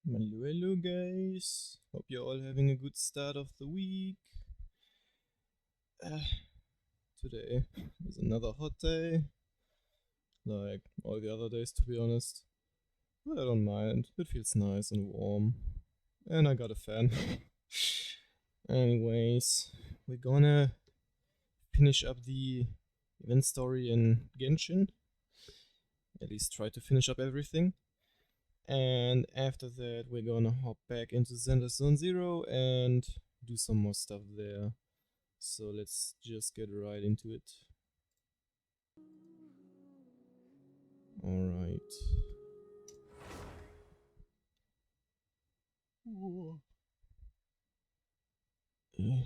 Hello guys, hope you're all having a good start of the week. Today is another hot day, like all the other days to be honest. But I don't mind, it feels nice and warm. And I got a fan. Anyways, we're gonna finish up the event story in Genshin. At least try to finish up everything. And after that, we're gonna hop back into Zenless Zone 0 and do some more stuff there. So let's just get right into it. Alright. Damn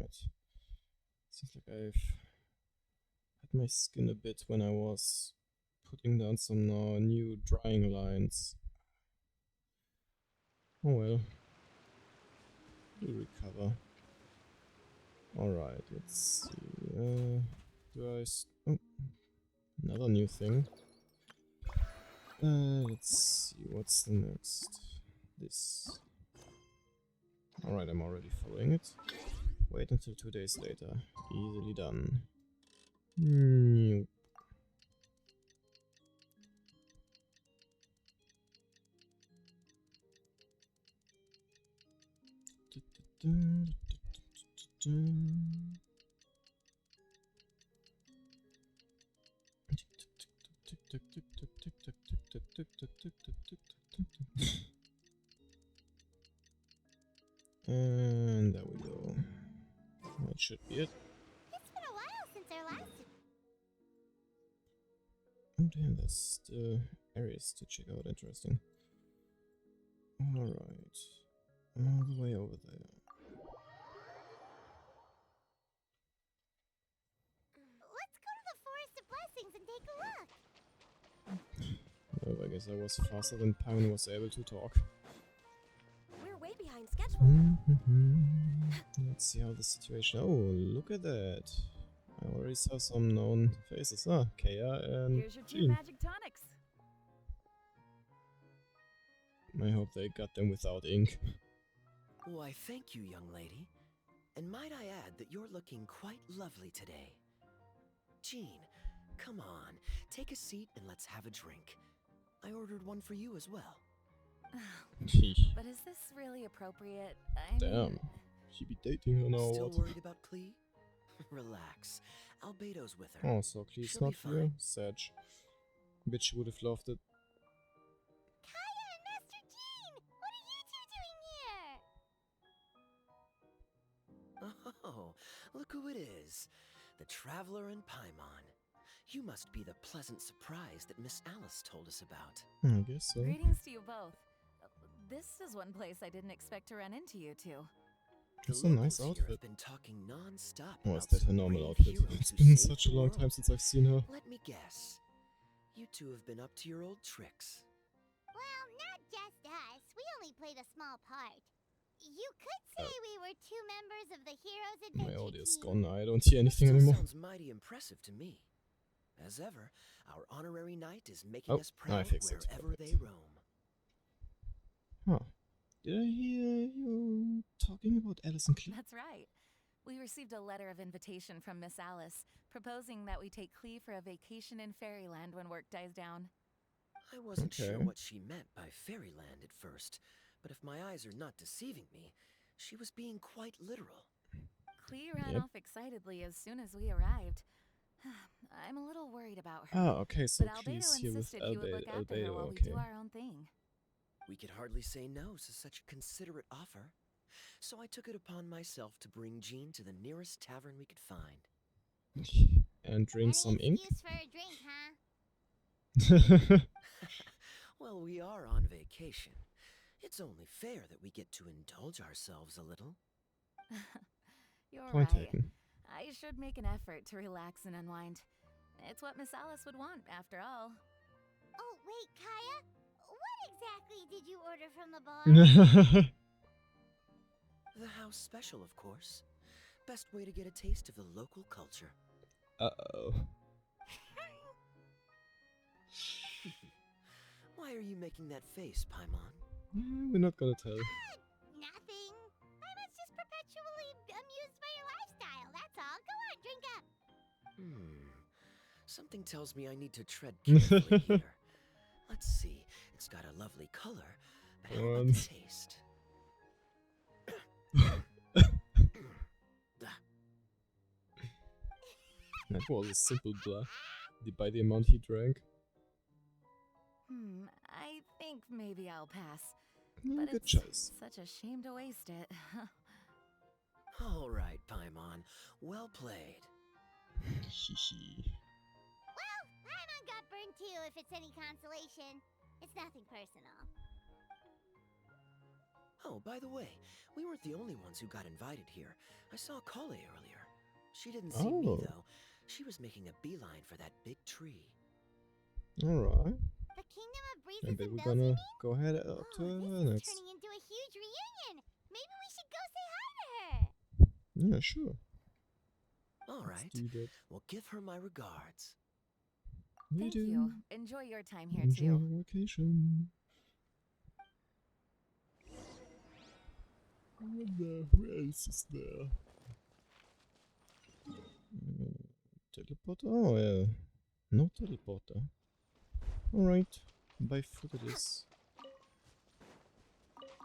it. Seems like I've had my skin a bit when I was putting down some new drying lines. Oh well. We'll recover. Alright, let's see. Oh, another new thing. Let's see, what's the next? This. Alright, I'm already following it. Wait until 2 days later. Easily done. Nope. And there we go. That should be it. It's been a while since our last. Oh damn, there's still areas to check out. Interesting. Alright. All the way over there. Let's go to the Forest of Blessings and take a look. Well, I guess I was faster than Paimon was able to talk. We're way behind schedule. Let's see how the situation. Oh, look at that! I already saw some known faces. Ah, Kaya and Here's your 2 Jean. magic tonics. I hope they got them without ink. Why, thank you, young lady. And might I add that you're looking quite lovely today. Jean, come on, take a seat and let's have a drink. I ordered one for you as well. But is this really appropriate? I Damn, mean, she be dating her now. Still What? worried about Klee? Relax, Albedo's with her. Oh, so Klee's She'll not be here. fine. Sad. Bet she would have loved it. Kaya and Master Jean! What are you two doing here? Oh, look who it is. The Traveler and Paimon. You must be the pleasant surprise that Miss Alice told us about. I guess so. greetings to you both. This is one place I didn't expect to run into you two. It's The a nice locals here outfit. have been talking non-stop Oh, is about that her some normal brave outfit? heroes It's who been saved such a the long world. time since I've seen her. Let me guess. You two have been up to your old tricks. Well, not just us. We only played a small part. You could say we were 2 members of the Heroes My Adventure audio's team. gone. I don't hear That anything still anymore. sounds mighty impressive to me. As ever, our honorary knight is making Oh, us I proud fixed it. wherever they Perfect. roam. Huh. Did I hear you talking about Alice and Klee? That's right. We received a letter of invitation from Miss Alice, proposing that we take Klee for a vacation in Fairyland when work dies down. I wasn't sure Okay. what she meant by fairyland at first, but if my eyes are not deceiving me, she was being quite literal. Klee ran Yep. off excitedly as soon as we arrived. I'm a little worried about her. Ah, okay, so but Klee's Albedo here with insisted he would look after her Albedo, while we okay. do our own thing. We could hardly say no to such a considerate offer, so I took it upon myself to bring Jean to the nearest tavern we could find. And drink Any some ink? excuse for a drink, huh? Well, we are on vacation. It's only fair that we get to indulge ourselves a little. You're Point right. taken. I should make an effort to relax and unwind. It's what Miss Alice would want, after all. Oh, wait, Kaya? What exactly did you order from the bar? The house special, of course. Best way to get a taste of the local culture. Uh-oh. Why are you making that face, Paimon? We're not gonna tell. Nothing. I was just perpetually amused by your lifestyle, that's all. Go on, drink up. Something tells me I need to tread carefully here. Let's see. It's got a lovely color, but how about the taste? That was a simple bluff. By the amount he drank. I think maybe I'll pass. Good But it's choice. such a shame to waste it. All right, Paimon. Well played. Hihi. Well, Paimon got burned too, if it's any consolation. It's nothing personal. Oh, by the way, we weren't the only ones who got invited here. I saw Kale earlier. She didn't see me, though. She was making a beeline for that big tree. Alright. The Kingdom of Breezes I and bet we're Bells, gonna you mean? go ahead up to Oh, the this is next. turning into a huge reunion. Maybe we should go say hi to her. Yeah, sure. All Let's right. do that. Well, give her my regards. We Thank do. you. Enjoy your time here Enjoy too. your vacation. Who else is there? Teleporter? Oh, yeah. No teleporter. Alright. By foot it is.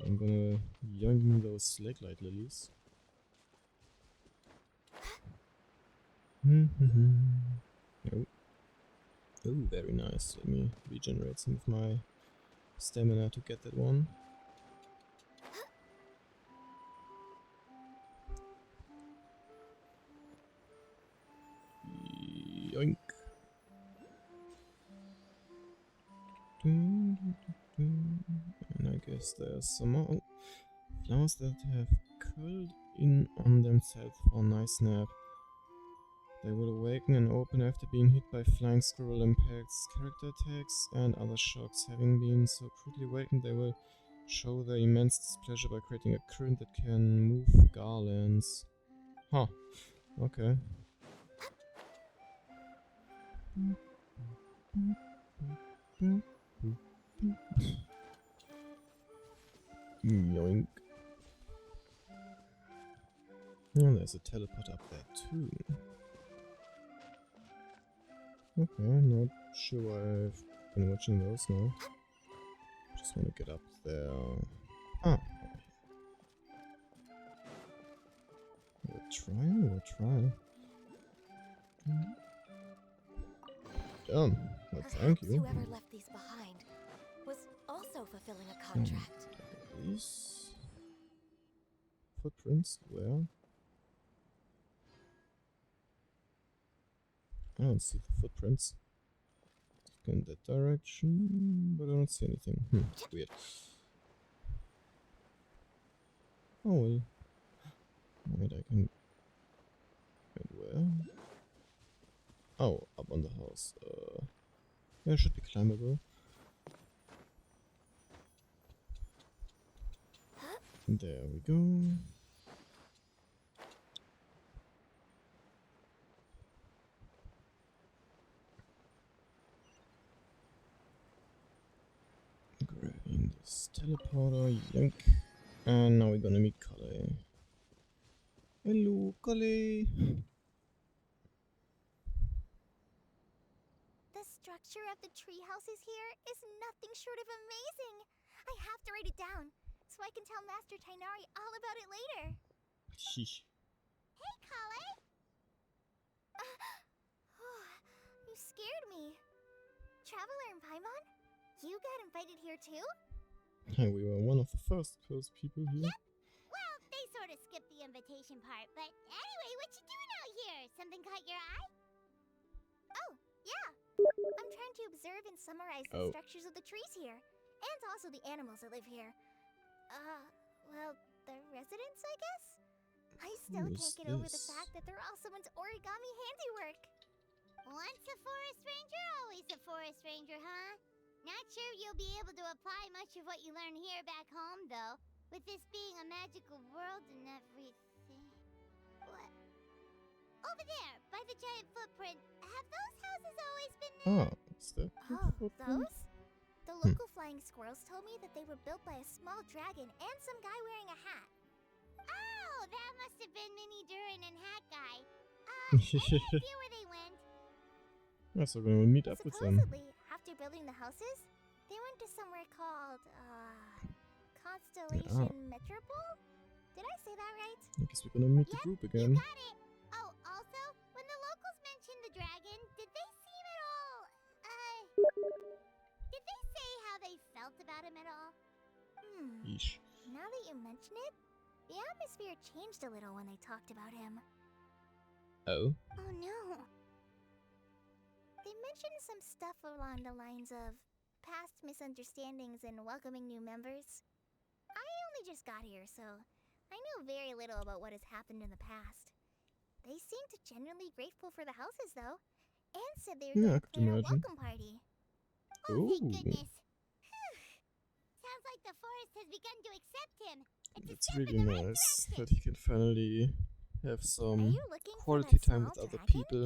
I'm gonna yoink me those slakelight lilies. Oh. Oh, very nice. Let me regenerate some of my stamina to get that one. Yoink. And I guess there's some more. Oh, flowers that have curled in on themselves for a nice nap. They will awaken and open after being hit by flying squirrel impacts, character attacks, and other shocks. Having been so crudely awakened, they will show their immense displeasure by creating a current that can move garlands. Huh. Okay. Yoink. And there's a teleport up there too. Okay, not sure why I've been watching those now. Just want to get up there. Ah. We'll try. Well, thank you. Whoever left these behind was also fulfilling a contract. These footprints where? I don't see the footprints. Go in that direction, but I don't see anything. Weird. Oh well. Wait, I can. Wait, where? Oh, up on the house. Yeah, it should be climbable. There we go. Grabbing this teleporter, yank. And now we're gonna meet Kale. Hello, Kale. The structure of the tree houses here is nothing short of amazing. I have to write it down so I can tell Master Tainari all about it later. Sheesh. Hey, Kale! You scared me. Traveler and Paimon? You got invited here too? Hey, we were one of the first people here. Yep. Well, they sort of skipped the invitation part, but anyway, what you doing out here? Something caught your eye? Oh, yeah. I'm trying to observe and summarize the structures of the trees here, and also the animals that live here. Well, the residents, I guess? I still can't get over the fact that they're all someone's origami handiwork. Once a forest ranger, always a forest ranger, huh? Not sure you'll be able to apply much of what you learn here back home, though, with this being a magical world and everything. What? Over there, by the giant footprint, have those houses always been there? Ah, is that the footprint? Those? The local flying squirrels told me that they were built by a small dragon and some guy wearing a hat. Oh, that must have been Mini Durin and Hat Guy. Any idea where they went? Yeah, so we're gonna meet up with them. Supposedly, after building the houses, they went to somewhere called, Constellation Metropole? Did I say that right? I guess we're gonna meet the Yep, group you again. got it. Oh, also, when the locals mentioned the dragon, did they seem at all, did they say how they felt about him at all? Yeesh. Now that you mention it, the atmosphere changed a little when they talked about him. Oh? Oh no. They mentioned some stuff along the lines of past misunderstandings and welcoming new members. I only just got here, so I know very little about what has happened in the past. They seemed genuinely grateful for the houses, though, and said they were Yeah, I going to could plan a imagine. welcome party. Oh, Ooh. thank goodness. Sounds like the forest has begun to accept him. It's a That's step really in the right nice direction. that he can finally have Are some you looking for quality that time small with other dragon? people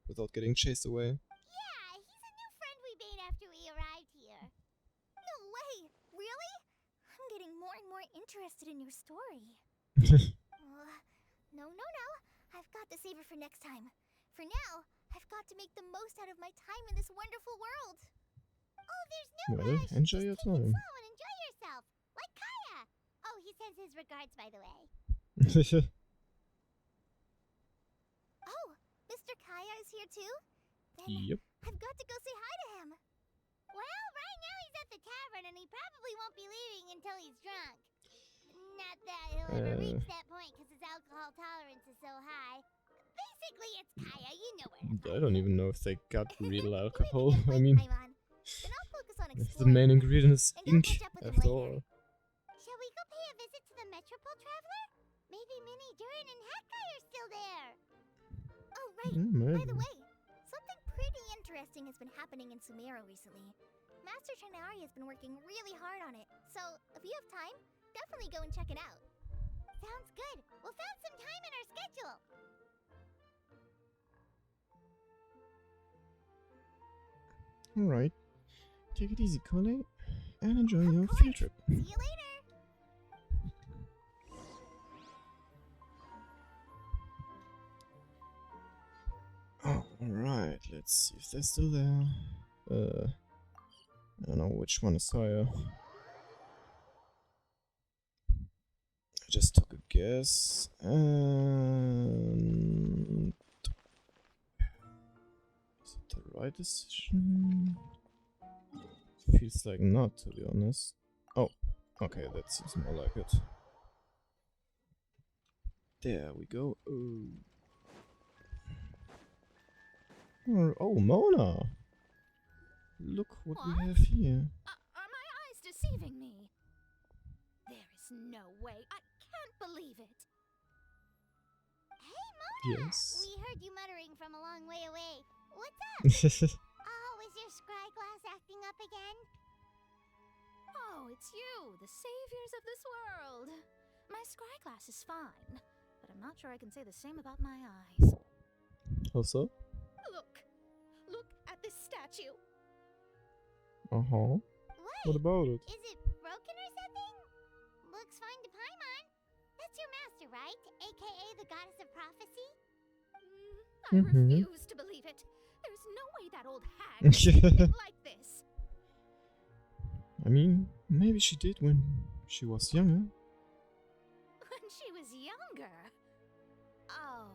without getting chased away. Yeah, he's a new friend we made after we arrived here. No way! Really? I'm getting more and more interested in your story. No. I've got to save it for next time. For now, I've got to make the most out of my time in this wonderful world. Oh, there's no Well, rush. enjoy Just your take it time. slow and enjoy yourself. Like Kaya. Oh, he sends his regards, by the way. Oh, Mr. Kaya is here too? Then Yep. I've got to go say hi to him. Well, right now he's at the tavern and he probably won't be leaving until he's drunk. Not that he'll ever reach that point because his alcohol tolerance is so high. Basically, it's Kaya. You know where to I find don't him. even know if they got real Really alcohol. good I mean, Paimon. Then I'll focus on if the exploring main first, ingredient is and go ink, catch up with him after later. all. Shall we go pay a visit to the Metropole Traveler? Maybe Mini Durin and Hat Guy are still there. Oh, right. Yeah, By maybe. the way, something pretty interesting has been happening in Sumeru recently. Master Chanari has been working really hard on it, so if you have time, definitely go and check it out. Sounds good. We'll find some time in our schedule. Alright. Take it easy, Connie, and enjoy Of your course. field trip. See you later. Alright, let's see if they're still there. I don't know which one is higher. I just took a guess, and is it the right decision? Feels like not, to be honest. Oh, okay, that seems more like it. There we go. Oh, Mona! Look what we have here. Are my eyes deceiving me? There is no way. I can't believe it. Hey, Mona! Yes. We heard you muttering from a long way away. What's up? Oh, is your scry glass acting up again? Oh, it's you, the saviors of this world. My scry glass is fine, but I'm not sure I can say the same about my eyes. Also? Look at this statue. Uh-huh. What about it? Is it broken or something? Looks fine to Paimon. That's your master, right? AKA the goddess of prophecy? I refuse to believe it. There's no way that old hag would do anything like this. I mean, maybe she did when she was younger. When she was younger. Oh,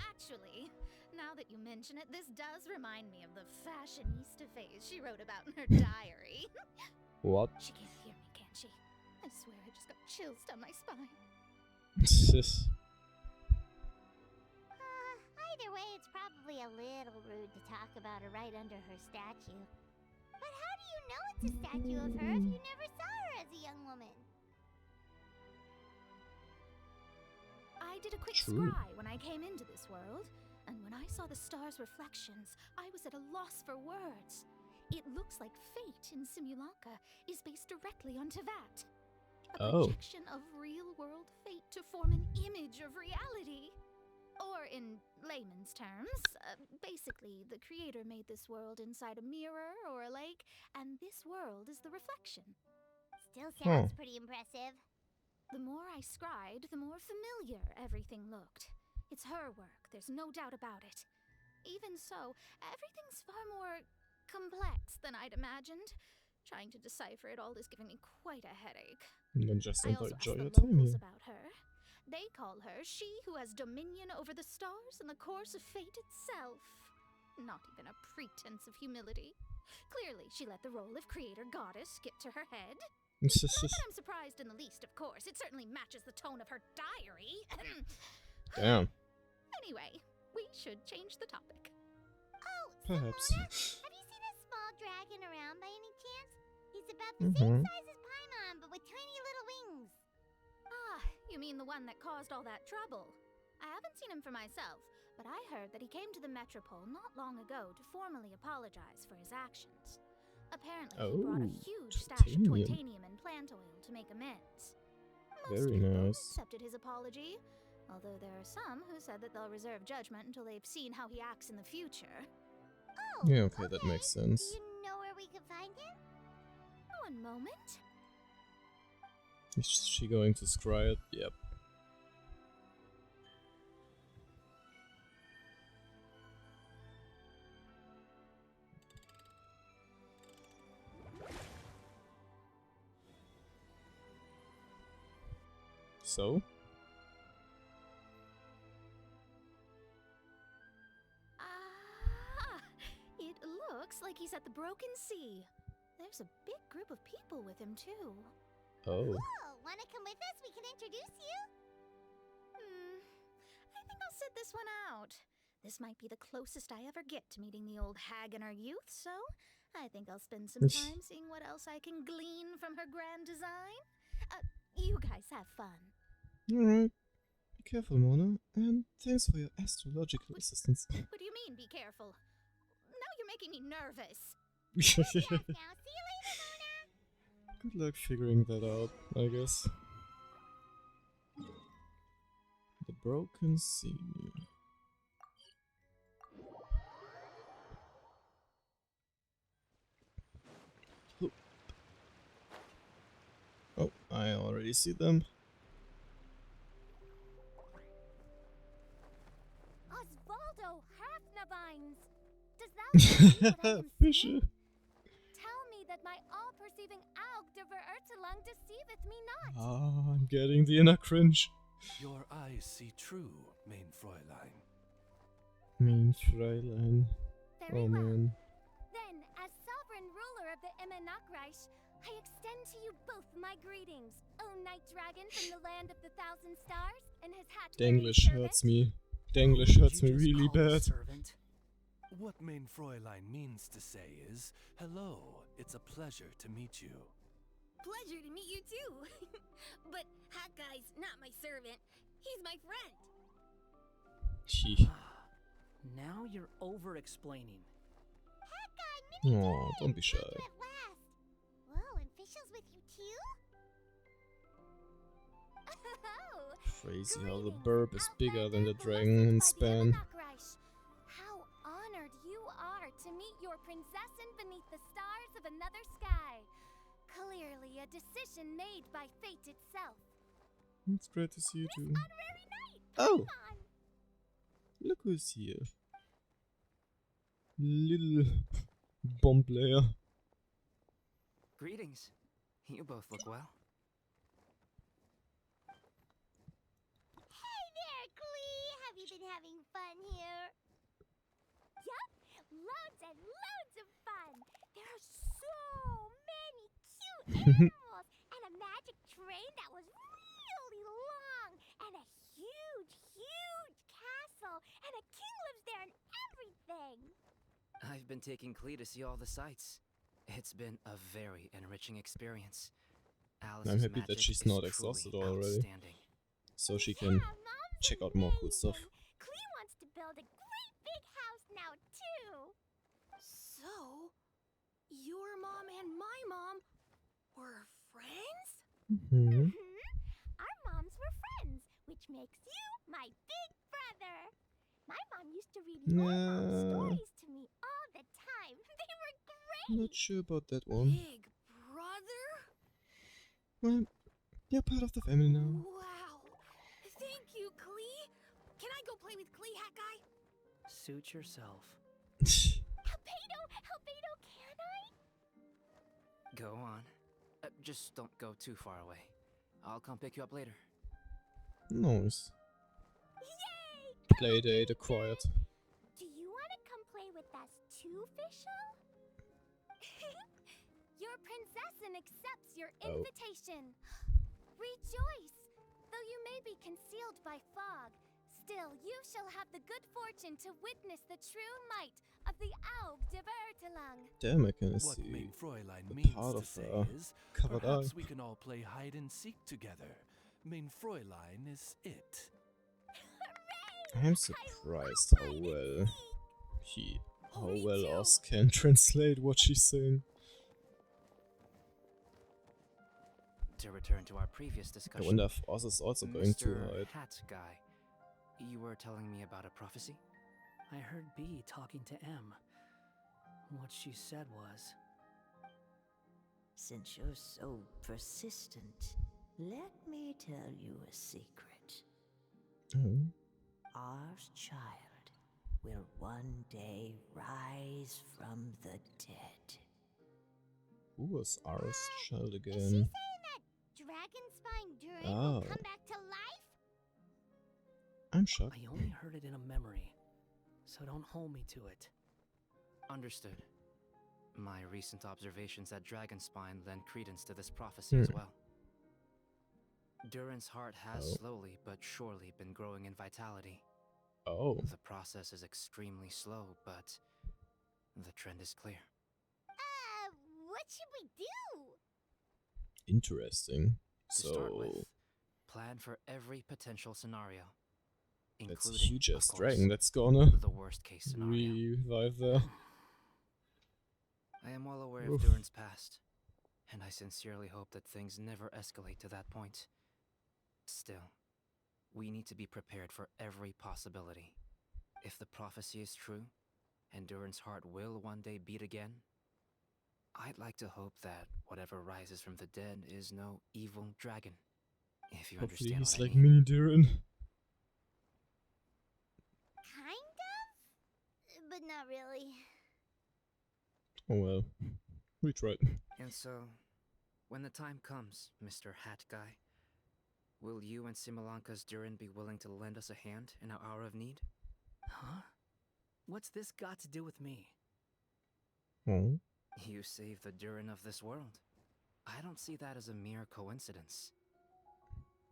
actually, now that you mention it, this does remind me of the fashionista phase she wrote about in her diary. What? She can't hear me, can she? I swear I just got chills down my spine. Either way, it's probably a little rude to talk about her right under her statue. But how do you know it's a statue of her if you never saw her as a young woman? I did a quick True. scry when I came into this world, and when I saw the stars' reflections, I was at a loss for words. It looks like fate in Simulanka is based directly on Tevat. A Oh. projection of real-world fate to form an image of reality. Or in layman's terms, basically, the creator made this world inside a mirror or a lake, and this world is the reflection. Still sounds pretty impressive. The more I scried, the more familiar everything looked. It's her work, there's no doubt about it. Even so, everything's far more complex than I'd imagined. Trying to decipher it all is giving me quite a headache. Then just I also enjoy asked your the time locals here. about her. They call her she who has dominion over the stars and the course of fate itself. Not even a pretense of humility. Clearly, she let the role of creator goddess skip to her head. Not that I'm surprised in the least, of course. It certainly matches the tone of her diary. Damn. Anyway, we should change the topic. Oh, Perhaps. Simona, have you seen a small dragon around by any chance? He's about the same size as Paimon, but with tiny little wings. Ah, you mean the one that caused all that trouble? I haven't seen him for myself, but I heard that he came to the Metropole not long ago to formally apologize for his actions. Apparently, he brought a huge stash of titanium and plant oil to make amends. Most Very people nice. accepted his apology, although there are some who said that they'll reserve judgment until they've seen how he acts in the future. Oh, Yeah, okay, that makes sense. Do you know where we can find him? One moment. Is she going to scry it? Yep. So? Ah, it looks like he's at the Broken Sea. There's a big group of people with him, too. Oh. Cool. Wanna come with us? We can introduce you. I think I'll sit this one out. This might be the closest I ever get to meeting the old hag in her youth, so I think I'll spend some time seeing what else I can glean from her grand design. You guys have fun. Alright. Be careful, Mona, and thanks for your astrological assistance. What do you mean, be careful? Now you're making me nervous. Now, see you later, Mona. Good luck figuring that out, I guess. The Broken Sea. Oh, I already see them. Osvaldo Halfnavines. Does that mean that I am Fisher. seeing? Tell me that my all-perceiving Aug de Verurtelung deceiveth me not. Ah, I'm getting the inner cringe. Your eyes see true, mein Fräulein. Mein Fräulein. Very Oh well. man. Then, as sovereign ruler of the Emenakreich, I extend to you both my greetings, O Night Dragon from the land of the Thousand Stars, and his hat-bearing Denglish servant. hurts me. Denglish hurts Did me you just really call me bad. servant? What mein Fräulein means to say is, hello, it's a pleasure to meet you. Pleasure to meet you too. But Hakkai's not my servant. He's my friend. Gee. Now you're over-explaining. Hakkai, Minnie Oh, don't be shy. At last. Whoa, and Fishel's with you too? Oh, Crazy how the greetings, burp is bigger than the outlander dragon beloved in by the span. Emenakreich. How honored you are to meet your princessin beneath the stars of another sky. Clearly a decision made by fate itself. It's great to see you This too. honorary knight, Oh, Paimon. look who's here. Little bomb player. Greetings. You both look well. Hey there, Glee! Have you been having fun here? Yup, loads and loads of fun! There are so many cute animals, and a magic train that was really long, and a huge, huge castle, and a king lives there and everything! I've been taking Klee to see all the sights. It's been a very enriching experience. Alice's happy that magic she's is not truly exhausted already. outstanding. So she can Mom's check out more cool stuff. amazing. Clee wants to build a great big house now, too! So, your mom and my mom were friends? Hmm. Our moms were friends, which which makes you my big brother. My mom used to read your mom's stories to me all the time. They were great. Not sure about that one. Big brother? Well, you're part of the family now. Wow. Thank you, Klee. Can I go play with Klee, Hat Guy? Suit yourself. Albedo, can I? Go on. Just don't go too far away. I'll come pick you up later. Nice. Yay! Playdate acquired. Do you want to come play with us too, Fischl? Your princessin accepts your Oh. invitation. Rejoice! Though you may be concealed by fog, still you shall have the good fortune to witness the true might of the Aug de Bertelang. Damn, I can What see main Fräulein the means part to of say is, covered eye. perhaps we can all play hide and seek together. Main Fräulein is it. I'm surprised how well Oz can translate what she's saying. To return to our previous I discussion, wonder if Oz is also going to Mr. hide. Hat Guy, you were telling me about a prophecy? I heard B talking to M. What she said was, Since you're so persistent, let me tell you a secret. Oh. Our child will one day rise from the dead. Who was Ars child Is she again? saying that Dragon Spine Durin will Oh. come back to life? I'm shocked. I only heard it in a memory, so don't hold me to it. Understood. My recent observations at Dragonspine lend credence to this prophecy as well. Durin's heart has Oh. slowly but surely been growing in vitality. Oh. The process is extremely slow, but the trend is clear. What should we do? Interesting. To start So with, plan for every potential scenario, that's a including, huge of ass course, dragon that's gonna the worst case scenario. revive there. I am well aware Oof. of Durin's past, and I sincerely hope that things never escalate to that point. Still, we need to be prepared for every possibility. If the prophecy is true, and Durin's heart will one day beat again, I'd like to hope that whatever rises from the dead is no evil dragon. If you Hopefully understand he's what I like mean. mini Durin. Kind of? But not really. Oh well. We tried. And so, when the time comes, Mr. Hat Guy, will you and Simolanka's Durin be willing to lend us a hand in our hour of need? Huh? What's this got to do with me? Oh. You saved the Durin of this world. I don't see that as a mere coincidence.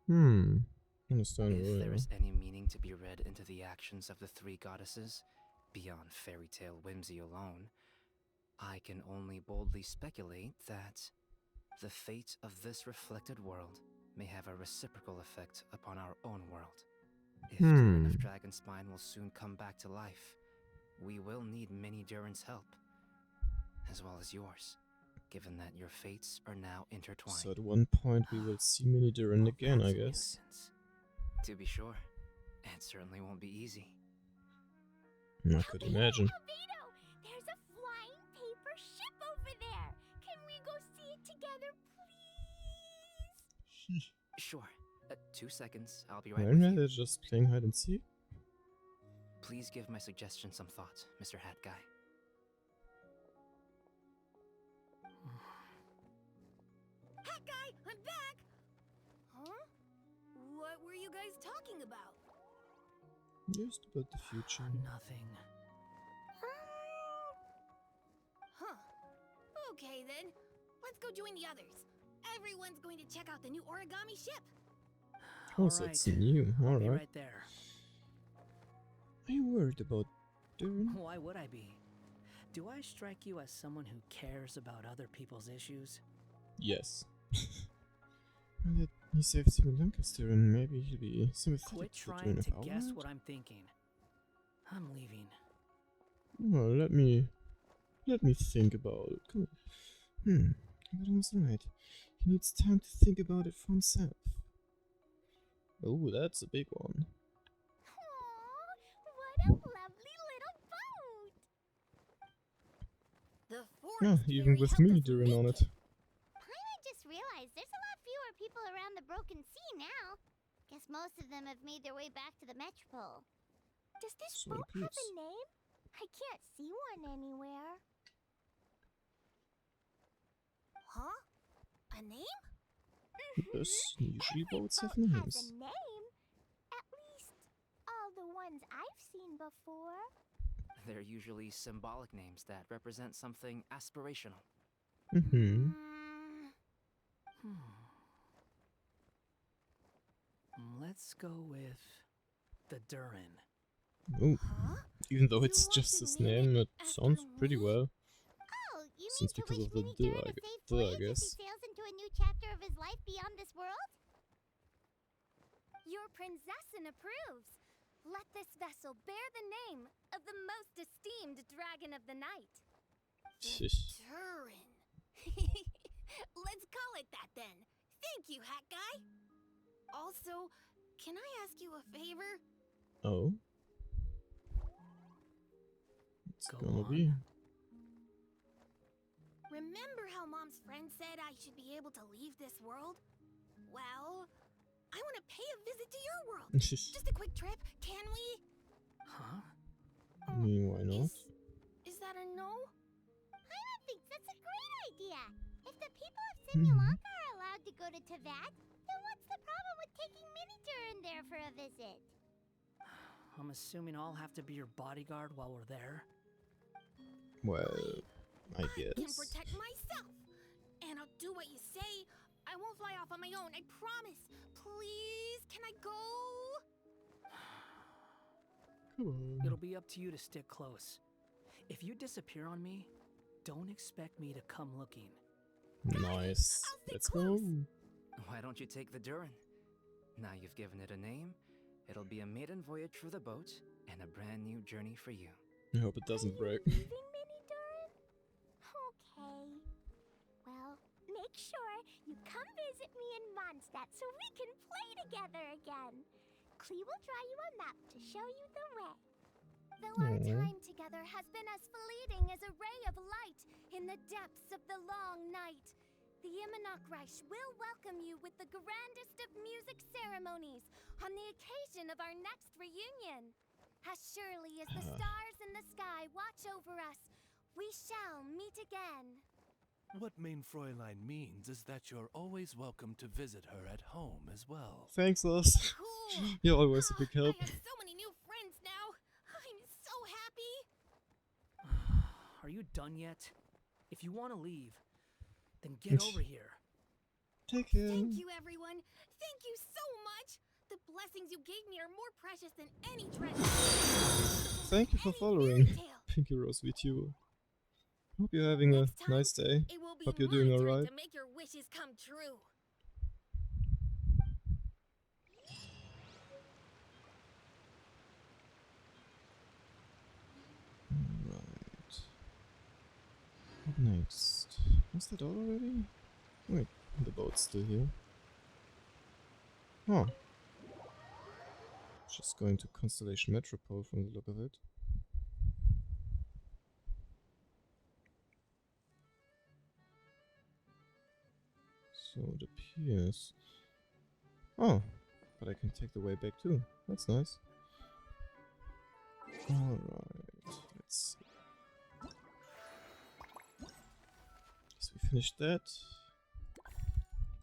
Understandable. If there Yeah. is any meaning to be read into the actions of the three goddesses, beyond fairy tale whimsy alone, I can only boldly speculate that the fate of this reflected world may have a reciprocal effect upon our own world. If Durin of Dragonspine will soon come back to life, we will need many Durin's help, as well as yours, given that your fates are now intertwined. So at one point we will see mini Durin again, That's I a guess. nuisance. To be sure, it certainly won't be easy. I could imagine. Albedo, there's a flying paper ship over there. Can we go see it together, please? Sure. 2 seconds, I'll be right When with they're you. just playing hide and seek? Please give my suggestion some thought, Mr. Hat Guy. Hat Guy, I'm back! Huh? What were you guys talking about? Just about the future. Nothing. Huh. Okay then. Let's go join the others. Everyone's going to check out the new origami ship. Oh, so Alright. it's new. I'll be Alright. right there. Are you worried about Durin? Why would I be? Do I strike you as someone who cares about other people's issues? Yes. Well, that he saved Simolanka's Durin. Maybe he'll be sympathetic Quit to trying Durin to of guess Outland? what I'm thinking. I'm leaving. Well, let me think about it. Come on. But was right. He needs time to think about it for himself. Oh, that's a big one. Aww, what a lovely little boat! The Yeah, forest even fairy with helped me us during on make it. I just realized there's a lot fewer people around the Broken Sea now. Guess most of them have made their way back to the Metropole. Does this So boat have a appears. name? I can't see one anywhere. Huh? A name? Yes, usually Every boats have boat has a names. name. At least, all the ones I've seen before. They're usually symbolic names that represent something aspirational. Mm-hmm. Let's go with the Durin. Oh, Huh? even though You it's want just to his name name, it it after sounds pretty me? well. Oh, you Since mean to because wish of the Mini D, Durin a safe I voyage as he guess. sails into a new chapter of his life beyond this world? Your princessin approves. Let this vessel bear the name of the most esteemed dragon of the night. Turin. Let's call it that then. Thank you, Hat Guy. Also, can I ask you a favor? Oh. It's Go gonna on. be. Remember how Mom's friend said I should be able to leave this world? Well, I want to pay a visit to your world. Just a quick trip, can we? Huh? I mean, why not? Is that a no? Paimon thinks that's a great idea. If the people of Simulacra are allowed to go to Teyvat, then what's the problem with taking Mini Durin there for a visit? I'm assuming I'll have to be your bodyguard while we're there. Well, I can guess. protect myself. And I'll do what you say. I won't fly off on my own, I promise. Please, can I go? Come on. It'll be up to you to stick close. If you disappear on me, don't expect me to come looking. Nice. Let's go. Why don't you take the Durin? Now you've given it a name, it'll be a maiden voyage for the boat and a brand new journey for you. I hope it doesn't break. Leaving Mini Durin? Okay. Well, make sure you come visit me in Mondstadt so we can play together again. Klee will draw you a map to show you the way. Though our time together has been as fleeting as a ray of light in the depths of the long night, the Imanok Reich will welcome you with the grandest of music ceremonies on the occasion of our next reunion. As surely as the stars in the sky watch over us, we shall meet again. What Main Fräulein means is that you're always welcome to visit her at home as well. Thanks, Lars. Cool. You're always a big help. I have so many new friends now. I'm so happy. Are you done yet? If you want to leave, then get over here. Take care. Thank you, everyone. Thank you so much. The blessings you gave me are more precious than any treasure. Thank you for following. Pinky Rose VTuber. Hope you're having a nice day. It will be Hope you're my doing turn alright. to make your wishes come true. Right. What next? Was that all already? Wait, the boat's still here. Oh. Just going to Constellation Metropole from the look of it. So it appears. Oh, but I can take the way back too. That's nice. Alright, let's see. Guess we finished that.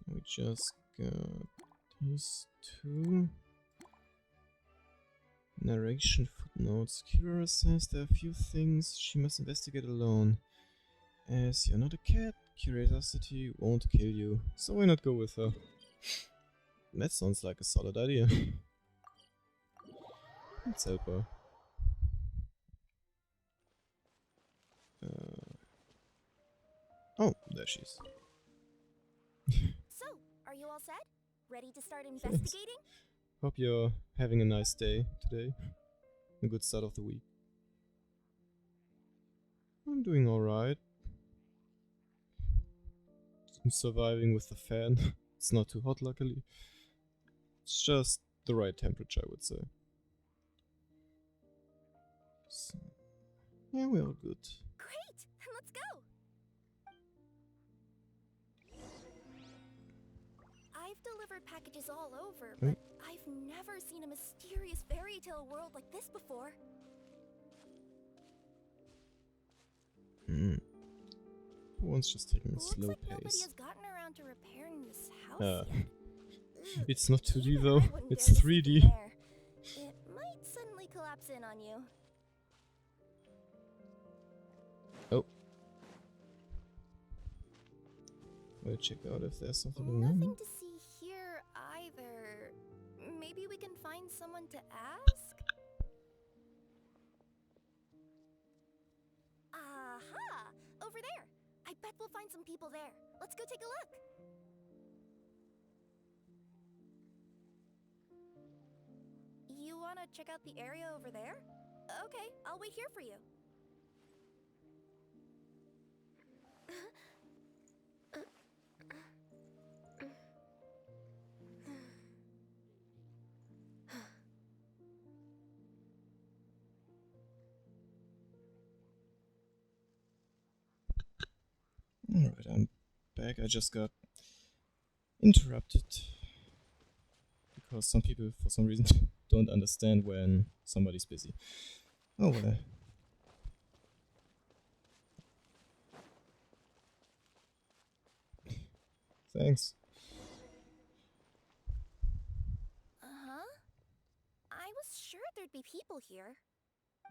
We just got these two. Narration footnotes. Kira says there are a few things she must investigate alone. As you're not a cat, curiosity won't kill you, so why not go with her? That sounds like a solid idea. Let's help her. Oh, there she is. So, are you all set? Ready to start investigating? Hope you're having a nice day today. A good start of the week. I'm doing alright. I'm surviving with the fan. It's not too hot, luckily. It's just the right temperature, I would say. So, yeah, we're all good. Great! Let's go! I've delivered packages all over, but I've never seen a mysterious fairy tale world like this before. One's just taking a slow Looks like nobody pace. has gotten around to repairing this house yet. It's not 2D Even though, I wouldn't it's dare to sleep 3D. in there. It might suddenly collapse in on you. Oh. We'll check out if there's something going on. Nothing to see here either. Maybe we can find someone to ask? Aha! Over there! I bet we'll find some people there. Let's go take a look. You wanna check out the area over there? Okay, I'll wait here for you. Alright, I'm back. I just got interrupted because some people, for some reason, don't understand when somebody's busy. Oh well. Thanks. Uh-huh. I was sure there'd be people here.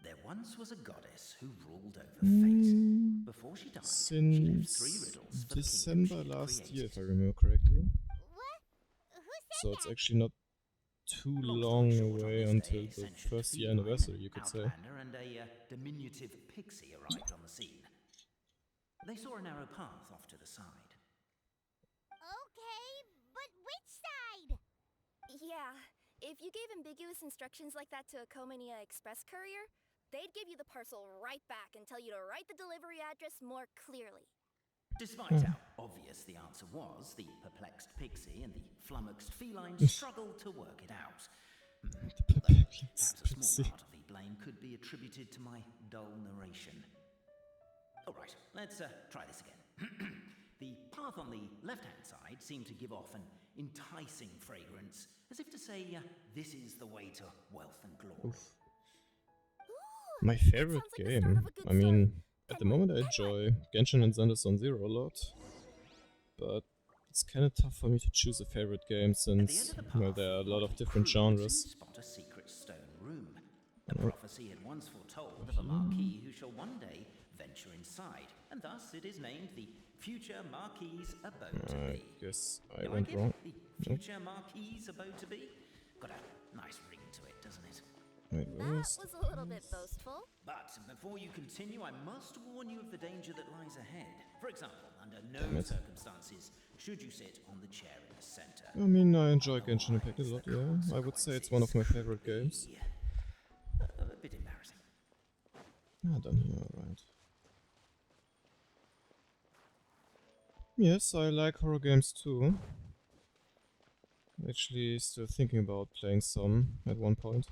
There once was a goddess who ruled over fate. Before she died, she left 3 Since riddles for December the kingdom she last year, if I created. remember correctly. What? Who said So that? it's actually not too Long long story short, on away this until day, the sentient first year feline, anniversary, you could say. outlander, and a diminutive pixie arrived on the scene. They saw a narrow path off to the side. Okay, but which side? Yeah, if you gave ambiguous instructions like that to a Comania Express courier, they'd give you the parcel right back and tell you to write the delivery address more clearly. Despite how obvious the answer was, the perplexed pixie and the flummoxed feline struggled to work it out. Although perhaps a small part of the blame could be attributed to my dull narration. Alright, let's try this again. The path on the left-hand side seemed to give off an enticing fragrance, as if to say, this is the way to wealth and glory. Oof. My favorite sounds like the start game. of a good I mean, story. at the moment I enjoy Genshin and ZZZ a lot, but it's kind of tough for me to choose a favorite game since, well, there are a lot of different genres. Spot a secret stone room. A Oh. prophecy had once foretold of a Marquis who shall one day venture inside, and thus it is named the future Marquis's abode to I be. guess I You went like wrong. it? The future Marquis's abode to be? Got a nice ring to it, doesn't it? Wait, That where was is a little bit boastful. But before you continue, I must warn you of the danger that lies ahead. For example, under Damn no it. circumstances should you sit on the chair in the center. I mean, I enjoy Genshin Impact a lot, yeah. I would say it's one of my favorite games. A bit embarrassing. Ah, down here, alright. Yes, I like horror games too. Actually, still thinking about playing some at one point.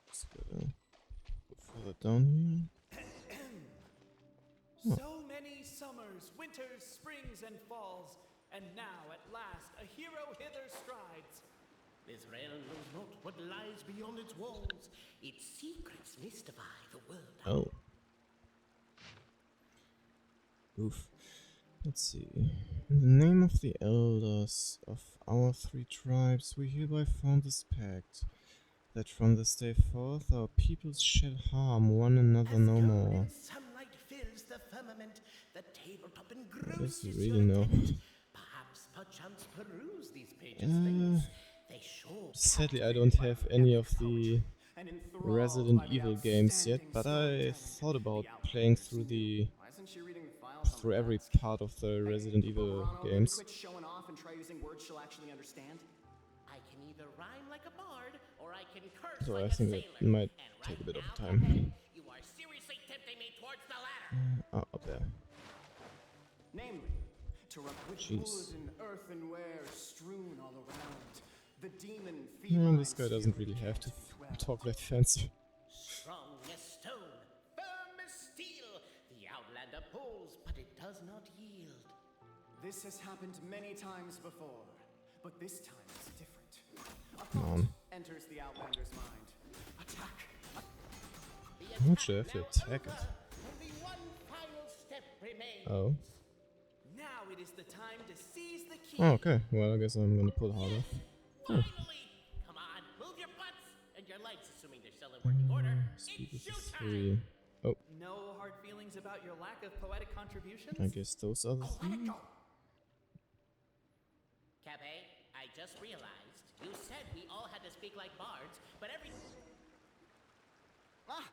Just gotta go further down here. So many summers, winters, springs, and falls, and now at last a hero hither strides. This realm knows not what lies beyond its walls. Its secrets mystify the world. Oh. Oof. Let's see. In the name of the elders of our 3 tribes, we hereby found this pact, that from this day forth our peoples shall harm one another no more. Sunlight fills the firmament, the tabletop Yes, engrosses you your really know. tent. Perhaps, perchance, peruse these pages things. They sure Sadly, I don't have any of the Resident Evil games yet, but I thought about playing through through every part of the Resident Evil games. Quit showing off and try using words she'll actually understand. I can either rhyme like a bard, or I can curse So like I a think it sailor. might take a bit of time. You are seriously tempting me towards the latter. Oh, up there. Namely, with Jeez. wood and earthenware strewn all around. The demon This guy doesn't really have to talk that fancy. Strong as stone, firm as steel. The Outlander pulls, but it does not yield. This has happened many times before, but this time is different. A Come on. thought enters the Outlander's mind. Attack! How much do I have to attack it? Only one final step remains. Oh. Now it is the time to seize the key. Oh, okay. Well, I guess I'm gonna pull harder. Oh. Finally! Come on, move your butts and your legs, assuming they're still in working order. Speed It's is showtime! 3. Oh, No hard feelings about your lack of poetic contributions? I guess those are the three. Cabe, I just realized you said we all had to speak like bards, but every... Ah!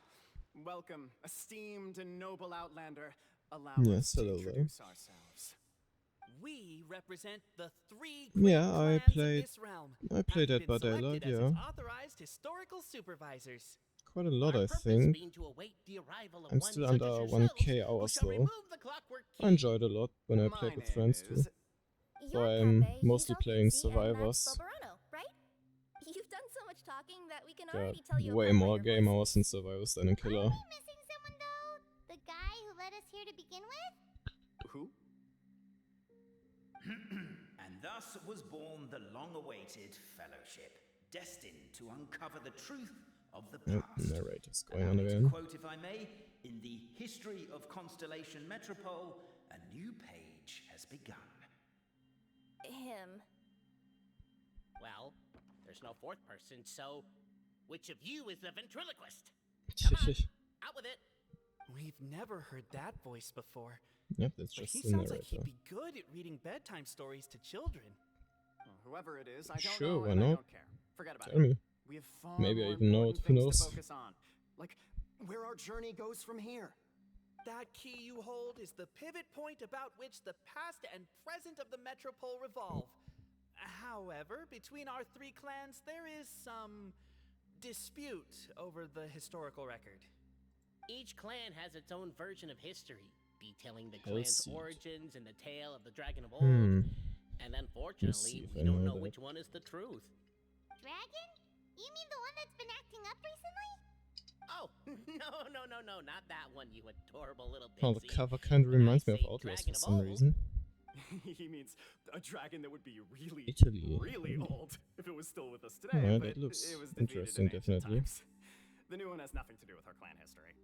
Welcome, esteemed and noble Outlander. Allow Yes, us to hello there. introduce ourselves. We represent the three Yeah, great I clans played- of this realm. I played having that by been daylight, selected as yeah. its authorized historical supervisors. Quite a lot, Our I purpose think. being to await the arrival of I'm one still such under as 1k yourselves, who hours shall though. remove the clockwork I enjoyed a lot when I played My with name friends too. is- So I'm mostly playing Survivors. Right? You've done so much talking that we can Got already tell you way apart by more your game voices. hours in Survivors than in Killer. Are we missing someone though? The guy who led us here to begin with? Who? And thus was born the long-awaited fellowship, destined to uncover the truth of the Nope, past. narrator's going Allow on me to again. quote, if I may, in the history of Constellation Metropole, a new page has begun. Him. Well, there's no fourth person, so which of you is the ventriloquist? Come on, out with it. We've never heard that voice before. Yep, that's But just he the sounds like he'd narrator. be good at reading bedtime stories to children. Well, whoever it is, I don't Sure, know why and I not? don't care. Forget about Tell it. me. We have far Maybe I more even know important it, who things knows? to focus on. Like, where our journey goes from here. That key you hold is the pivot point about which the past and present of the Metropole revolve. However, between our three clans, there is some dispute over the historical record. Each clan has its own version of history, detailing the clan's Hellseed. origins and the tale of the Dragon of Old. And see unfortunately, if we I don't know know that. which one is the truth. Dragon? You mean the one that's been acting up recently? Oh, no, not that one, you adorable little Oh, the pixie. cover kind of When I reminds me of say Outlaws Dragon for of some Old, reason. He means a dragon that would be really, Italy. really Maybe. old if it was still with us today. Alright, but that looks it was defeated interesting, in ancient definitely. times. The new one has nothing to do with our clan history.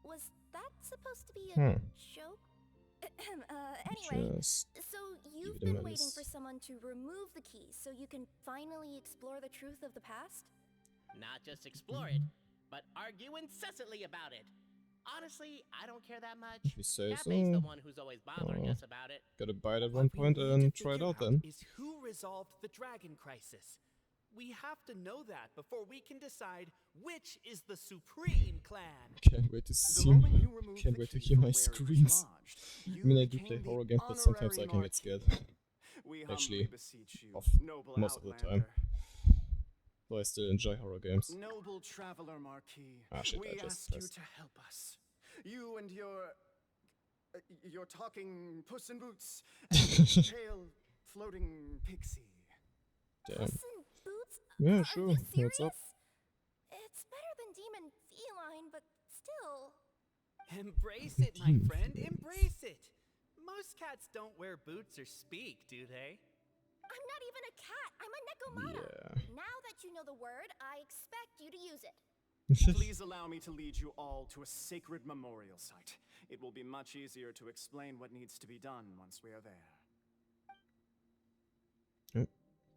Was that supposed to be a Hmm. joke? Anyway, Just so you've it a been waiting miss. for someone to remove the key so you can finally explore the truth of the past? not just explore it, but argue incessantly about it. Honestly, I don't care that much. if you say Cape's the so. one who's always bothering Oh. us about it. Got a bite at What one we point need to and try it figure out then. Is who resolved the dragon crisis? We have to know that before we can decide which is the supreme clan. Can't wait to The see. moment you removed Can't the wait to key hear from my where it was screams. lodged, I you mean, I do play became the horror games, but sometimes I honorary can get marquis. scared. We Actually, humbly beseech you, off noble most of the time. Outlander. Though I still enjoy horror games. Noble traveler Marquis, Ah, shit, I we just ask you pressed. to help us. You and your talking Puss in Boots and pale floating pixie. Damn. Puss in Boots? Yeah, Are sure. you What's up? serious? It's better than demon feline, but still. Embrace it, my Demon friend. feelings. Embrace it. Most cats don't wear boots or speak, do they? I'm not even a cat. I'm a Nekomata. Yeah. Now that you know the word, I expect you to use it. Please allow me to lead you all to a sacred memorial site. It will be much easier to explain what needs to be done once we are there.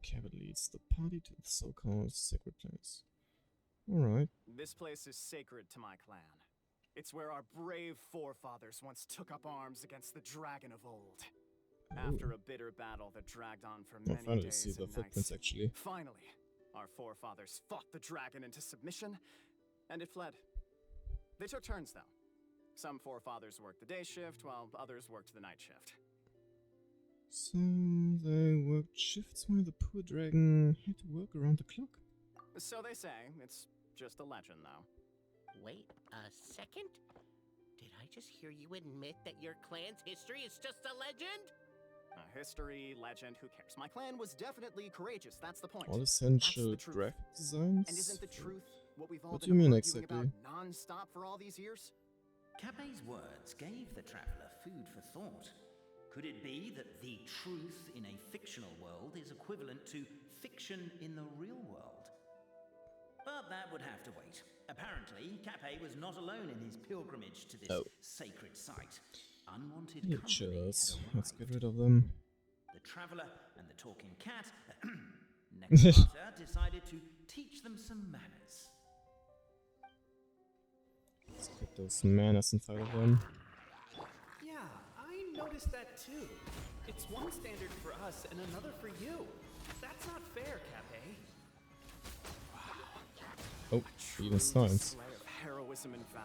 Cabot leads the party to the so-called sacred place. Alright. This place is sacred to my clan. It's where our brave forefathers once took up arms against the dragon of old. After a bitter battle that dragged on for I many finally days see the and footprints nights, actually. finally, our forefathers fought the dragon into submission, and it fled. They took turns, though. Some forefathers worked the day shift, while others worked the night shift. So they worked shifts while the poor dragon had to work around the clock. So they say. It's just a legend, though. Wait a second. Did I just hear you admit that your clan's history is just a legend? History, legend, who cares? My clan was definitely courageous, that's the point. All essential That's the truth. graphic designs? And isn't the truth what we've all What do been you mean arguing exactly? about non-stop for all these years? Capet's words gave the traveler food for thought. Could it be that the truth in a fictional world is equivalent to fiction in the real world? But that would have to wait. Apparently, Capet was not alone in his pilgrimage to this sacred site. Unwanted company Pictures. had Let's arrived. get rid of them. The traveler and the talking cat, Necromata, decided to teach them some manners. Let's get those manners inside of them. Yeah, I noticed that too. It's one standard for us and another for you. That's not fair, Capet. Oh, even signs. Display of heroism and valor.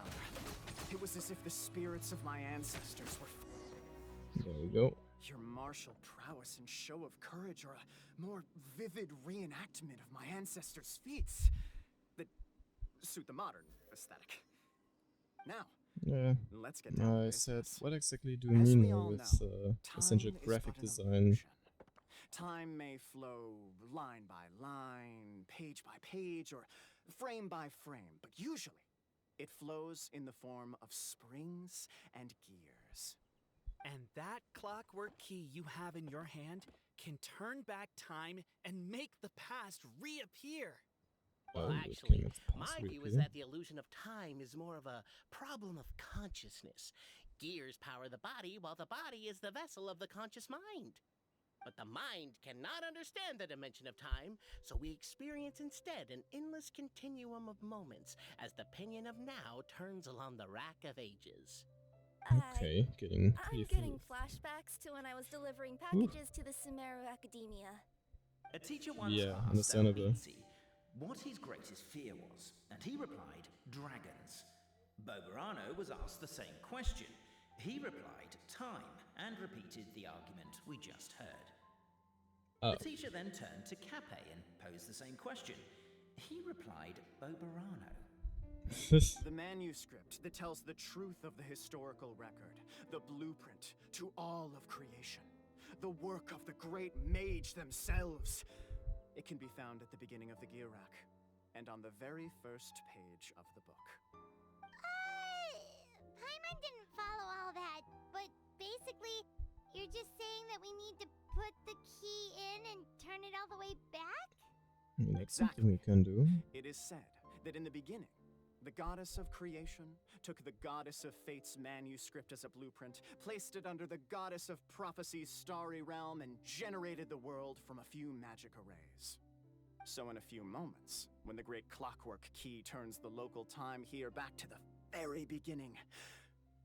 It was as if the spirits of my ancestors were. There we go. Your martial prowess and show of courage are a more vivid reenactment of my ancestors' feats that suit the modern aesthetic. Now, Yeah. let's get down to I business. said, what exactly do you As mean we here all with know, essential time is graphic but an design? illusion. Time may flow line by line, page by page, or frame by frame, but usually it flows in the form of springs and gears. And that clockwork key you have in your hand can turn back time and make the past reappear. Well, Oh, it actually, can my possibly view is appear. that the illusion of time is more of a problem of consciousness. Gears power the body, while the body is the vessel of the conscious mind. But the mind cannot understand the dimension of time, so we experience instead an endless continuum of moments as the pinion of now turns along the rack of ages. Okay, getting I'm pretty getting flashbacks to when I was delivering packages to the Sumeru Academia. A teacher once Yeah, asked understandable. Elbitsi what his greatest fear was, and he replied, dragons. Boberano was asked the same question. He replied, time, and repeated the argument we just heard. Oh. The teacher then turned to Capet and posed the same question. He replied, Boberano. The manuscript that tells the truth of the historical record, the blueprint to all of creation, the work of the great mage themselves. It can be found at the beginning of the Girak, and on the very first page of the book. Paimon didn't follow all that, but basically, you're just saying that we need to put the key in and turn it all the way back? I mean, that's something we can do. It is said that in the beginning, the goddess of creation took the goddess of fate's manuscript as a blueprint, placed it under the goddess of prophecy's starry realm, and generated the world from a few magic arrays. So in a few moments, when the great clockwork key turns the local time here back to the very beginning,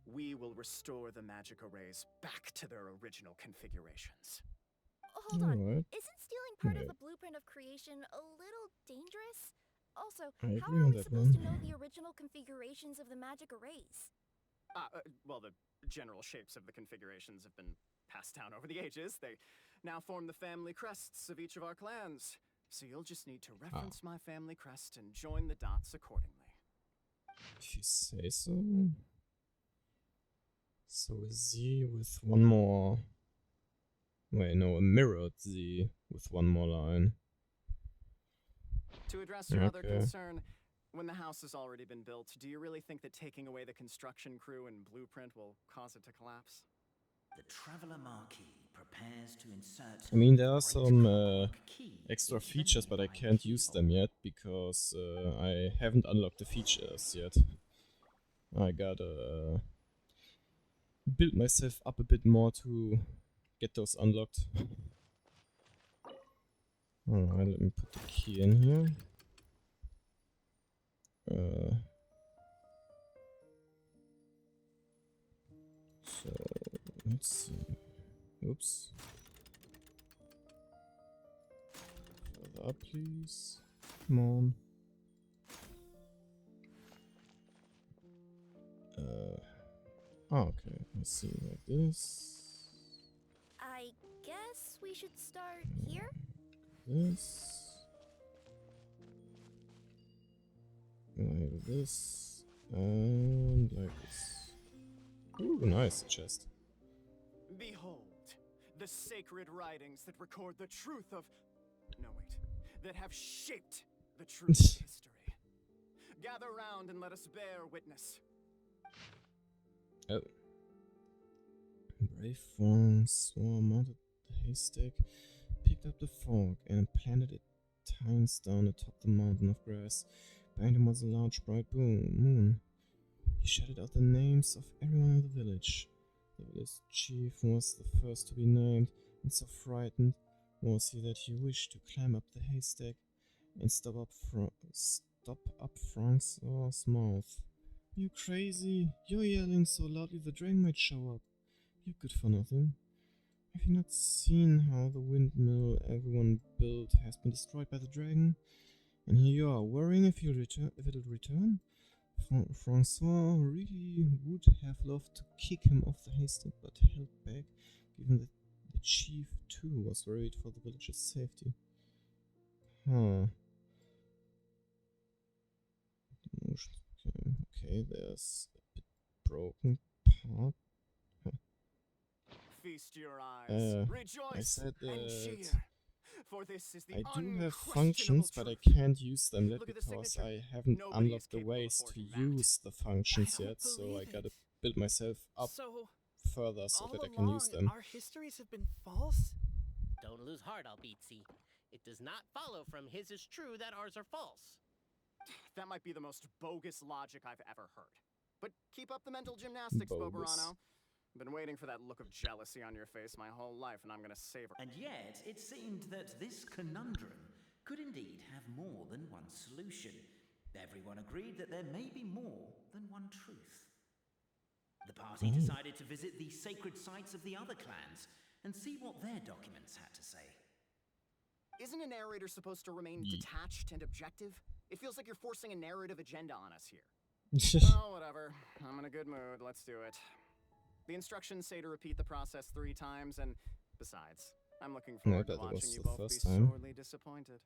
we will restore the magic arrays back to their original configurations. Hold on, Alright. isn't stealing part of Right. the blueprint of creation a little dangerous? Also, I how agree are on we that supposed to one. know the original configurations of the magic arrays? Well, the general shapes of the configurations have been passed down over the ages. They now form the family crests of each of our clans. So you'll just need to reference my family crest and join the dots accordingly. If you say so. So a Z with one more. Wait, no, a mirrored Z with one more line. To address your other Okay. concern, when the house has already been built, do you really think that taking away the construction crew and blueprint will cause it to collapse? The Traveler Marquis prepares to insert. I mean, there are great some clockwork key extra into the features, but I nearby can't use keyhole. them yet because I haven't unlocked the features yet. I gotta build myself up a bit more to get those unlocked. Alright, let me put the key in here. So, let's see. Oops. Further up, please. Come on. Okay, let's see, like this. I guess we should start here? This. Like this. And like this. Ooh, nice chest. Behold, the sacred writings that record the truth of... No, wait. That have shaped the truth of history. Gather round and let us bear witness. Oh. Brave Francois mounted the haystack, picked up the fork, and planted it tiny stone atop the mountain of grass. Behind him was a large bright moon. He shouted out the names of everyone in the village. The village chief was the first to be named, and so frightened was he that he wished to climb up the haystack and stop up Francois' mouth. You crazy! You're yelling so loudly the dragon might show up. You're good for nothing. Have you not seen how the windmill everyone built has been destroyed by the dragon? And here you are, worrying if it'll return? Francois really would have loved to kick him off the haystack, but held back, given that the chief too was worried for the village's safety. Okay, there's a bit broken part. Feast your eyes. Rejoice I said and that cheer, for this is the I do have unquestionable functions, but I truth. can't use them yet Look at the because signature. I haven't Nobody is unlocked the capable of ways to forging that. use the functions I don't yet, so I believe gotta it. build myself up So, further so all that I can use along, them. our histories have been false? Don't lose heart, Albizzi. It does not follow from his is true that ours are false. That might be the most bogus logic I've ever heard. But keep up the mental gymnastics, Boberano. I've been waiting for that look of jealousy on your face my whole life, and I'm gonna savor it. And yet, it seemed that this conundrum could indeed have more than one solution. Everyone agreed that there may be more than one truth. The party decided to visit the sacred sites of the other clans and see what their documents had to say. Isn't a narrator supposed to remain detached and objective? It feels like you're forcing a narrative agenda on us here. Oh, whatever. I'm in a good mood. Let's do it. The instructions say to repeat the process 3 times, and besides, I'm looking forward to watching you both be sorely disappointed.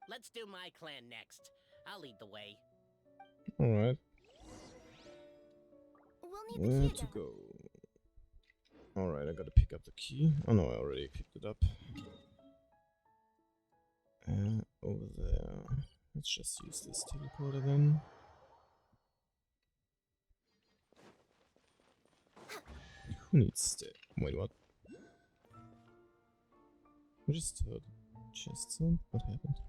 Let's do my clan next. I'll lead the way. Alright. We'll need Where the key to again. go? Alright, I gotta pick up the key. Oh no, I already picked it up. Over there. Let's just use this teleporter then. Who needs stay? Wait, what? I just heard chest sound. What happened?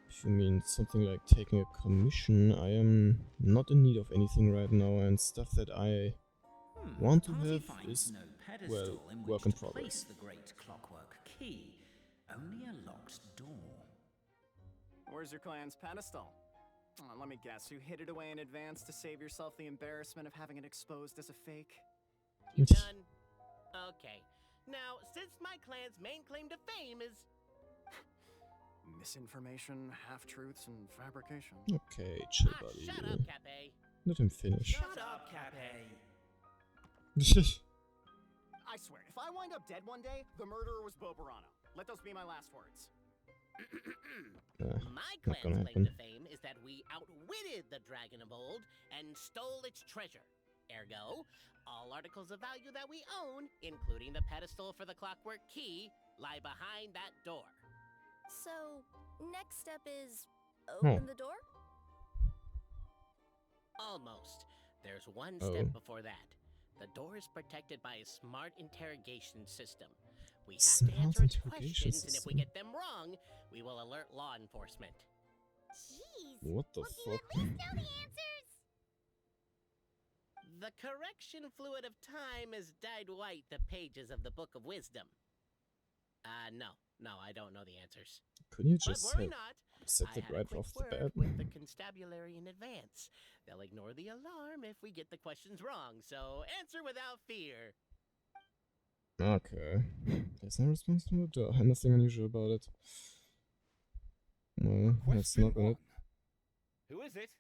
If you mean something like taking a commission, I am not in need of anything right now, and stuff that I want to have is, well, work in progress. The great clockwork key, only a locked door. Where's your clan's pedestal? Oh, let me guess, you hid it away in advance to save yourself the embarrassment of having it exposed as a fake? You done? Okay. Now, since my clan's main claim to fame is... Misinformation, half-truths, and fabrication. Okay, chill, buddy. Shut up, Cappe. Let him finish. Shut up, Cappe. I swear, if I wind up dead one day, the murderer was Boberano. Let those be my last words. My clan's claim to fame is that we outwitted the Dragon of Old and stole its treasure. Ergo, all articles of value that we own, including the pedestal for the clockwork key, lie behind that door. So, next step is open the door? Almost. There's one step before that. The door is protected by a smart interrogation system. We have to answer its questions, and if we get them wrong, we will alert law enforcement. Jeez. What the fuck? At least know the answers. The correction fluid of time has dyed white the pages of the Book of Wisdom. No, I don't know the answers. Couldn't you just but worry not. set I it had right a quick off the word bat? with the constabulary in advance. They'll ignore the alarm if we get the questions wrong, so answer without fear. Okay. There's no response from the door. Nothing unusual about it. Well, let's knock on it. Who is it?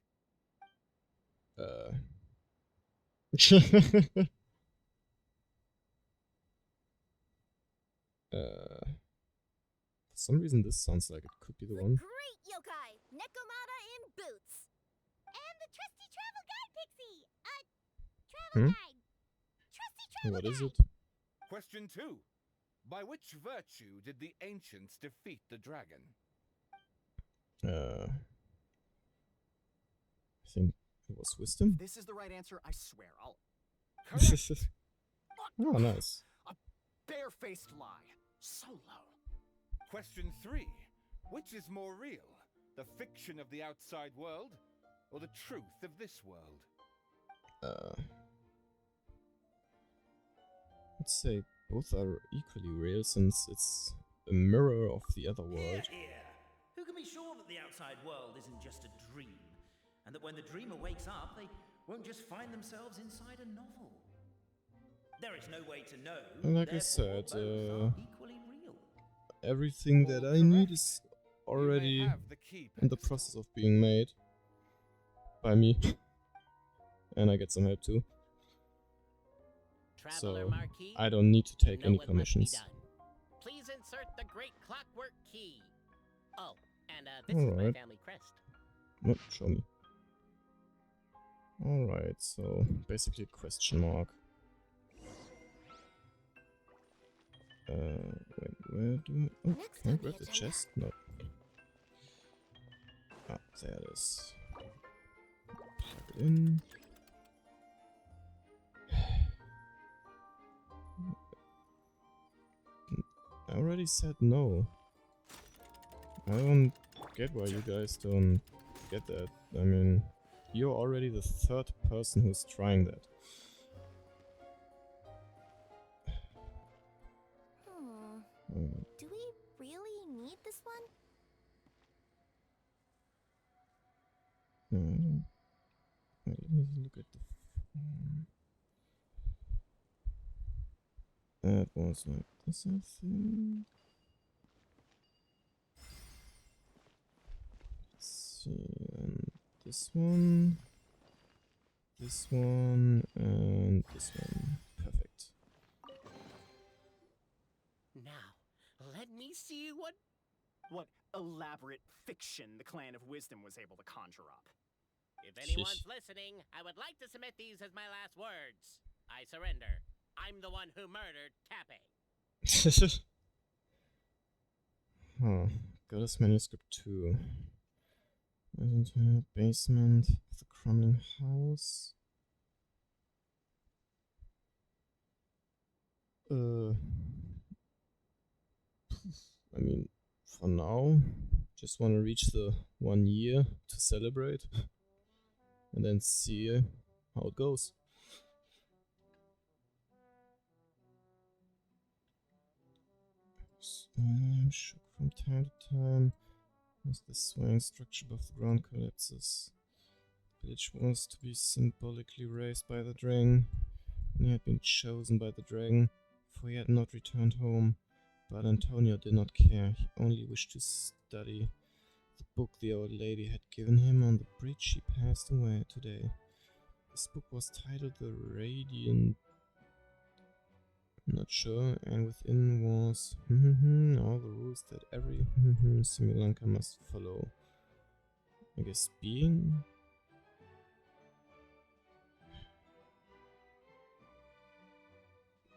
some reason this sounds like it could be the one. Great yokai, Nekomata in boots. And the trusty travel guide, Pixie. Travel guide. Trusty travel What guide. is it? Question 2. By which virtue did the ancients defeat the dragon? I think it was wisdom. This is the right answer, I swear. I'll. Oh, nice. A barefaced lie. So low. Question 3. Which is more real? The fiction of the outside world or the truth of this world? Let's say both are equally real since it's a mirror of the other world. Here. Who can be sure that the outside world isn't just a dream? And that when the dreamer wakes up, they won't just find themselves inside a novel? There is no way to know. Like I said, equally real. everything that I need is already in the process of being made by me. And I get some help too. So I don't need to take any commissions. Please insert the great clockwork key. Oh, and this is my family crest. Oh, show me. Alright, so basically question mark. Wait, where do I... Oh, can I grab the chest? No. Ah, there it is. Plug it in. I already said no. I don't get why you guys don't get that. I mean, you're already the third person who's trying that. Do we really need this one? Wait, let me look at the form. That was like this, I think. Let's see, and this one, and this one. Perfect. Now, let me see what elaborate fiction the Clan of Wisdom was able to conjure up. If anyone's listening, I would like to submit these as my last words. I surrender. I'm the one who murdered Tappy. Huh. Goddess Manuscript 2. Basement of the crumbling house. I mean, for now, just want to reach the 1 year to celebrate. And then see how it goes. I'm shook from time to time as the swaying structure above the ground collapses. The village was to be symbolically raised by the dragon, and he had been chosen by the dragon, for he had not returned home. But Antonio did not care, he only wished to study the book the old lady had given him on the bridge he passed away today. This book was titled The Radiant... Not sure, and within was all the rules that every Simulanka must follow. I guess being?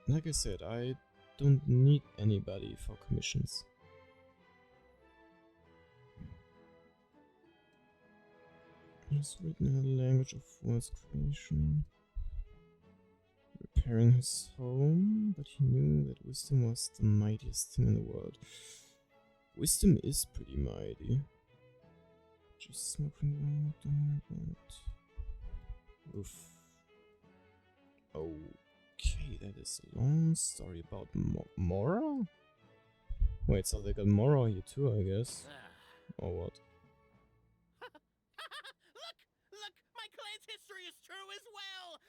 Like I said, I don't need anybody for commissions. It's written in a language of words creation. Repairing his home, but he knew that wisdom was the mightiest thing in the world. Wisdom is pretty mighty. Just smoking. Oof. Okay, that is a long story about Mora? Wait, so they got Mora here too, I guess. Or what? Look! My clan's history is true as well!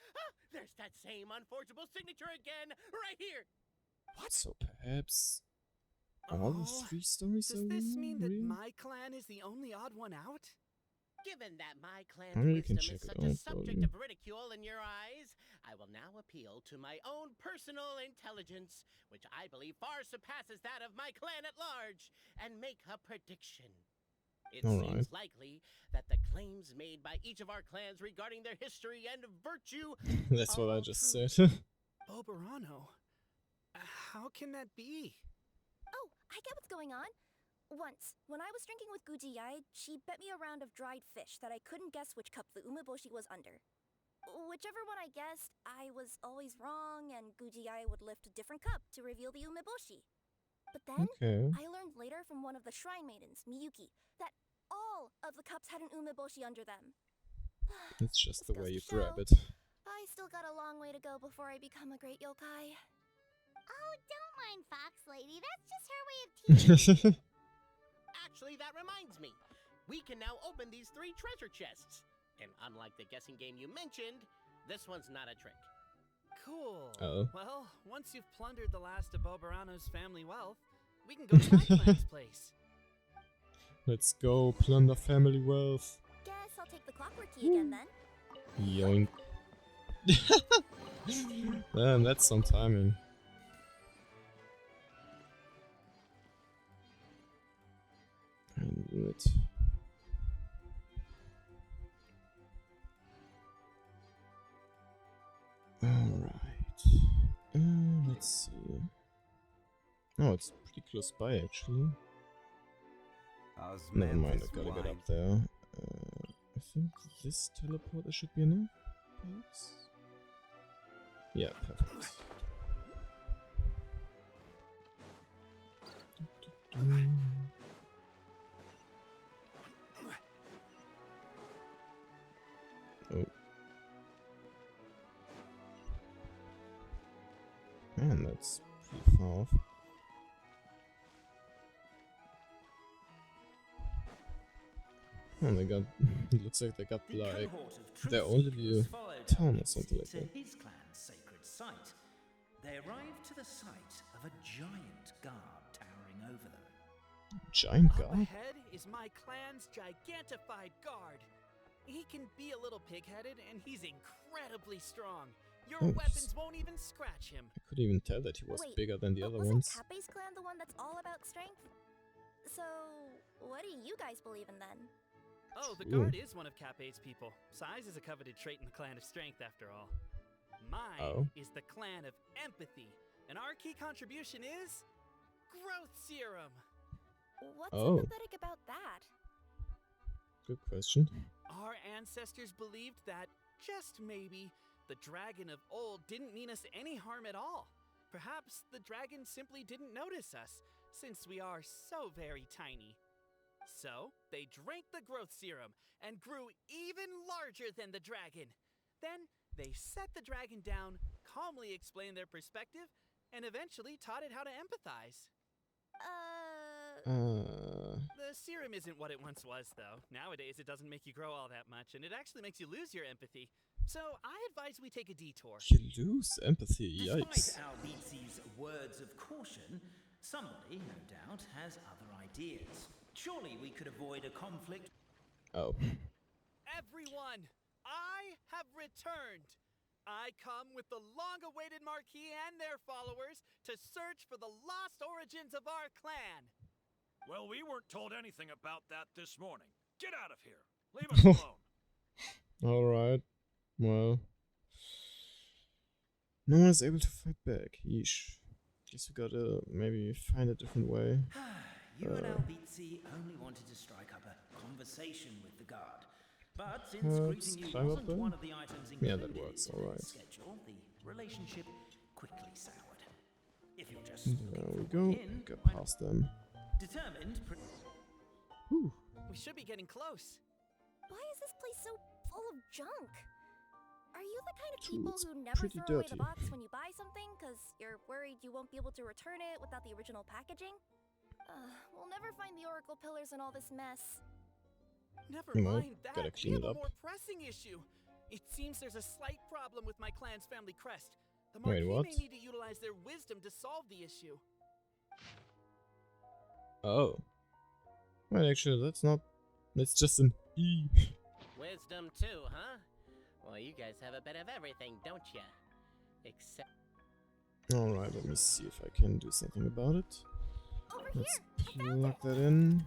There's that same unforgeable signature again, right here! What? So perhaps all the 3 stories Does are this mean that real? my clan is the only odd one out? Given that my clan's You can wisdom check is it such a out, subject probably. of ridicule in your eyes, I will now appeal to my own personal intelligence, which I believe far surpasses that of my clan at large, and make a prediction. It seems likely that the claims made by each of our clans regarding their history and virtue That's what I all just true. said. Oberano? How can that be? Oh, I get what's going on. Once, when I was drinking with Gujiyai, she bet me a round of dried fish that I couldn't guess which cup the umeboshi was under. Whichever one I guessed, I was always wrong, and Gujiyai would lift a different cup to reveal the umeboshi. But then, I learned later from one of the shrine maidens, Miyuki, that all of the cups had an umeboshi under them. It's just the way you grab it. I still got a long way to go before I become a great yokai. Oh, don't mind Fox Lady. That's just her way of teasing. Actually, that reminds me. We can now open these 3 treasure chests. And unlike the guessing game you mentioned, this one's not a trick. Cool. Oh. Well, once you've plundered the last of Oberano's family wealth, we can go to my clan's place. Let's go plunder family wealth. Guess I'll take the clockwork key again then. Yoink. Man, that's some timing. I knew it. Alright. Let's see. Oh, it's pretty close by actually. Never mind, I gotta get up there. I think this teleporter should be enough, perhaps? Yeah, perfect. Oh. Man, that's pretty far off. Oh, they got. It looks like they got like their own little town or something like that. His clan's sacred site. They arrived to the site of a giant guard towering over them. Giant Up guard? ahead is my clan's gigantified guard. He can be a little pig-headed, and he's incredibly strong. Your weapons won't even scratch him. I couldn't even tell that he was bigger than the other ones. Wasn't Kappe's clan the one that's all about strength? So, what do you guys believe in then? Oh, the guard is one of Kappe's people. Size is a coveted trait in the clan of strength, after all. Mine is the clan of empathy, and our key contribution is growth serum. What's empathetic about that? Good question. Our ancestors believed that, just maybe, the dragon of old didn't mean us any harm at all. Perhaps the dragon simply didn't notice us, since we are so very tiny. So, they drank the growth serum and grew even larger than the dragon. Then, they set the dragon down, calmly explained their perspective, and eventually taught it how to empathize. The serum isn't what it once was, though. Nowadays, it doesn't make you grow all that much, and it actually makes you lose your empathy. So, I advise we take a detour. You lose empathy, yikes. Despite Albizzi's words of caution, somebody, no doubt, has other ideas. Surely we could avoid a conflict. Oh. Everyone, I have returned. I come with the long-awaited Marquis and their followers to search for the lost origins of our clan. Well, we weren't told anything about that this morning. Get out of here. Leave us alone. Alright. Well. No one is able to fight back. Yeesh. Guess we gotta maybe find a different way. You and Albizzi only wanted to strike up a conversation with the guard. But since greeting you wasn't one of the items included in the schedule, the relationship quickly soured. If you're just there we go. Got past them. Determined. We should be getting close. Why is this place so full of junk? Are you the kind of people who never pretty throw away dirty. the box when you buy something because you're worried you won't be able to return it without the original packaging? We'll never find the Oracle pillars in all this mess. Never Well, mind that. gotta clean it we have up. a more pressing issue. It seems there's a slight problem with my clan's family crest. The Wait, Marquis what? may need to utilize their wisdom to solve the issue. Oh. Well, actually, that's not. That's just an E. Wisdom too, huh? Well, you guys have a bit of everything, don't ya? Except... Alright, let me see if I can do something about it. Over Let's here! plug that in.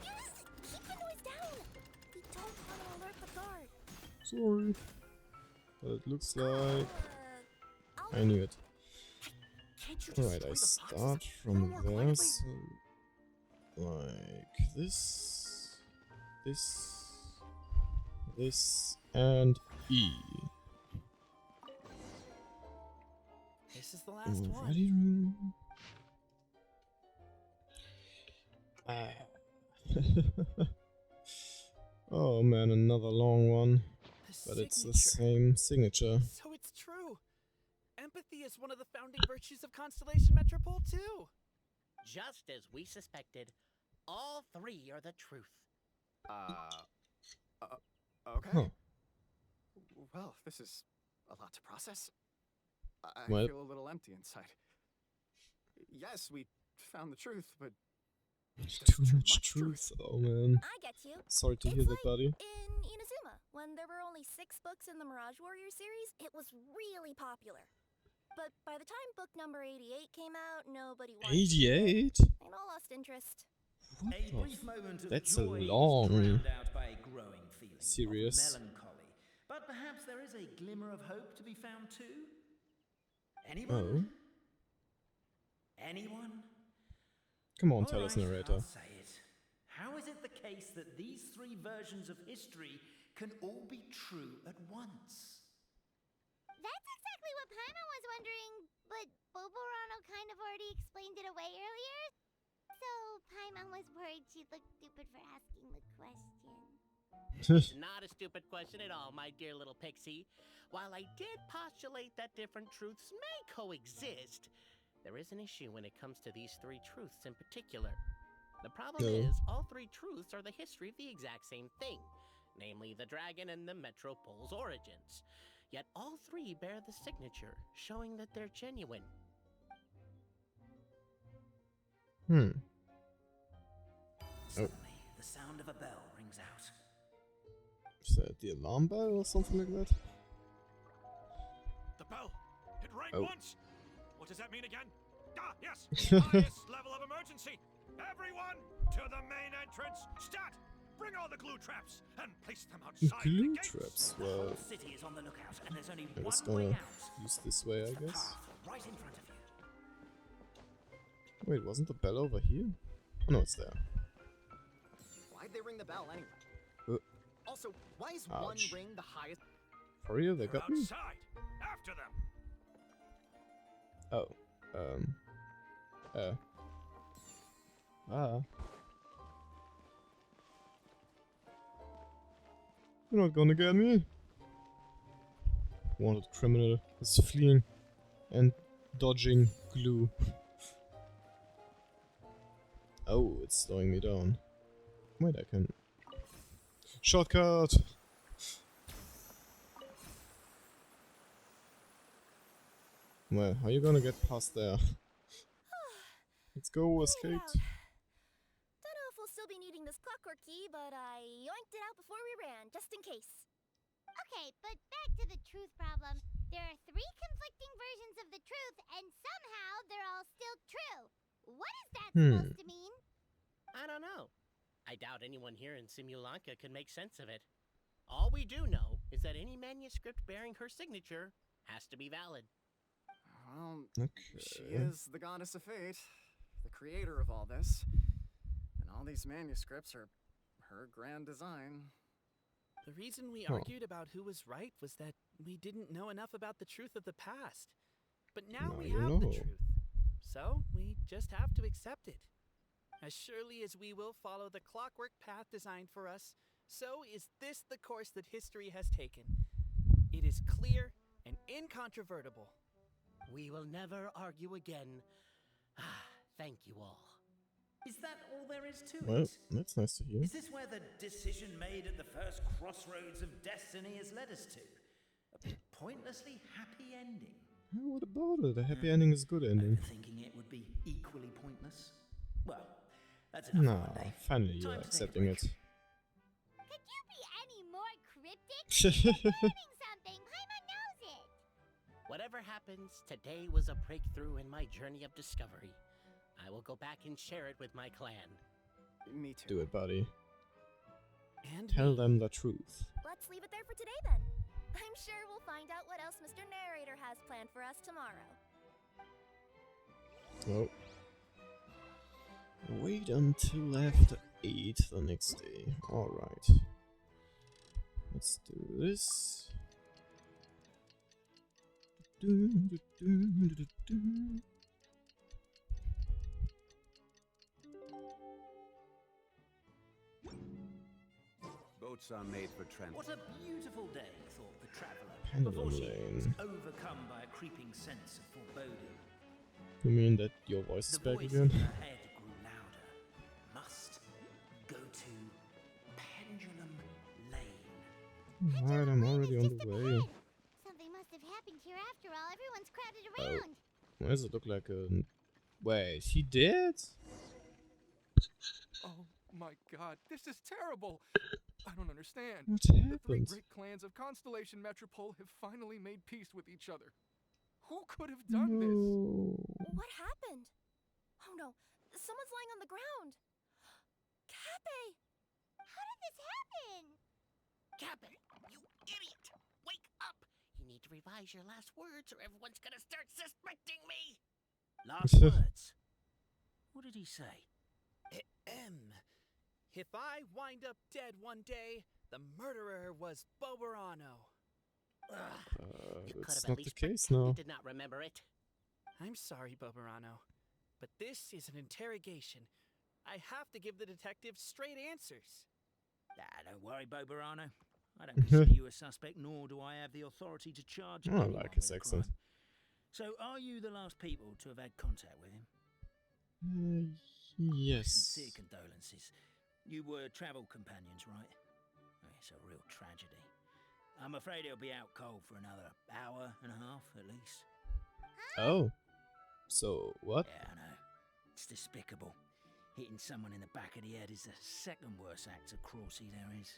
Yes! Keep the noise down! We don't want to alert the guard. Sorry. But it looks like... I knew it. Alright, I start from there, so... Like this... This... and E. This is the last one. Ready room. Oh man, another long one. But it's the same signature. So it's true. Empathy is one of the founding virtues of Constellation Metropole too. Just as we suspected, all three are the truth. Okay. Huh. Well, this is a lot to process. I Well- feel a little empty inside. Yes, we found the truth, but Too much truth. Oh man. I get you. Sorry to It's hear that, like buddy. in Inazuma, when there were only 6 books in the Mirage Warrior series, it was really popular. But by the time book number 88 came out, nobody wanted to read it. 88? They all lost interest. What A the brief moment of That's a joy is long drowned out by a growing feeling series. of melancholy. But perhaps there is a glimmer of hope to be found too. Anyone? Anyone? Come on, tell us, All right, narrator. I'll say it. How is it the case that these three versions of history can all be true at once? That's exactly what Paimon was wondering, but Boborano kind of already explained it away earlier. So Paimon was worried she'd look stupid for asking the question. It's not a stupid question at all, my dear little pixie. While I did postulate that different truths may coexist, there is an issue when it comes to these three truths in particular. The problem is, all three truths are the history of the exact same thing, namely the dragon and the Metropole's origins. Yet all three bear the signature, showing that they're genuine. Suddenly, the sound of a bell rings out. Is that the alarm bell or something like that? The bell! It rang Oh. once! What does that mean again? Ah, yes! Highest level of emergency! Everyone, to the main entrance! Stat! Bring all the glue traps and place them outside the Glue gates! traps? The Well, whole city is on the lookout, and there's only I was one way gonna out. use this way, I The guess. path right in front of you. Wait, wasn't the bell over here? Oh no, it's there. why'd they ring the bell anyway? Also, why is one Ouch. ring the highest? For real, they They're got me? outside! After them! Oh. You're not gonna get me. Wanted criminal is fleeing and dodging glue. Oh, it's slowing me down. Wait, I can... Shortcut! Well, how are you gonna get past there? Let's go, escaped. Don't know if we'll still be needing this clockwork key, but I yoinked it out before we ran, just in case. Okay, but back to the truth problem. There are 3 conflicting versions of the truth, and somehow they're all still true. What is that supposed to mean? I don't know. I doubt anyone here in Simulanka could make sense of it. All we do know is that any manuscript bearing her signature has to be valid. Well, she Okay. is the goddess of fate, the creator of all this. And all these manuscripts are her grand design. The reason we Huh. argued about who was right was that we didn't know enough about the truth of the past. But now Now we you have know. the truth. So we just have to accept it. As surely as we will follow the clockwork path designed for us, so is this the course that history has taken. It is clear and incontrovertible. We will never argue again. Thank you all. Is that all there is to Well, it? that's nice to hear. Is this where the decision made at the first crossroads of destiny has led us to? A pointlessly happy ending? What about it? A happy ending is a good ending. Thinking it would be equally pointless? Well, that's enough for one Nah, day. finally you're Time to take a accepting break. it. something. Paimon knows it. Whatever happens, today was a breakthrough in my journey of discovery. I will go back and share it with my clan. Me too. Do it, buddy. And Tell them the truth. Let's leave it there for today then. I'm sure we'll find out what else Mr. Narrator has planned for us tomorrow. Oh. Wait until after 8 the next day. Alright. Let's do this. Boats are made for transport. What a beautiful day, thought the traveler, Pendulum before she was Lane. overcome by a creeping sense of foreboding. You mean that your voice is The back voice again? in her head grew louder. Must go to Pendulum Lane. Alright, I'm already on the way. Something must have happened here after all. Everyone's crowded around. Why does it look like a... Wait, he did? Oh my god, this is terrible! I don't understand. What The three happened? great clans of Constellation Metropole have finally made peace with each other. Who could have done this? What happened? Oh no, someone's lying on the ground. Cappe! How did this happen? Cabin, you idiot! Wake up! You need to revise your last words or everyone's gonna start suspecting me! Last words. What did he say? If I wind up dead one day, the murderer was Boberano. You could That's have not at the least case pretended now. to not remember it. I'm sorry, Boberano, but this is an interrogation. I have to give the detective straight answers. Don't worry, Boberano. I don't consider you a suspect, nor do I have the authority to charge I anyone like his with a accent. crime. So, are you the last people to have had contact with him? Yes. Sincere condolences. You were travel companions, right? It's a real tragedy. I'm afraid he'll be out cold for another hour and a half, at least. Oh. So, what? Yeah, I know. It's despicable. Hitting someone in the back of the head is the second worst act of cruelty there is.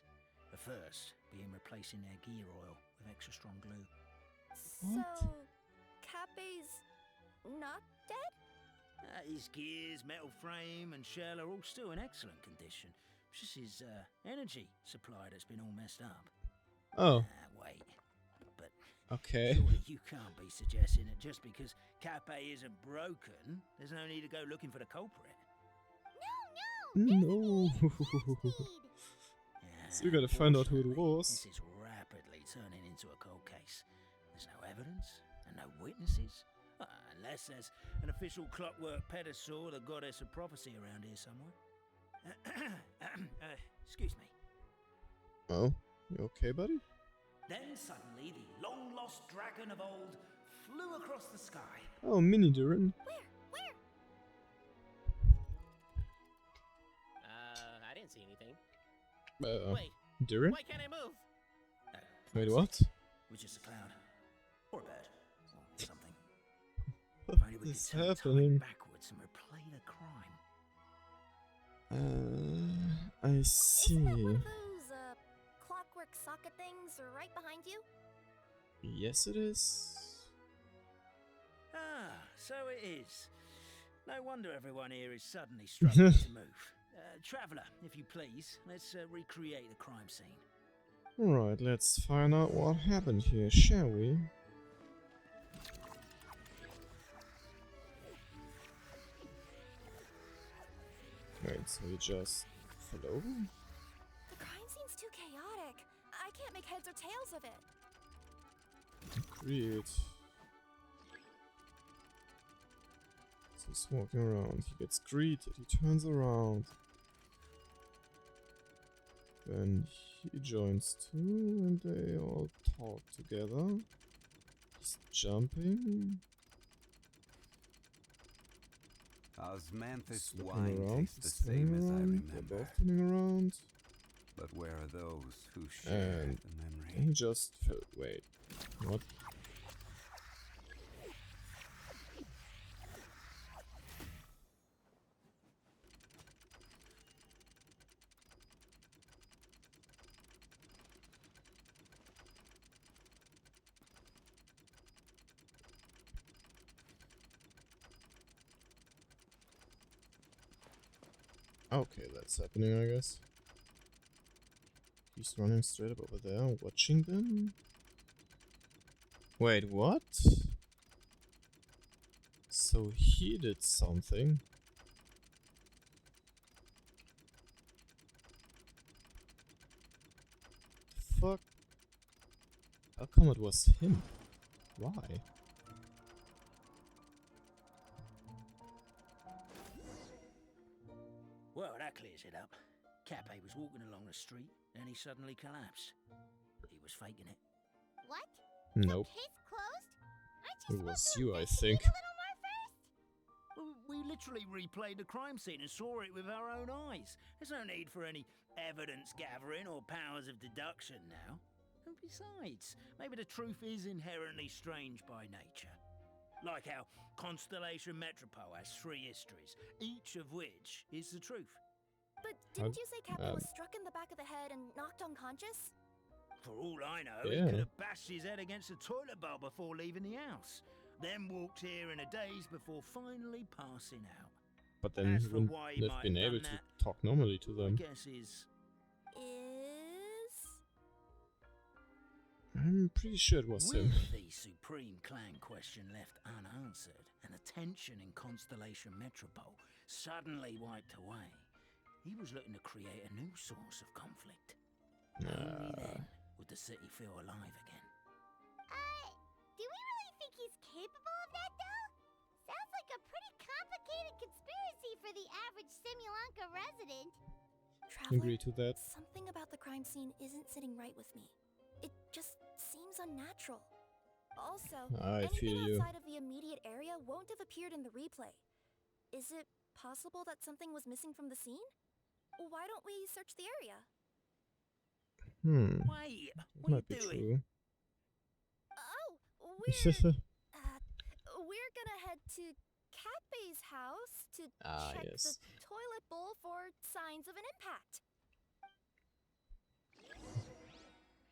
The first being replacing their gear oil with extra strong glue. So, Cappe's not dead? His gears, metal frame, and shell are all still in excellent condition. It's just his energy supply that's been all messed up. Oh. Wait. But Okay. surely you can't be suggesting that just because Cappe isn't broken, there's no need to go looking for the culprit. No. So we gotta find out who it Unfortunately, was. This is rapidly turning into a cold case. There's no evidence and no witnesses. Unless there's an official clockwork pedestal, the goddess of prophecy around here somewhere. Excuse me. Oh, you okay, buddy? Then suddenly the long-lost dragon of old flew across the sky. Oh, Mini Duran. Where? I didn't see anything. Wait. Duran? Why can't I move? Wait, what? Was just a cloud. Or a bird. Or something. What If only we is could turn happening? time backwards and replay the crime. I see. Isn't that one of those, clockwork socket things right behind you? Yes, it is. So it is. No wonder everyone here is suddenly struggling to move. Traveller, if you please, let's recreate the crime scene. Alright, let's find out what happened here, shall we? Wait, so we just flow? The crime scene's too chaotic. I can't make heads or tails of it. Agreed. So he's walking around, he gets greeted, he turns around. Then he joins too, and they all talk together. He's jumping. Osmanthus Looking wine around, tastes the he's turning same as I around, they're remember. both turning around. But where are those who share And the memory? he just wait. What? Okay, that's happening, I guess. He's running straight up over there, watching them. Wait, what? So he did something. Fuck? How come it was him? Why? Well, that clears it up. Cappe was walking along the street, and he suddenly collapsed. He was faking it. What? Nope. Case closed? Aren't you It was supposed to you, I investigate think. a little more first? Well, we literally replayed the crime scene and saw it with our own eyes. There's no need for any evidence gathering or powers of deduction now. And besides, maybe the truth is inherently strange by nature. Like how Constellation Metropole has 3 histories, each of which is the truth. But didn't you say Cappe was struck in the back of the head and knocked unconscious? For all I know, Yeah. he could have bashed his head against a toilet bowl before leaving the house. Then walked here in a daze before finally passing out. But then As he for wouldn't why he have might been have able done to talk normally to I them. guess is... I'm pretty sure it was him. With the Supreme Clan question left unanswered and the tension in Constellation Metropole suddenly wiped away, he was looking to create a new source of conflict. Only then would the city feel alive again. Do we really think he's capable of that, though? Sounds like a pretty complicated conspiracy for the average Simulanka resident. Agree to that. Something about the crime scene isn't sitting right with me. It just seems unnatural. Also, I feel anything you. outside of the immediate area won't have appeared in the replay. Is it possible that something was missing from the scene? Why don't we search the area? Wait, That what might are be you doing? true. Oh, we're gonna head to Cappe's house to check yes. the toilet bowl for signs of an impact.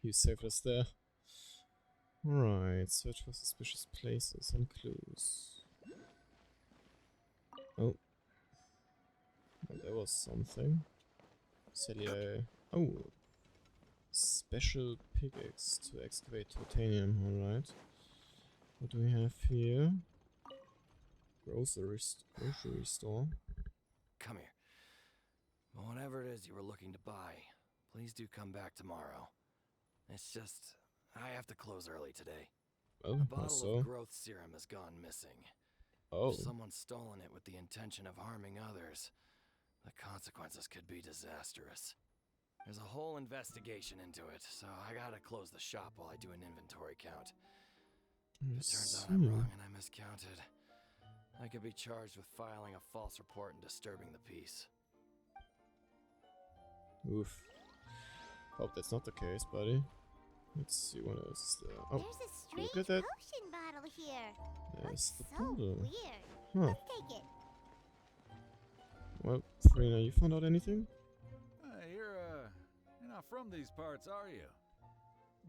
You saved us there. Alright, search for suspicious places and clues. Oh. Well, there was something. Celia. Oh. Special pickaxe to excavate titanium, alright. What do we have here? Grocery store. Come here. Whatever it is you were looking to buy, please do come back tomorrow. It's just, I have to close early today. Oh, a bottle also. of growth serum has gone missing. Oh. If someone's stolen it with the intention of harming others, the consequences could be disastrous. There's a whole investigation into it, so I gotta close the shop while I do an inventory count. If it turns out I'm wrong and I miscounted, I could be charged with filing a false report and disturbing the peace. Oof. Hope that's not the case, buddy. Let's see what else is there. Oh, There's a strange look at that. potion bottle here. There's the So bottle. weird. Huh. Let's take it. Well, Farina, you found out anything? You're not from these parts, are you?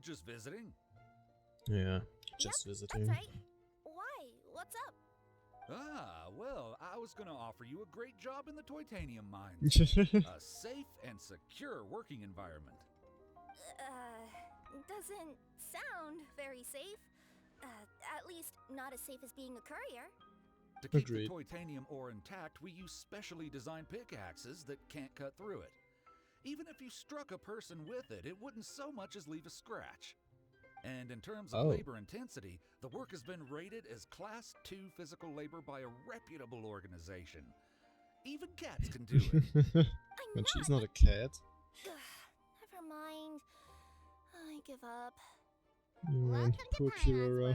Just visiting? Yeah, just visiting. That's right. Why? What's up? Ah, well, I was gonna offer you a great job in the Titanium mines. A safe and secure working environment. Doesn't sound very safe. At least not as safe as being a courier. To keep Agreed. the titanium ore intact, we use specially designed pickaxes that can't cut through it. Even if you struck a person with it, it wouldn't so much as leave a scratch. And in terms of labor intensity, the work has been rated as Class 2 physical labor by a reputable organization. Even cats can do it. And she's not a cat. Never mind. I give up. Man, poor Kirara.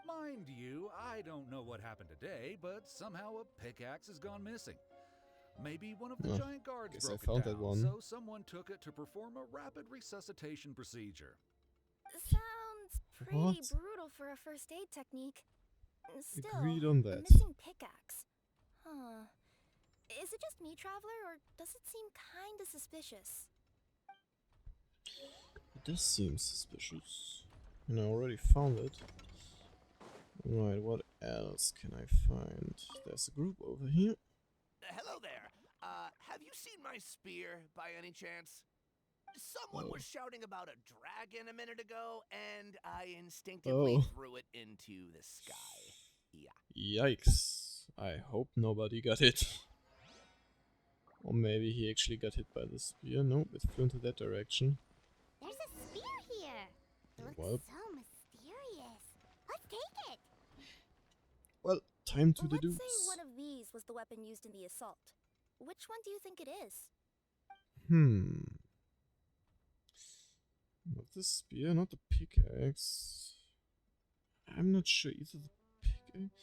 Mind you, I don't know what happened today, but somehow a pickaxe has gone missing. Maybe one of the Oh, giant guards guess I broke it found down, that one. so someone took it to perform a rapid resuscitation procedure. Sounds pretty What? brutal for a first aid technique. Still, Agreed on a that. missing pickaxe. Huh. Is it just me, Traveler, or does it seem kinda suspicious? It does seem suspicious. And I already found it. Right, what else can I find? There's a group over here. Hello there. Have you seen my spear by any chance? Someone was shouting about a dragon a minute ago, and I instinctively threw it into the sky. Yeah. Yikes. I hope nobody got hit. Or maybe he actually got hit by the spear. No, it flew into that direction. There's a spear here. It looks Well. so mysterious. Let's take it. Well, time to the Let's dupes. say one of these was the weapon used in the assault. Which one do you think it is? Not the spear, not the pickaxe. I'm not sure either. The pickaxe.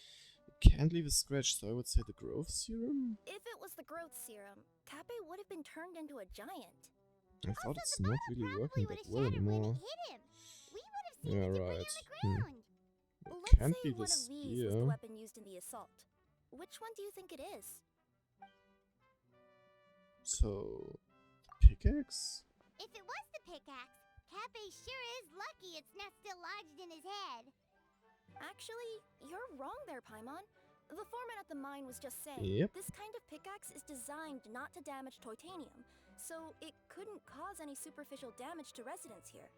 It can't leave a scratch, so I would say the growth serum? If it was the growth serum, Kappe would have been turned into a giant. I thought it's not really working that well anymore. Yeah, right. It Let's can't say be the one of these was the spear. weapon used in the assault. Which one do you think it is? So, pickaxe? If it was the pickaxe, Kappe sure is lucky it's not still lodged in his head. Actually, you're wrong there, Paimon. The foreman at the mine was just saying, Yep. this kind of pickaxe is designed not to damage titanium, so it couldn't cause any superficial damage to residents here.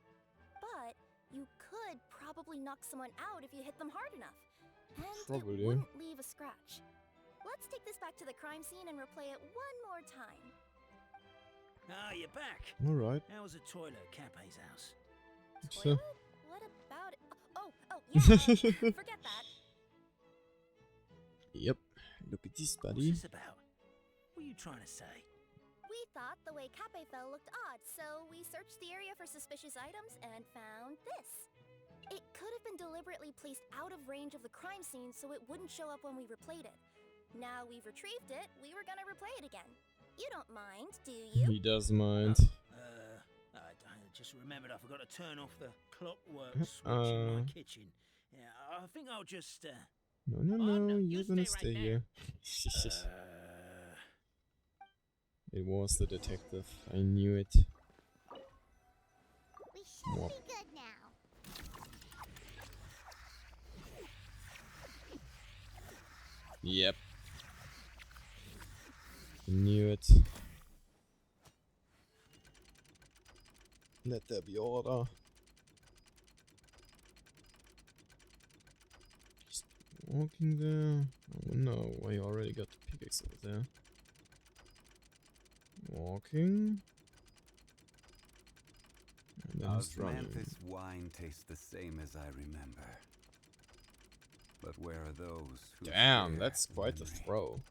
But you could probably knock someone out if you hit them hard enough, and Probably. it wouldn't leave a scratch. Let's take this back to the crime scene and replay it one more time. Ah, you're back. Alright. How was the toilet at Cappe's house? So, What about it? Oh, yeah, forget that. yep. Look at this, What's buddy. this about? What are you trying to say? We thought the way Kappe fell looked odd, so we searched the area for suspicious items and found this. It could have been deliberately placed out of range of the crime scene so it wouldn't show up when we replayed it. Now we've retrieved it, we were gonna replay it again. You don't mind, do you? He does mind. I just remembered I forgot to turn off the clockwork switch in my kitchen. Yeah, I think I'll just. No, you're gonna stay here. It was the detective. I knew it. We should Mwah. be good now. Yep. Knew it. Let there be order. Just walking there. Oh no, I already got the pickaxe over there. Walking. And then he's running. Osmanthus wine tastes the same as I remember. But where are those who Damn, share that's quite a memory? throw.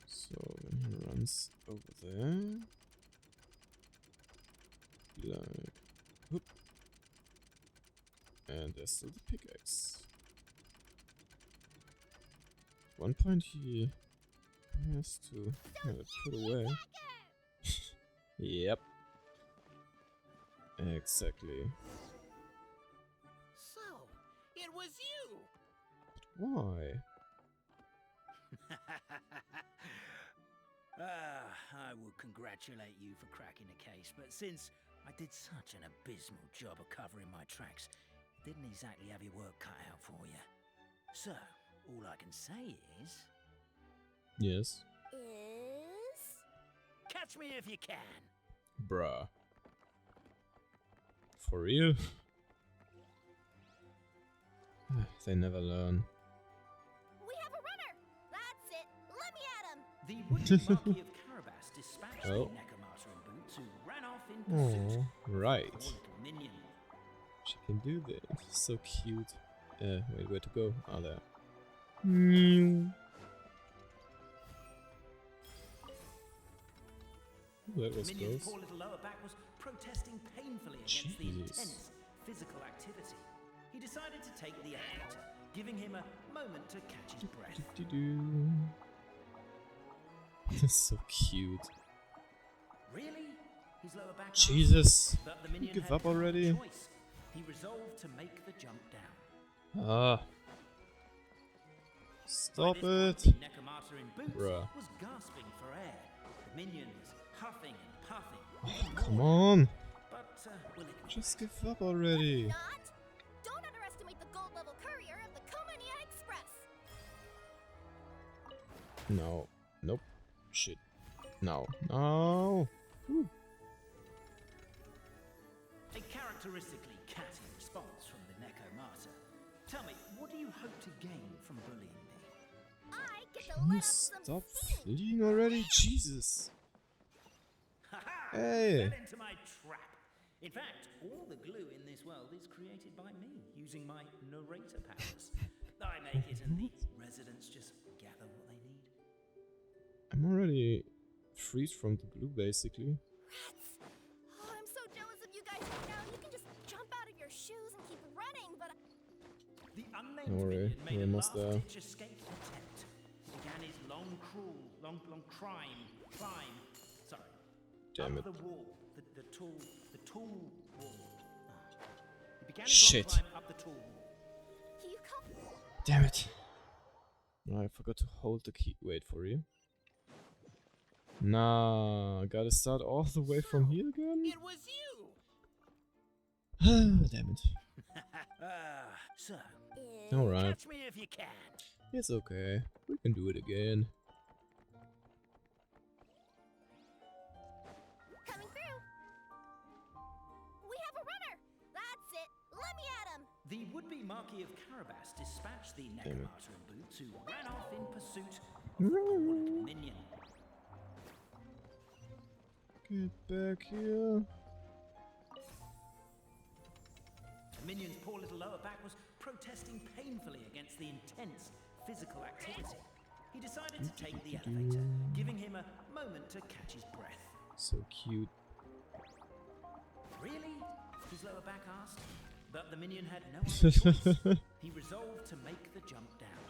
So then he runs over there. Like, whoop. And there's still the pickaxe. At one point he has to have it put away. Yep. Exactly. So, it was you! Why? I would congratulate you for cracking the case, but since I did such an abysmal job of covering my tracks, didn't exactly have your work cut out for you. So, all I can say is... Yes. Catch me if you can! Bruh. For real? They never learn. We have a runner! That's it! Let me at him! The wounded Marquis of Carabas dispatched Oh. the Necromancer in boots, who ran off in pursuit. Oh, right. Poor little minion. She can do that. So cute. Wait, where to go? Ah, there. Meow. Ooh, that was The minion's close. poor little lower back was protesting painfully against the Jeez. intense physical activity. He decided to take the elevator, giving him a moment to catch his breath. Do-do. That's so cute. Really? His lower back Jesus. asked, but the You minion give had up no already? choice. He resolved to make the jump down. Ah. Stop By this it. point, the Necromancer in boots Bruh. was gasping for air. The minion was huffing and puffing. Oh, come on. But we'll ignore Just give up already. Not! Don't underestimate the gold level courier of the Komania Express! No. Nope. Shit. No. No. Woo. A characteristically catty response from the Necomata. Tell me, what do you hope to gain from bullying me? I get to Can you stop fleeing already? Jesus. Hey. Fell into my trap. In fact, all the glue in this world is created by me, using my narrator powers. I make it and the residents just gather what they need. I'm already freed from the glue, basically. Rats! Oh, I'm so jealous of you guys right now. You can just jump out of your shoes and keep running, but The unnamed Don't worry, minion made we're a almost there. last-ditch escape attempt. Began his long climb. Sorry. Damn up it. the wall. The tall wall. He began his Shit. long climb up the tall wall. you come. Damn it. I forgot to hold the key. Wait for you. Nah, gotta start all the way from here again? It was you! Damn it. So, Alright. catch me if you can. It's okay. We can do it again. Coming through. We have a runner. That's it. Let me at him. The would-be Marquis of Carabas dispatched the Damn it. Necomata and Boots, who ran off in pursuit of the Conic minion. Get back here. The minion's poor little lower back was protesting painfully against the intense physical activity. He decided to take the elevator, giving him a moment to catch his breath. So cute. Really? His lower back asked. But the minion had no other choice. He resolved to make the jump down.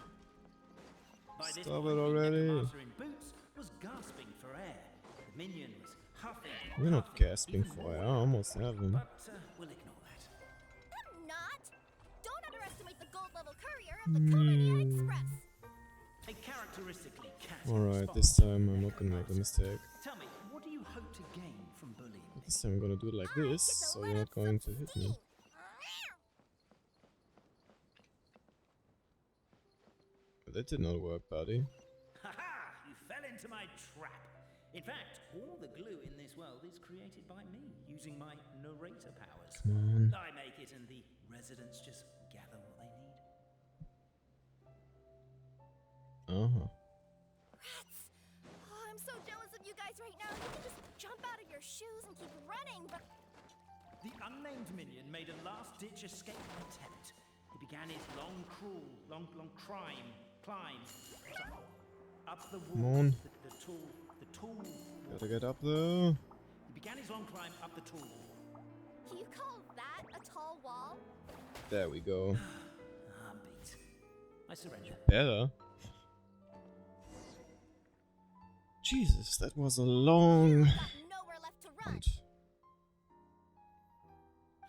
By this Stop point, it the already. Necomata in Boots was gasping for air. The minion was huffing. We're not puffing gasping even for more. it. I almost have him. But we'll ignore that. I'm not. Don't underestimate the gold level courier of the Comedian Express. A characteristically catty Alright, response. this time I'm not gonna make a mistake. Tell me, what do you hope to gain from bullying me? This time I'm gonna do it like this, so you're not going to hit me. But that did not work, buddy. Haha! You fell into my trap. In fact, all the glue in this world is created by me, using my narrator powers. Come on. I make it and the residents just gather what they need. Uh-huh. Rats! Oh, I'm so jealous of you guys right now. You can just jump out of your shoes and keep running, but The unnamed minion made a last-ditch escape attempt. He began his long climb. Sorry. Up the wall. Come on. The tall wall. Gotta get up there. He began his long climb up the tall wall. you call that a tall wall? There we go. I'm beat. I surrender. Better. Jesus, that was a long Got nowhere left to run. hunt.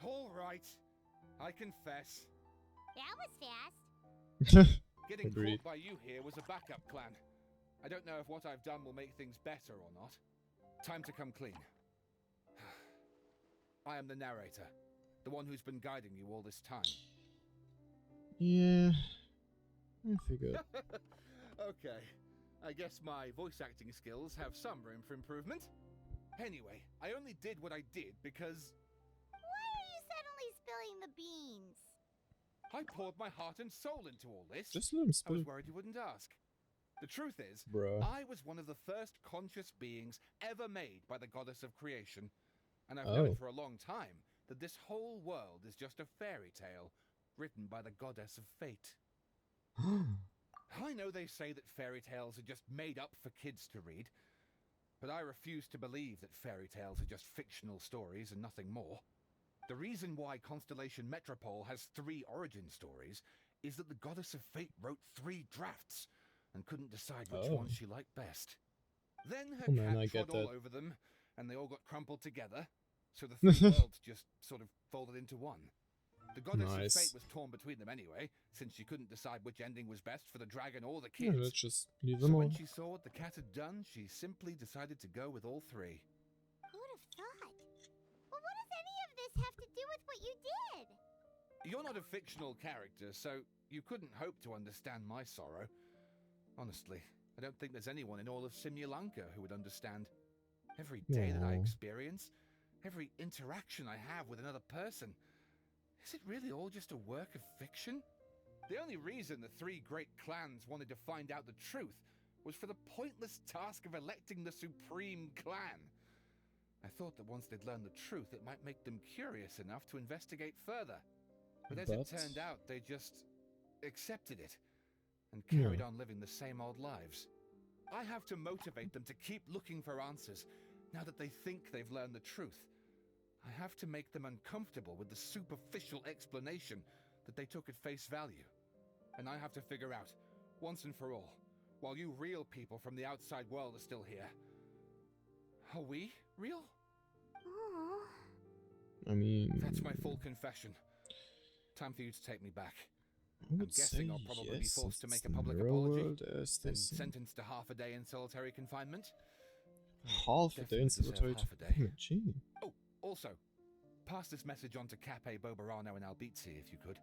All right, I confess. That was fast. Getting Agreed. caught by you here was a backup plan. I don't know if what I've done will make things better or not. Time to come clean. I am the narrator, the one who's been guiding you all this time. Yeah, I figured. Okay, I guess my voice acting skills have some room for improvement. Anyway, I only did what I did because Why are you suddenly spilling the beans? I poured my heart and soul into all this. Just let him I spill. was worried you wouldn't ask. The truth is, Bruh. I was one of the first conscious beings ever made by the goddess of creation. And I've known Oh. for a long time that this whole world is just a fairy tale written by the goddess of fate. I know they say that fairy tales are just made up for kids to read, but I refuse to believe that fairy tales are just fictional stories and nothing more. The reason why Constellation Metropole has 3 origin stories is that the goddess of fate wrote 3 drafts and couldn't decide which Oh. one she liked best. Then her Oh man, I cat get trod all that. over them, and they all got crumpled together, so the 3 worlds just sort of folded into one. The goddess Nice. of fate was torn between them anyway, since she couldn't decide which ending was best for the dragon or the Yeah, kids. let's just leave So them all. when she saw what the cat had done, she simply decided to go with all 3. Who would have thought? Well, what does any of this have to do with what you did? You're not a fictional character, so you couldn't hope to understand my sorrow. Honestly, I don't think there's anyone in all of Simulanka who would understand. Every day that I experience, every interaction I have with another person, is it really all just a work of fiction? The only reason the three great clans wanted to find out the truth was for the pointless task of electing the supreme clan. I thought that once they'd learned the truth, it might make them curious enough to investigate further. But as it turned out, they just accepted it and carried on living the same old lives. I have to motivate them to keep looking for answers now that they think they've learned the truth. I have to make them uncomfortable with the superficial explanation that they took at face value. And I have to figure out, once and for all, while you real people from the outside world are still here, are we real? I mean... That's my full confession. Time for you to take me back. I'm guessing I'll probably be forced to make a public apology and sentenced to half a day in solitary confinement. Half a day in solitary confinement? Gee. Oh, also, pass this message on to Cape Bobarano and Albizzi if you could.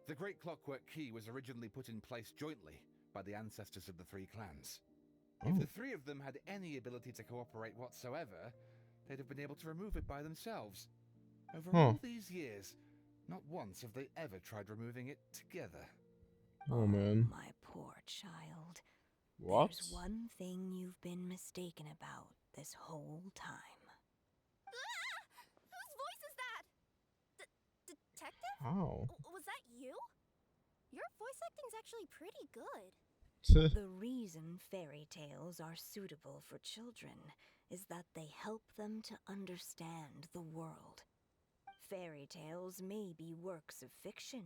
The Great Clockwork Key was originally put in place jointly by the ancestors of the three clans. If the three of them had any ability to cooperate whatsoever, they'd have been able to remove it by themselves. Over all these years, not once have they ever tried removing it together. Oh man. My poor child. What? There's one thing you've been mistaken about this whole time. Whose voice is that? Detective? How? Was that you? Your voice acting's actually pretty good. The reason fairy tales are suitable for children is that they help them to understand the world. Fairy tales may be works of fiction,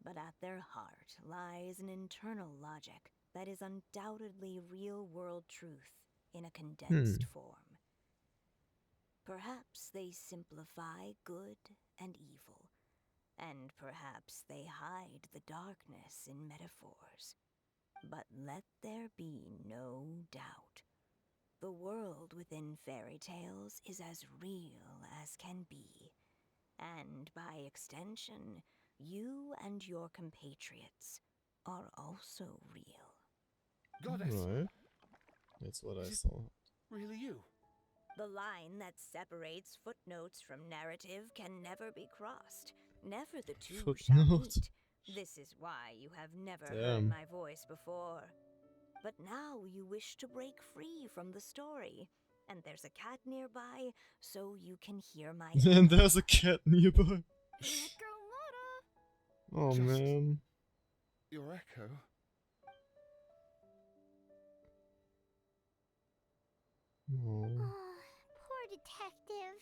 but at their heart lies an internal logic that is undoubtedly real-world truth in a condensed form. Perhaps they simplify good and evil, and perhaps they hide the darkness in metaphors. But let there be no doubt. The world within fairy tales is as real as can be. And by extension, you and your compatriots are also real. Goddess! Right. That's what I saw. Really you? The line that separates footnotes from narrative can never be crossed. Never the two shall meet. This is why you have never heard my voice before. But now you wish to break free from the story. And there's a cat nearby, so you can hear my And there's a cat nearby. Oh Just man. Your echo. Oh. Poor detective.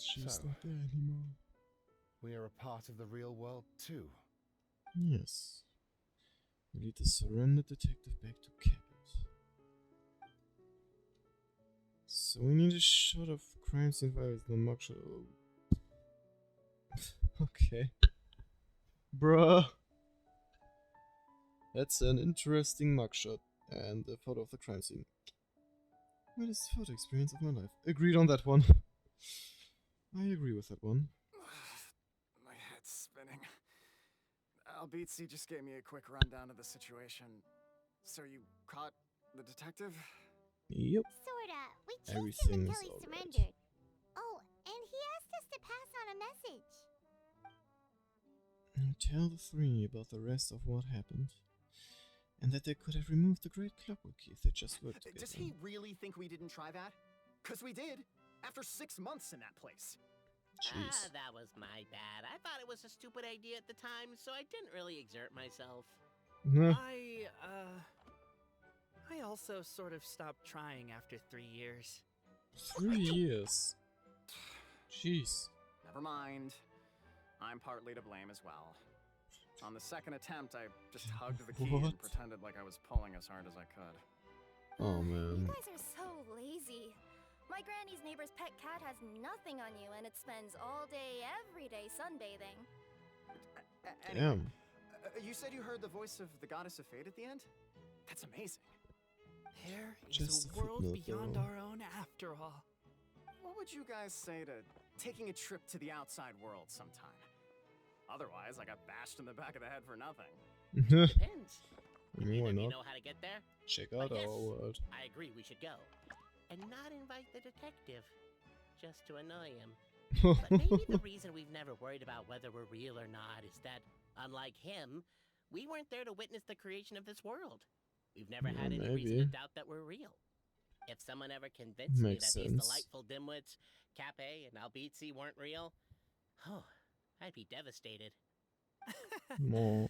She's not there anymore. We are a part of the real world too. Yes. We lead the surrendered detective back to Cabot. So we need a shot of crime scene with the mugshot. Okay. Bruh. That's an interesting mugshot. And a photo of the crime scene. Weirdest photo experience of my life. Agreed on that one. I agree with that one. My head's spinning. Albizzi just gave me a quick rundown of the situation. So you caught the detective? Yep. Sorta. We chased Everything him is until he alright. surrendered. Oh, and he asked us to pass on a message. Now tell the three about the rest of what happened. And that they could have removed the Great Clockwork Key if they just worked together. Does he really think we didn't try that? 'Cause we did. After 6 months in that place. Jeez. That was my bad. I thought it was a stupid idea at the time, so I didn't really exert myself. I also sort of stopped trying after 3 years. 3 years. Jeez. Never mind. I'm partly to blame as well. On the second attempt, I just hugged the key and pretended like I was pulling as hard as I could. Oh man. You guys are so lazy. My granny's neighbor's pet cat has nothing on you, and it spends all day, every day sunbathing. Damn. You said you heard the voice of the Goddess of Fate at the end? That's amazing. There is Just a a world footnote, beyond though. our own after all. What would you guys say to taking a trip to the outside world sometime? Otherwise, I got bashed in the back of the head for nothing. Depends. Why You not? know how to get there? Check But out yes, our world. I agree we should go. And not invite the detective, just to annoy him. But maybe the reason we've never worried about whether we're real or not is that, unlike him, we weren't there to witness the creation of this world. We've never had any reason to doubt that we're real. If someone ever convinced me Makes that these sense. delightful dimwits, Cape and Albizzi, weren't real, oh, I'd be devastated. More.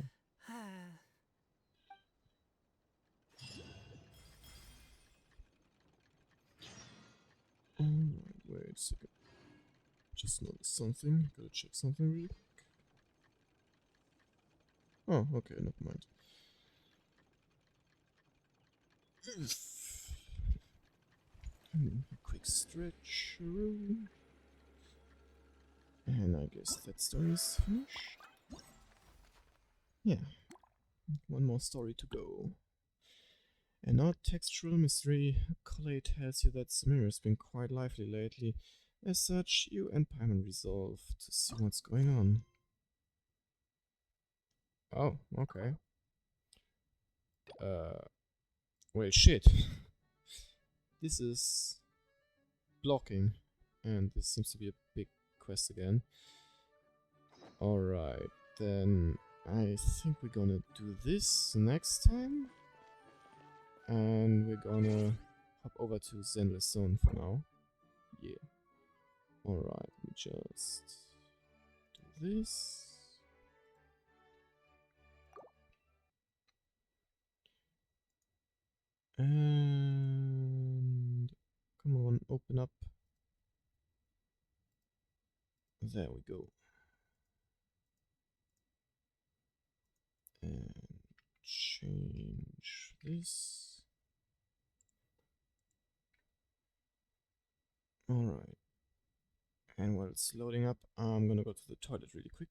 Wait a second. Just noticed something. Gotta check something really quick. Oh, okay, never mind. A quick stretch. And I guess that story is finished. Yeah. One more story to go. An odd textural mystery. Clay tells you that Samira has been quite lively lately. As such, you and Paimon resolve to see what's going on. Oh, okay. Well, shit. This is blocking, and this seems to be a big quest again. Alright, then I think we're gonna do this next time. And we're gonna hop over to Zenless Zone for now. Yeah. Alright, let me just do this. And come on, open up. There we go. And change this. Alright. And while it's loading up, I'm gonna go to the toilet really quick.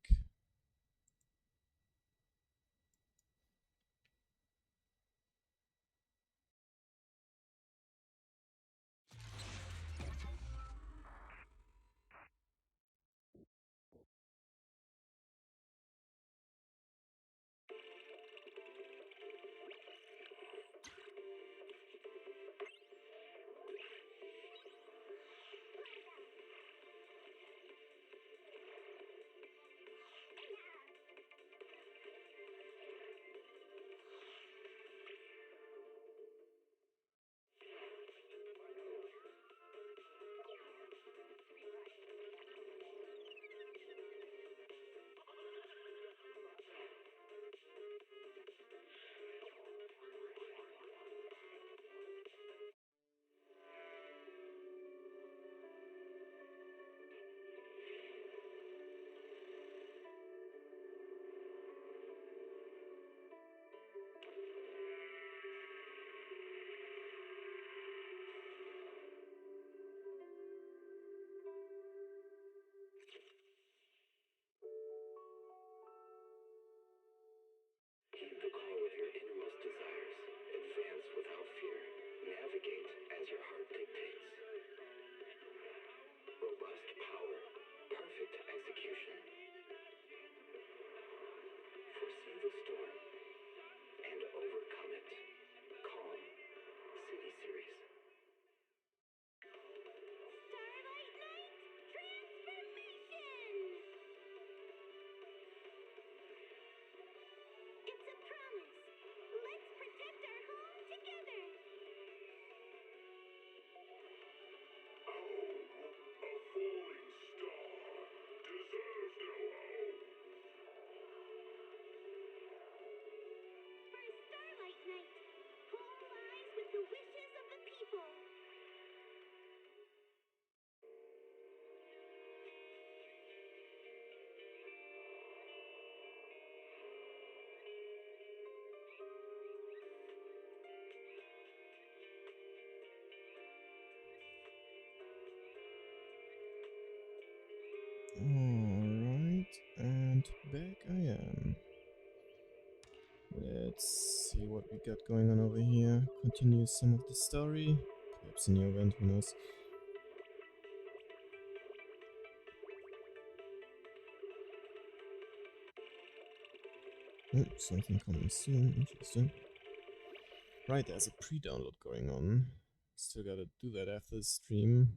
Heed the call of your innermost desires. Advance without fear. Navigate as your heart dictates. Robust power. Perfect execution. Foresee the storm and overcome it. Calm. City Series. Starlight Knight transformation! It's a promise. Let's protect our home together. A falling star deserves no home. For Starlight Knight, home lies with the wishes of the people. Alright, and back I am. Let's see what we got going on over here. Continue some of the story. Perhaps a new event, who knows. Oh, something coming soon, interesting. Right, there's a pre-download going on. Still gotta do that after the stream.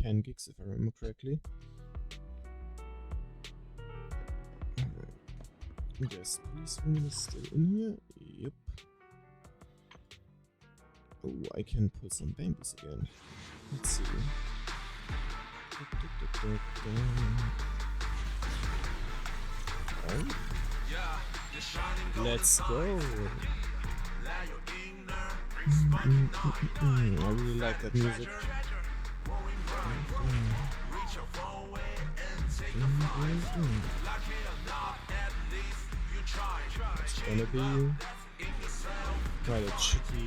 10 gigs if I remember correctly. Alright. Yes, policeman is still in here. Yep. Oh, I can pull some bamboos again. Let's see. Oh. Let's go. I really like that music. It's gonna be quite a tricky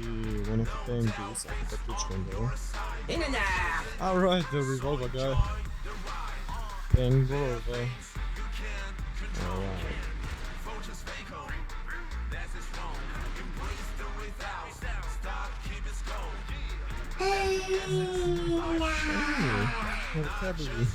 one of the bamboos. I forgot which one though. Alright, the revolver guy. Bang revolver. Alright. Vocabulary.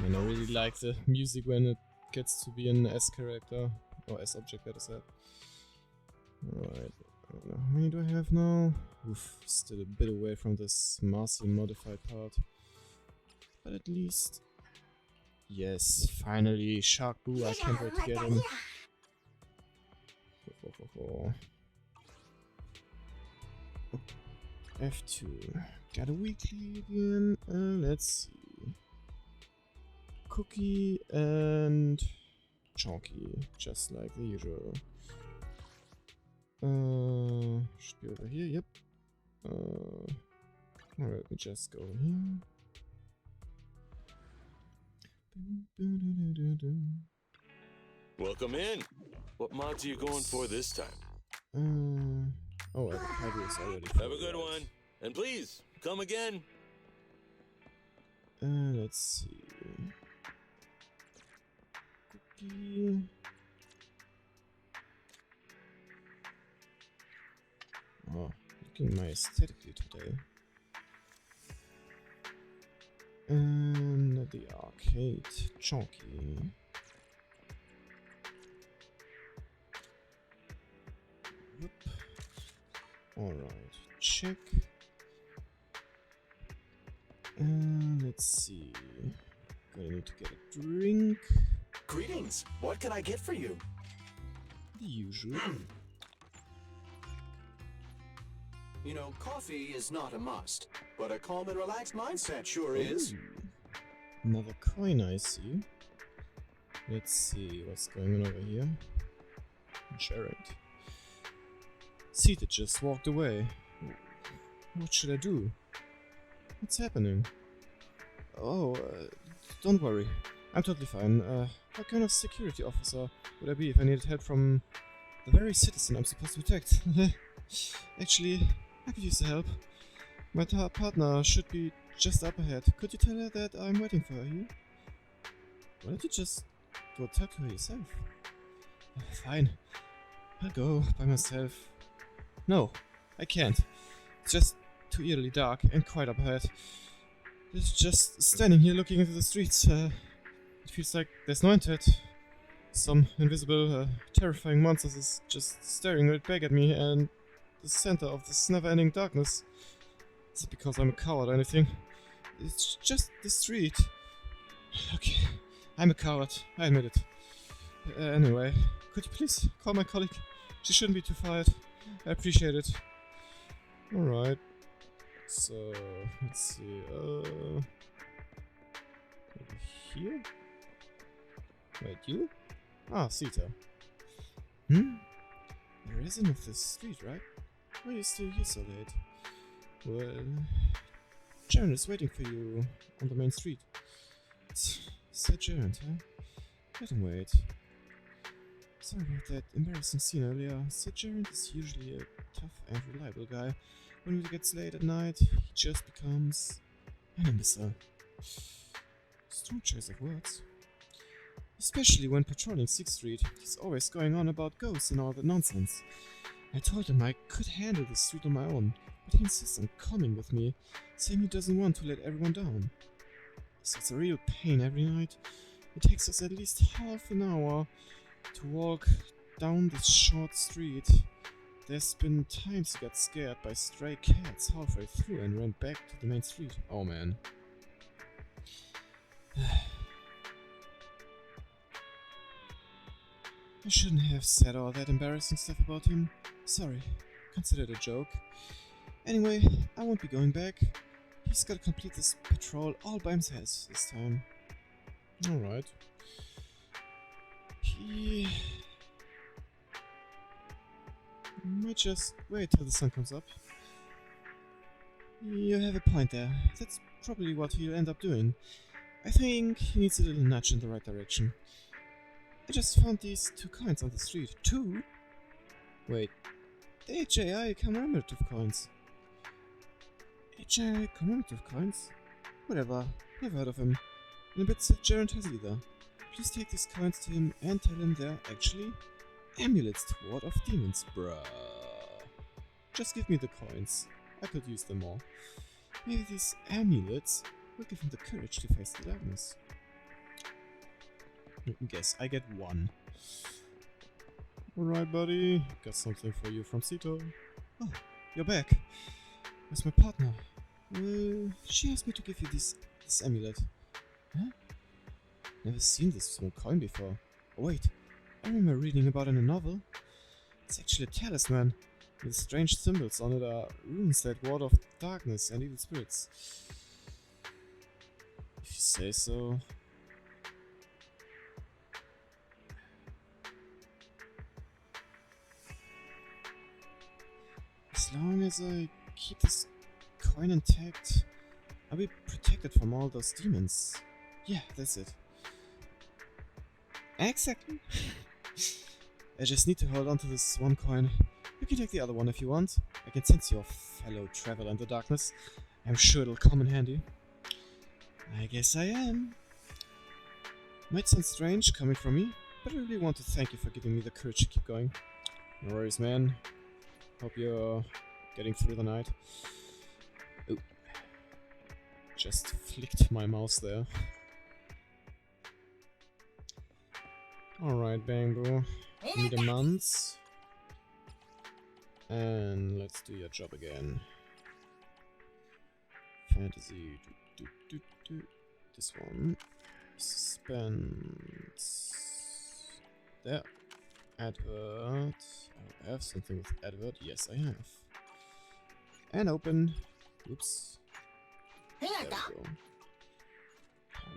Man, I really like the music when it gets to be an S character, or S object, better said. Alright, I don't know, how many do I have now? Oof, still a bit away from this Martial modified part. But at least... Yes, finally, Shark Boo, I can't wait to get him. F2. Got a weekly again. Let's see. Cookie and Chonky, just like the usual. Should be over here, yep. Alright, let me just go in here. Welcome in. What mods are you going for this time? Oh, avocado is already. Have a good one, and please come again. Let's see. Cookie. Oh, looking my aesthetically today. And the arcade, Chonky. Yep. Alright, check. Let's see. Gonna need to get a drink. Greetings. What can I get for you? The usual. You know, coffee is not a must, but a calm and relaxed mindset sure is. Another coin, I see. Let's see what's going on over here. Jared. Sita just walked away. What should I do? What's happening? Oh, don't worry. I'm totally fine. What kind of security officer would I be if I needed help from the very citizen I'm supposed to protect? Actually, I could use the help. My partner should be just up ahead. Could you tell her that I'm waiting for her here? Why don't you just go talk to her yourself? Fine. I'll go by myself. No, I can't. It's just too eerily dark and quite up ahead. It's just standing here looking into the streets. It feels like there's no end to it. Some invisible, terrifying monster is just staring right back at me, and the center of this never-ending darkness. It's not because I'm a coward or anything. It's just the street. Okay, I'm a coward. I admit it. Anyway, could you please call my colleague? She shouldn't be too fired. I appreciate it. Alright. So, let's see. Over here? Wait, you? Ah, Sita. The resident of this street, right? Why are you still here so late? Well, Jaren is waiting for you on the main street. Said Jaren, huh? Let him wait. Sorry about that embarrassing scene earlier. Sir Jaren is usually a tough and reliable guy. When he gets late at night, he just becomes an imbecile. Strong choice of words. Especially when patrolling 6th Street, he's always going on about ghosts and all that nonsense. I told him I could handle the street on my own, but he insists on coming with me, saying he doesn't want to let everyone down. So it's a real pain every night. It takes us at least half an hour to walk down this short street. There's been times he got scared by stray cats halfway through and ran back to the main street. Oh man. I shouldn't have said all that embarrassing stuff about him. Sorry, consider it a joke. Anyway, I won't be going back. He's gotta complete this patrol all by himself this time. Alright. He might just wait till the sun comes up. You have a point there. That's probably what he'll end up doing. I think he needs a little nudge in the right direction. I just found these 2 coins on the street. 2? Wait. The HAI commemorative coins. HAI commemorative coins? Whatever. Never heard of him. And a bit said Gerard has either. Please take these coins to him and tell him they're actually amulets to ward off demons, bruh. Just give me the coins. I could use them all. Maybe these amulets will give him the courage to face the darkness. Guess I get 1. Alright, buddy. Got something for you from Sito. Oh, you're back. Where's my partner? She asked me to give you this amulet. Huh? Never seen this small coin before. Oh wait, I remember reading about it in a novel. It's actually a talisman. The strange symbols on it are runes that ward off darkness and evil spirits. If you say so. As long as I keep this coin intact, I'll be protected from all those demons. Yeah, that's it. Exactly. I just need to hold on to this 1 coin. You can take the other one if you want. I can sense your fellow traveler in the darkness. I'm sure it'll come in handy. I guess I am. Might sound strange coming from me, but I really want to thank you for giving me the courage to keep going. No worries, man. Hope you're getting through the night. Oh. Just flicked my mouse there. Alright, Bangbo. Need a month. And let's do your job again. Fantasy. This one. Suspense. There. Advert. I have something with advert. Yes, I have. And open. Oops. There we go.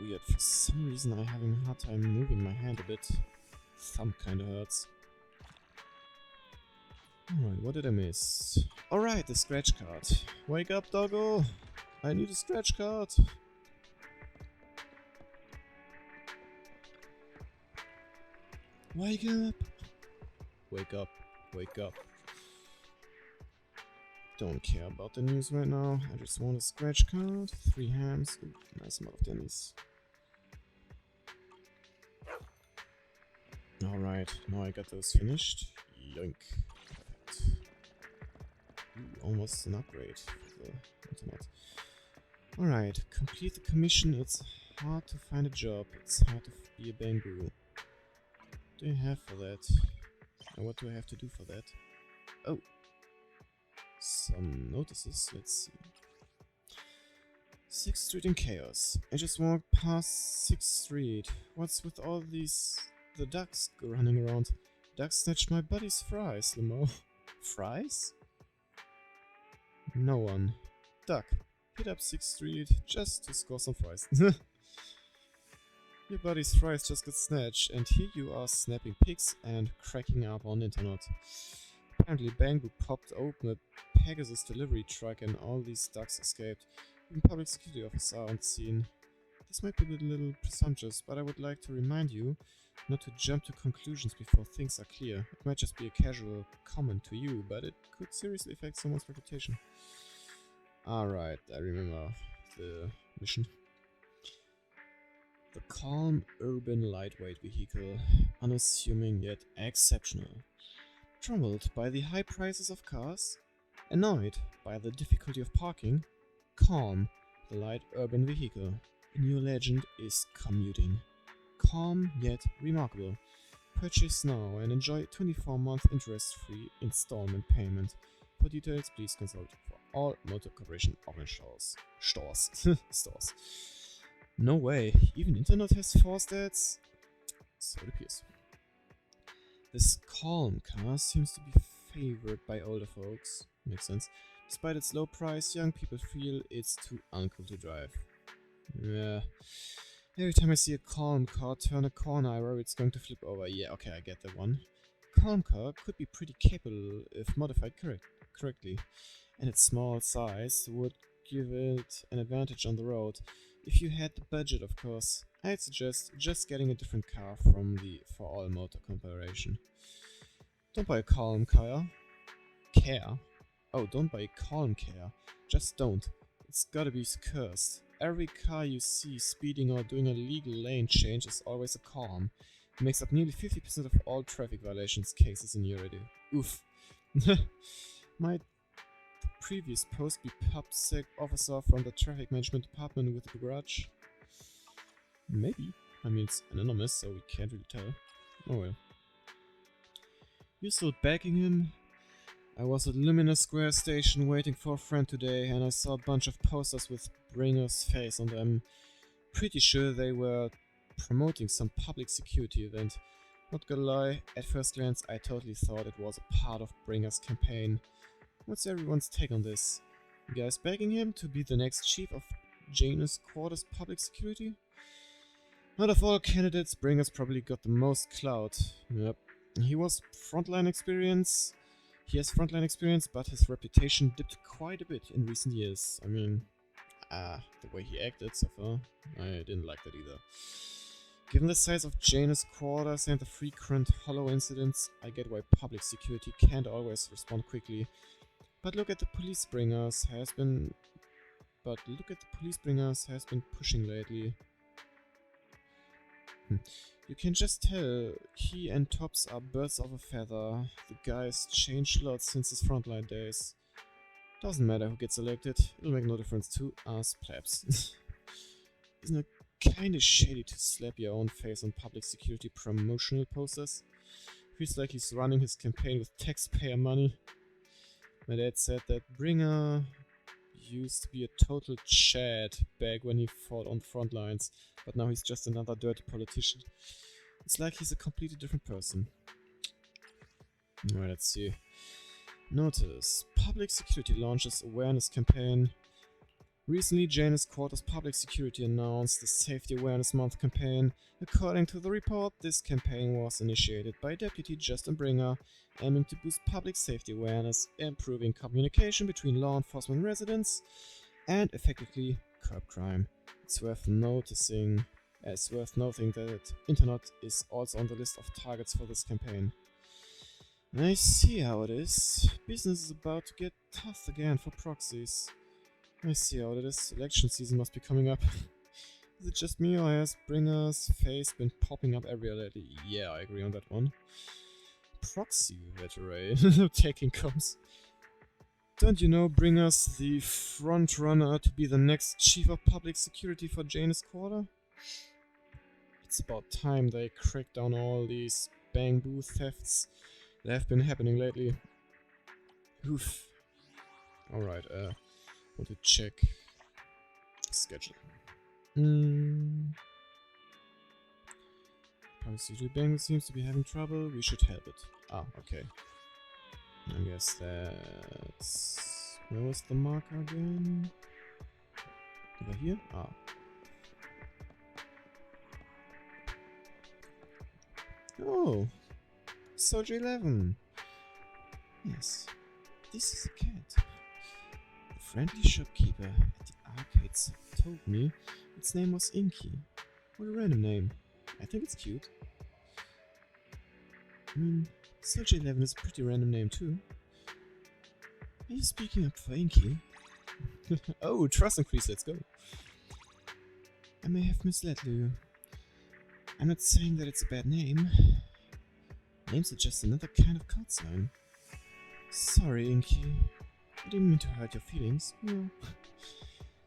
Weird. For some reason I'm having a hard time moving my hand a bit. Thumb kinda hurts. Alright, what did I miss? Alright, the scratch card. Wake up, doggo! I need a scratch card! Wake up! Wake up, wake up. Don't care about the news right now. I just want a scratch card. 3 hams. Ooh, nice amount of dennies. Alright, now I got those finished. Yoink. Perfect. Ooh, almost an upgrade for the internet. Alright, complete the commission. It's hard to find a job. It's hard to be a Bangu. What do you have for that? And what do I have to do for that? Oh. Some notices. Let's see. 6th Street in chaos. I just walked past 6th Street. What's with all these... the ducks running around? Ducks snatched my buddy's fries, Limo. Fries? No one. Duck. Hit up 6th Street just to score some fries. Your buddy's fries just got snatched, and here you are snapping pics and cracking up on internet. Apparently Bangbu popped open a Pegasus delivery truck and all these ducks escaped. Even public security officers are on the scene. This might be a little presumptuous, but I would like to remind you not to jump to conclusions before things are clear. It might just be a casual comment to you, but it could seriously affect someone's reputation. Alright, I remember the mission. The calm, urban, lightweight vehicle, unassuming yet exceptional. Troubled by the high prices of cars, annoyed by the difficulty of parking, calm, the light urban vehicle. A new legend is commuting. Calm yet remarkable. Purchase now and enjoy 24-month interest-free installment payment. For details, please consult for all Motor Corporation officials. Stores. No way, even internet has 4 stats? So it appears. This calm car seems to be favored by older folks. Makes sense. Despite its low price, young people feel it's too uncool to drive. Yeah. Every time I see a calm car turn a corner, I worry it's going to flip over. Yeah, okay, I get that one. Calm car could be pretty capable if modified correctly, and its small size would give it an advantage on the road. If you had the budget, of course, I'd suggest just getting a different car from the For All Motor Corporation. Don't buy a calm car. Oh, don't buy a calm car. Just don't. It's gotta be cursed. Every car you see speeding or doing a legal lane change is always a calm. It makes up nearly 50% of all traffic violations cases in Europe. Oof. Might the previous post be PubSec officer from the traffic management department with a grudge? Maybe. I mean, it's anonymous, so we can't really tell. Oh well. You're still backing him? I was at Luminous Square station waiting for a friend today, and I saw a bunch of posters with Bringer's face on them. Pretty sure they were promoting some public security event. Not gonna lie, at first glance I totally thought it was a part of Bringer's campaign. What's everyone's take on this? You guys begging him to be the next chief of Janus Quarter's public security? Out of all candidates, Bringer's probably got the most clout. Yep. He has frontline experience, but his reputation dipped quite a bit in recent years. I mean, the way he acted so far, I didn't like that either. Given the size of Janus Quarters and the frequent hollow incidents, I get why public security can't always respond quickly. But look at the police bringers has been pushing lately. You can just tell he and Tops are birds of a feather. The guy's changed a lot since his frontline days. Doesn't matter who gets elected, it'll make no difference to us plebs. Isn't it kinda shady to slap your own face on public security promotional posters? Feels like he's running his campaign with taxpayer money. My dad said that Bringer used to be a total Chad back when he fought on the front lines, but now he's just another dirty politician. It's like he's a completely different person. Alright, let's see. Notice. Public Security launches awareness campaign. Recently, Janus Quarters Public Security announced the Safety Awareness Month campaign. According to the report, this campaign was initiated by Deputy Justin Bringer, aiming to boost public safety awareness, improving communication between law enforcement and residents, and effectively curb crime. It's worth noting that internet is also on the list of targets for this campaign. I see how it is. Business is about to get tough again for proxies. I see how it is. Election season must be coming up. Is it just me, or has Bringer's face been popping up everywhere lately? Yeah, I agree on that one. Proxy veteran taking comms. Don't you know Bringer's the front runner to be the next chief of public security for Janus Quarter? It's about time they crack down all these bamboo thefts that have been happening lately. Oof. Alright, want to check schedule. Public Bank seems to be having trouble. We should help it. Ah, okay. I guess that's... Where was the marker again? Over here? Ah. Oh! Soldier 11! Yes. This is a cat. The friendly shopkeeper at the arcades told me its name was Inky. What a random name. I think it's cute. I mean, Soldier 11 is a pretty random name too. Are you speaking up for Inky? Oh, trust increase, let's go. I may have misled you. I'm not saying that it's a bad name. Names are just another kind of code sign. Sorry, Inky. I didn't mean to hurt your feelings. No.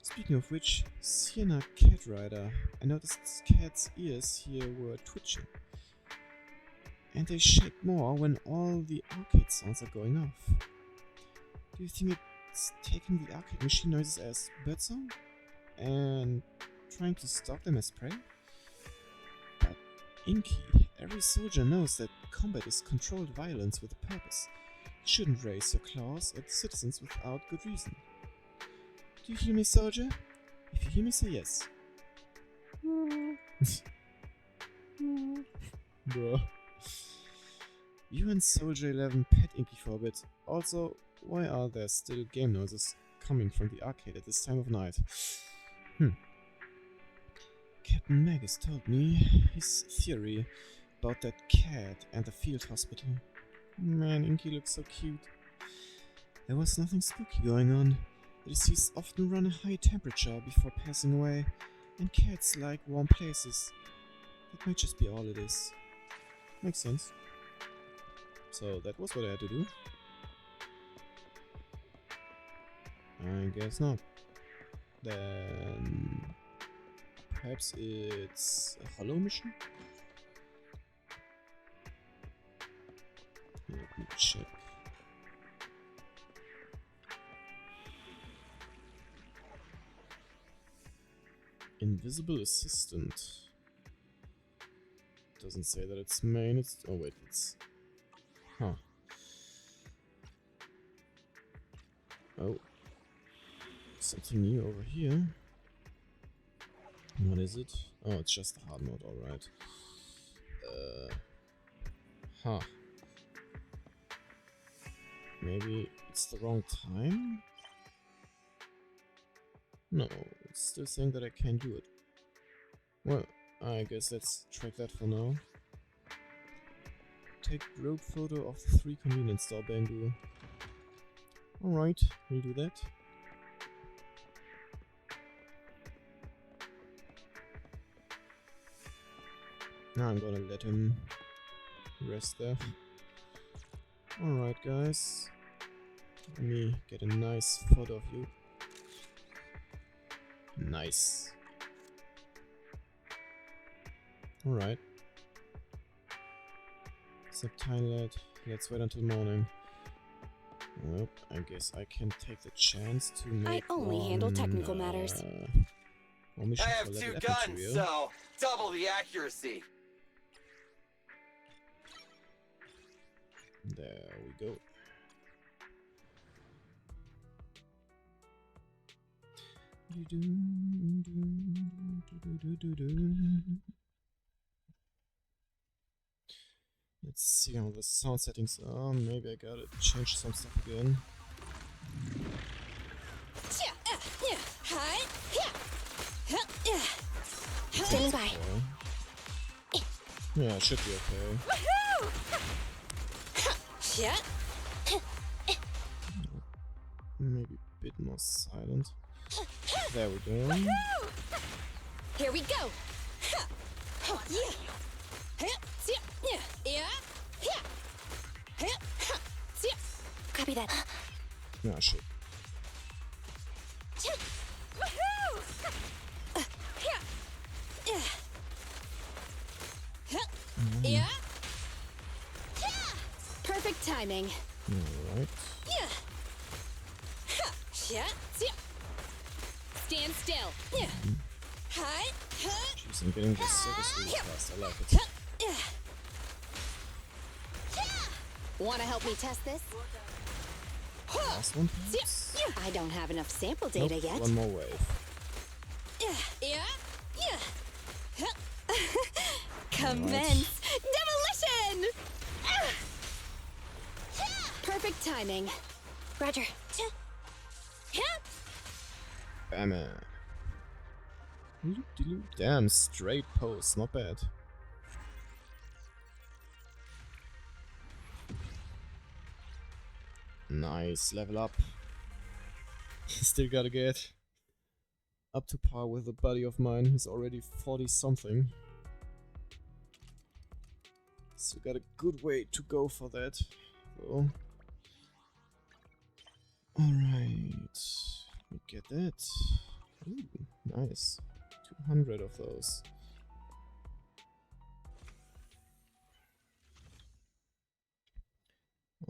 Speaking of which, Sienna Cat Rider. I noticed this cat's ears here were twitching. And they shake more when all the arcade sounds are going off. Do you think it's taking the arcade machine noises as birdsong? And trying to stop them as prey? But Inky, every soldier knows that combat is controlled violence with a purpose. You shouldn't raise your claws at citizens without good reason. Do you hear me, soldier? If you hear me, say yes. Bro. You and Soldier 11 pet Inky for a bit. Also, why are there still game noises coming from the arcade at this time of night? Captain Magus told me his theory about that cat and the field hospital. Man, Inky looks so cute. There was nothing spooky going on. The deceased often run a high temperature before passing away, and cats like warm places. That might just be all it is. Makes sense. So that was what I had to do. I guess not. Then perhaps it's a hollow mission? Let me check. Invisible assistant. Doesn't say that it's main, it's... oh wait, it's... huh. Oh. Something new over here. What is it? Oh, it's just the hard mode, alright. Huh. Maybe it's the wrong time? No, it's still saying that I can't do it. Well, I guess let's track that for now. Take group photo of the 3 convenience store Bangu. Alright, we'll do that. Now I'm gonna let him rest there. Alright guys, let me get a nice photo of you. Nice. Alright. Subtile. Let's wait until morning. Well, I guess I can take the chance to make I only handle technical matters. I have 2 guns, so double the accuracy. There we go. Let's see how the sound settings are. Maybe I gotta change some stuff again. Standing by. Yeah, it should be okay. Maybe a bit more silent. There we go. Here we go. Copy that. Yeah, shit. Perfect timing. Alright. Stand still. Jeez, I'm getting this service really fast. I like it. Wanna help me test this? Last one, perhaps? I don't have enough sample data Nope, yet. one more wave. Commence demolition! Perfect timing. Roger. Bam. Damn, straight pose, not bad. Nice, level up. Still gotta get up to par with a buddy of mine who's already 40 something. So got a good way to go for that. So. Alright. We get that. Ooh, nice. 200 of those.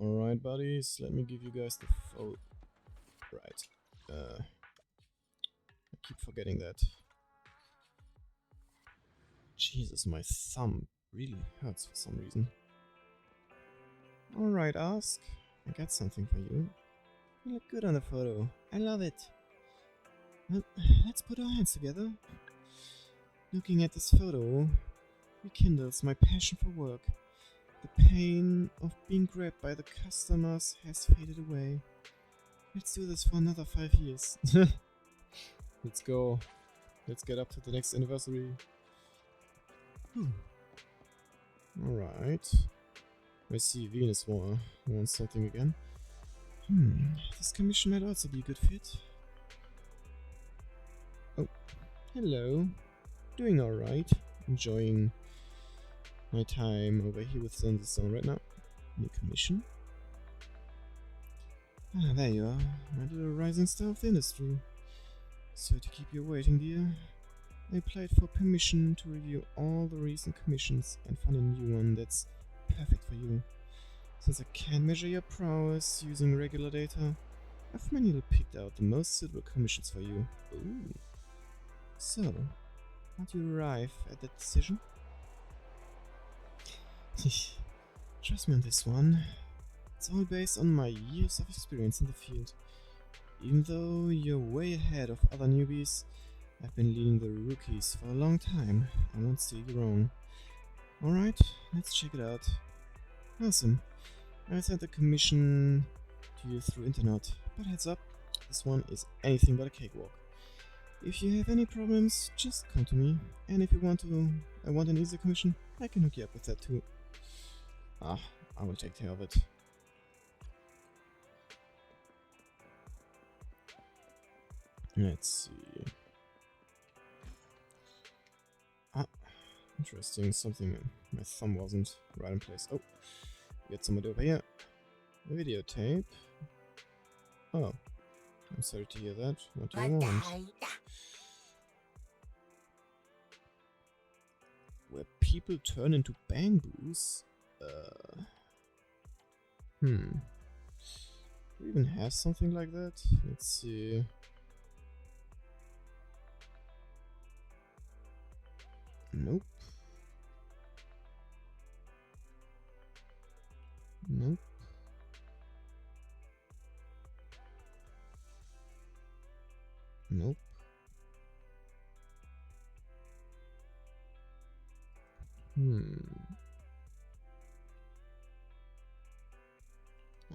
Alright, buddies, let me give you guys the photo. Right. I keep forgetting that. Jesus, my thumb really hurts for some reason. Alright, Ask. I got something for you. You look good on the photo. I love it. Well, let's put our hands together. Looking at this photo rekindles my passion for work. The pain of being grabbed by the customers has faded away. Let's do this for another 5 years. Let's go. Let's get up to the next anniversary. Alright. I see Venus wants something again. This commission might also be a good fit. Oh, hello. Doing alright. Enjoying my time over here with Zenless right now. New commission. Ah, there you are. My little rising star of the industry. Sorry to keep you waiting, dear. I applied for permission to review all the recent commissions and found a new one that's perfect for you. Since I can't measure your prowess using regular data, I've manually picked out the most suitable commissions for you. Ooh. So, how do you arrive at that decision? Trust me on this one. It's all based on my years of experience in the field. Even though you're way ahead of other newbies, I've been leading the rookies for a long time. I won't steer you wrong. Alright, let's check it out. Awesome. I sent the commission to you through internet, but heads up, this one is anything but a cakewalk. If you have any problems, just come to me, and if you want an easier commission, I can hook you up with that too. I will take care of it. Let's see. Interesting, something my thumb wasn't right in place. Oh, get somebody over here. Videotape. Oh, I'm sorry to hear that. What do you want? Where people turn into bangbus? Do we even have something like that? Let's see. Nope. Nope. Nope.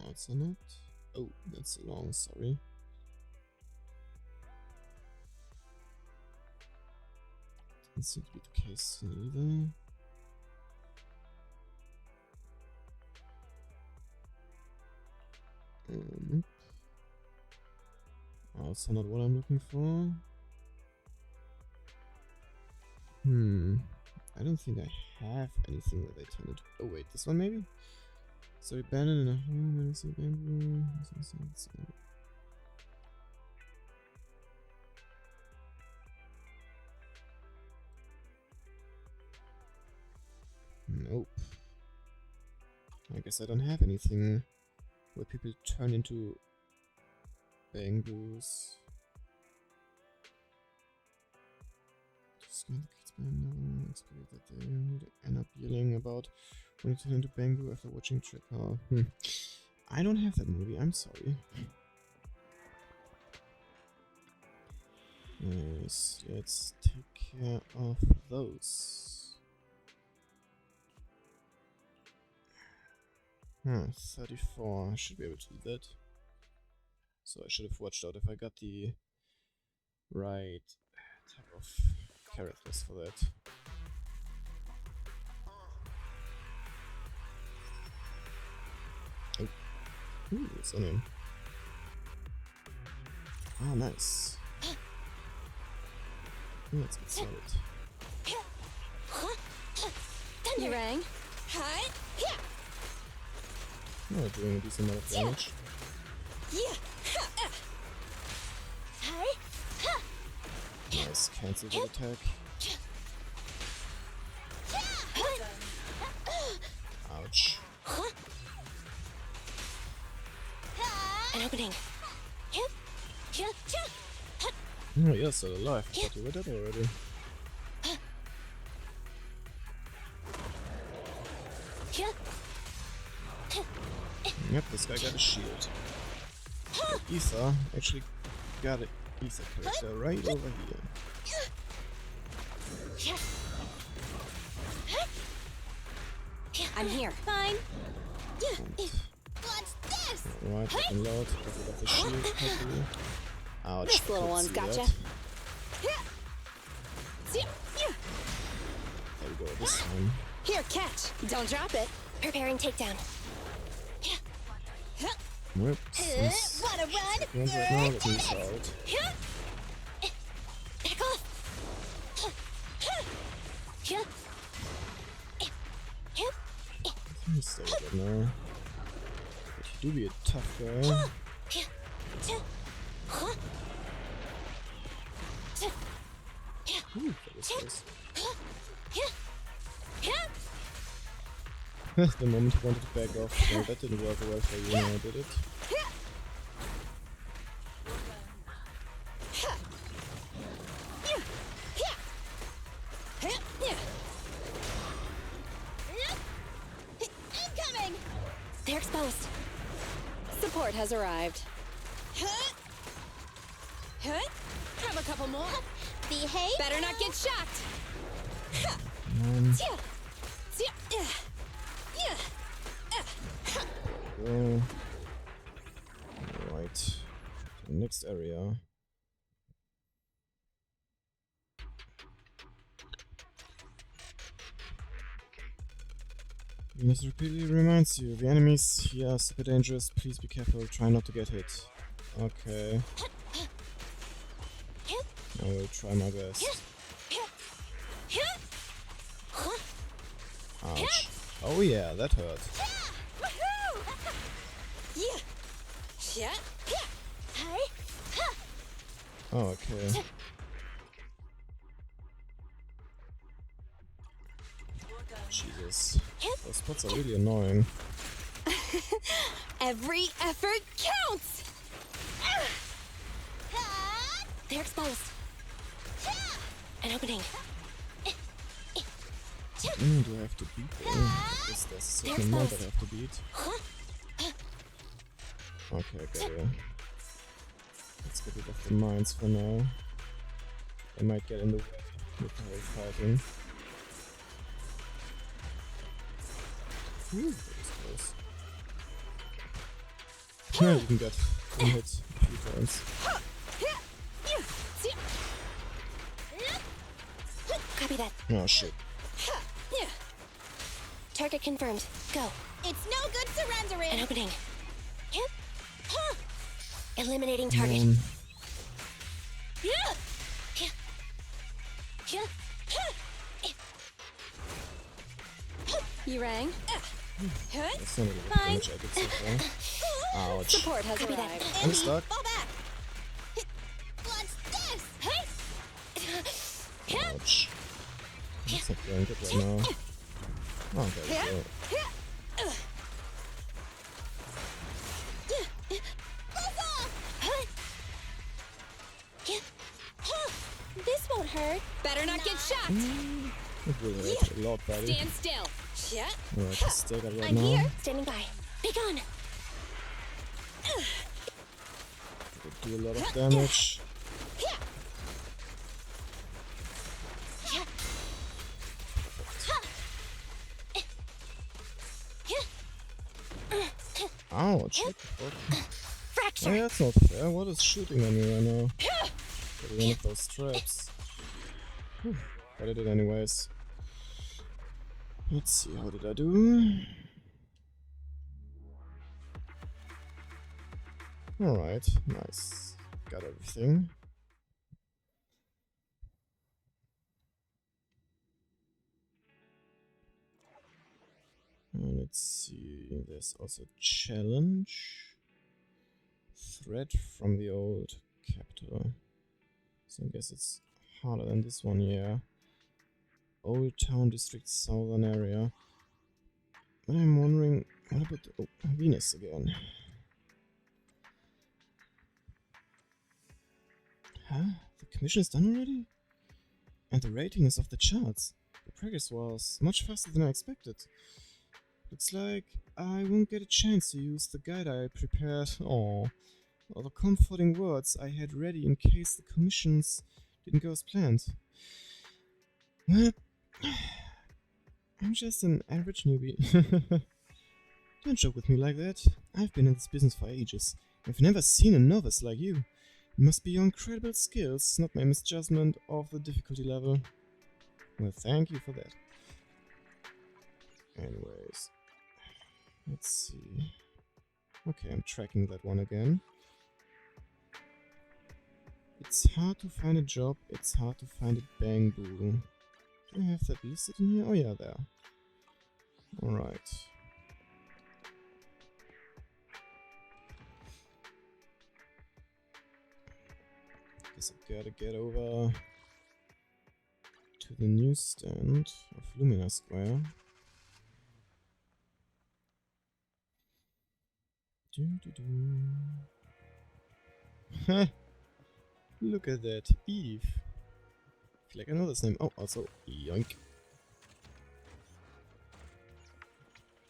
Also not. Oh, that's long, sorry. Doesn't seem to be the case either. Nope. Also not what I'm looking for. I don't think I have anything where they turn it. Oh wait, this one maybe? So abandoned in a home, let me see, bamboo. Nope. I guess I don't have anything where people turn into bangbus. Just going to kids by another expect that they would end up yelling about when you turn into bamboo after watching Trickle. I don't have that movie, I'm sorry. Yes, let's take care of those. 34. I should be able to do that. So I should have watched out if I got the right type of characters for that. Oh. Ooh, what's on him? Ah, nice. Let's get started. You rang? Oh, doing a decent amount of damage. Nice, cancel the attack. Ouch. An opening. Oh, you're still alive. I thought you were dead already. Yep, this guy got a shield. Ether actually got an Ether character right over here. I'm here. Fine. What's this? Alright, we can load. Get rid of the shield, hopefully. Ouch. This little one's gotcha. There we go, this time. Here, catch. Don't drop it. Preparing takedown. Whoops. Wanna run? Right now, let me out. Back off. He's so good now. But you do be a tough guy. Ooh, that was close. The moment you wanted to back off. No, that didn't work well for you now, did it? Incoming! They're exposed. Support has arrived. Have a couple more. Behave. Better not get shocked. Go. Right. The next area. This repeatedly reminds you, the enemies here are super dangerous, please be careful, try not to get hit. Okay. I will try my best. Ouch. Oh yeah, that hurt. Oh, okay. Jesus. Those spots are really annoying. Every effort counts! They're exposed. An opening. Do I have to beat them? There's a certain amount I have to beat. Okay, okay. Let's get rid of the mines for now. They might get in the way with the whole fighting. Ooh, that was close. Yeah, you can get one hit a few times. Copy that. Oh shit. Target confirmed. Go. It's no good surrendering. An opening. Eliminating target. You rang? That's not a lot of damage I did so far. Ouch. Support has arrived. I'm stuck. Fall back. What's this? Ouch. That's not going good right now. Oh, there we go. This won't hurt. Better not get shocked. It will hurt a lot, buddy. Stand still. Alright, just still got it right I'm now. here. Standing by. Be gone. It'll do a lot of damage. Ouch. What the fuck? Fracture. Oh, yeah, that's not fair. What is shooting at me right now? Got one of those traps. Whew. But I did anyways. Let's see, how did I do? Alright, nice. Got everything. Let's see, there's also challenge. Threat from the old capital. So I guess it's harder than this one, yeah. Old Town District Southern area. But I'm wondering, what about the Venus again? Huh? The commission is done already? And the rating is off the charts. The progress was much faster than I expected. Looks like I won't get a chance to use the guide I prepared. Or the comforting words I had ready in case the commissions didn't go as planned. Well, I'm just an average newbie. Don't joke with me like that. I've been in this business for ages. I've never seen a novice like you. It must be your incredible skills, not my misjudgment of the difficulty level. Well, thank you for that. Anyways, let's see. Okay, I'm tracking that one again. It's hard to find a job, it's hard to find a bamboo. Do I have that listed in here? Oh yeah, there. Alright. Guess I gotta get over to the newsstand of Lumina Square. Heh! Look at that, Eve. I feel like I know this name. Oh, also, yoink.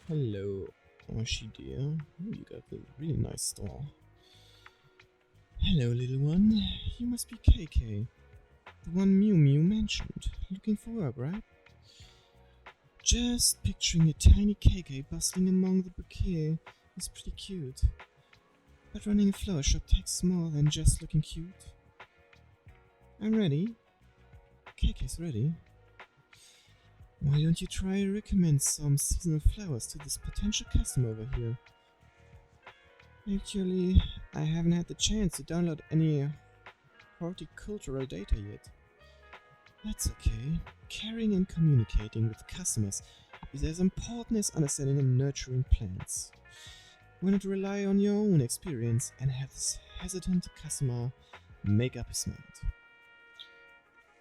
Hello, Oshi dear. Oh, you got a really nice store. Hello, little one. You must be KK. The one Mew Mew mentioned. Looking for work, right? Just picturing a tiny KK bustling among the bouquet is pretty cute. But running a flower shop takes more than just looking cute. I'm ready. KK's ready. Why don't you try to recommend some seasonal flowers to this potential customer over here? Actually, I haven't had the chance to download any horticultural data yet. That's okay. Caring and communicating with customers is as important as understanding and nurturing plants. Why not rely on your own experience and have this hesitant customer make up his mind?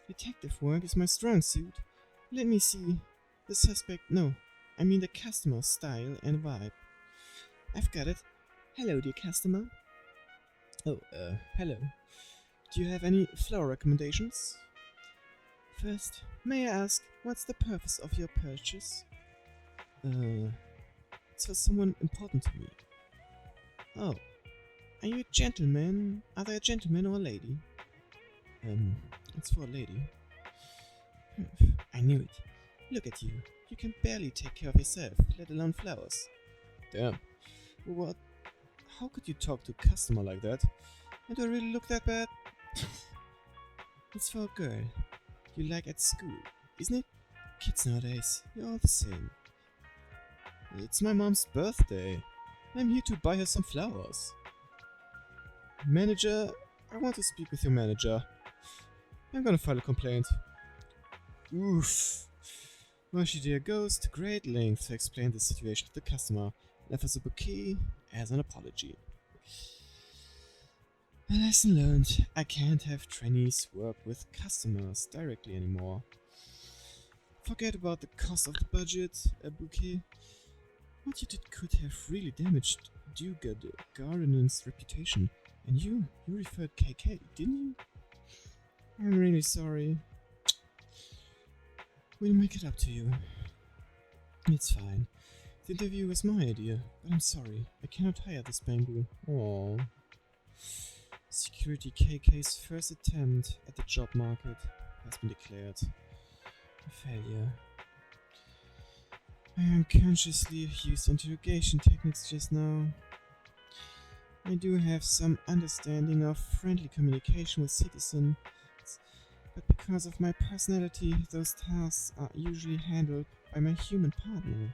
Detective work is my strong suit. Let me see. The suspect, no, I mean the customer's style and vibe. I've got it. Hello, dear customer. Oh, hello. Do you have any flower recommendations? First, may I ask, what's the purpose of your purchase? It's for someone important to me. Oh, are you a gentleman? Are there a gentleman or a lady? It's for a lady. I knew it. Look at you. You can barely take care of yourself, let alone flowers. Damn. What? How could you talk to a customer like that? And do I really look that bad? It's for a girl. You like at school, isn't it? Kids nowadays, you're all the same. It's my mom's birthday. I'm here to buy her some flowers. Manager, I want to speak with your manager. I'm gonna file a complaint. Oof. Moshi dear goes to great lengths to explain the situation to the customer and offers a bouquet as an apology. A lesson learned. I can't have trainees work with customers directly anymore. Forget about the cost of the budget, a bouquet. What you did could have really damaged Duga the Garden's reputation. And you referred KK, didn't you? I'm really sorry. We'll make it up to you. It's fine. The interview was my idea, but I'm sorry. I cannot hire this bamboo. Aww. Security KK's first attempt at the job market has been declared a failure. I unconsciously used interrogation techniques just now. I do have some understanding of friendly communication with citizens, but because of my personality, those tasks are usually handled by my human partner.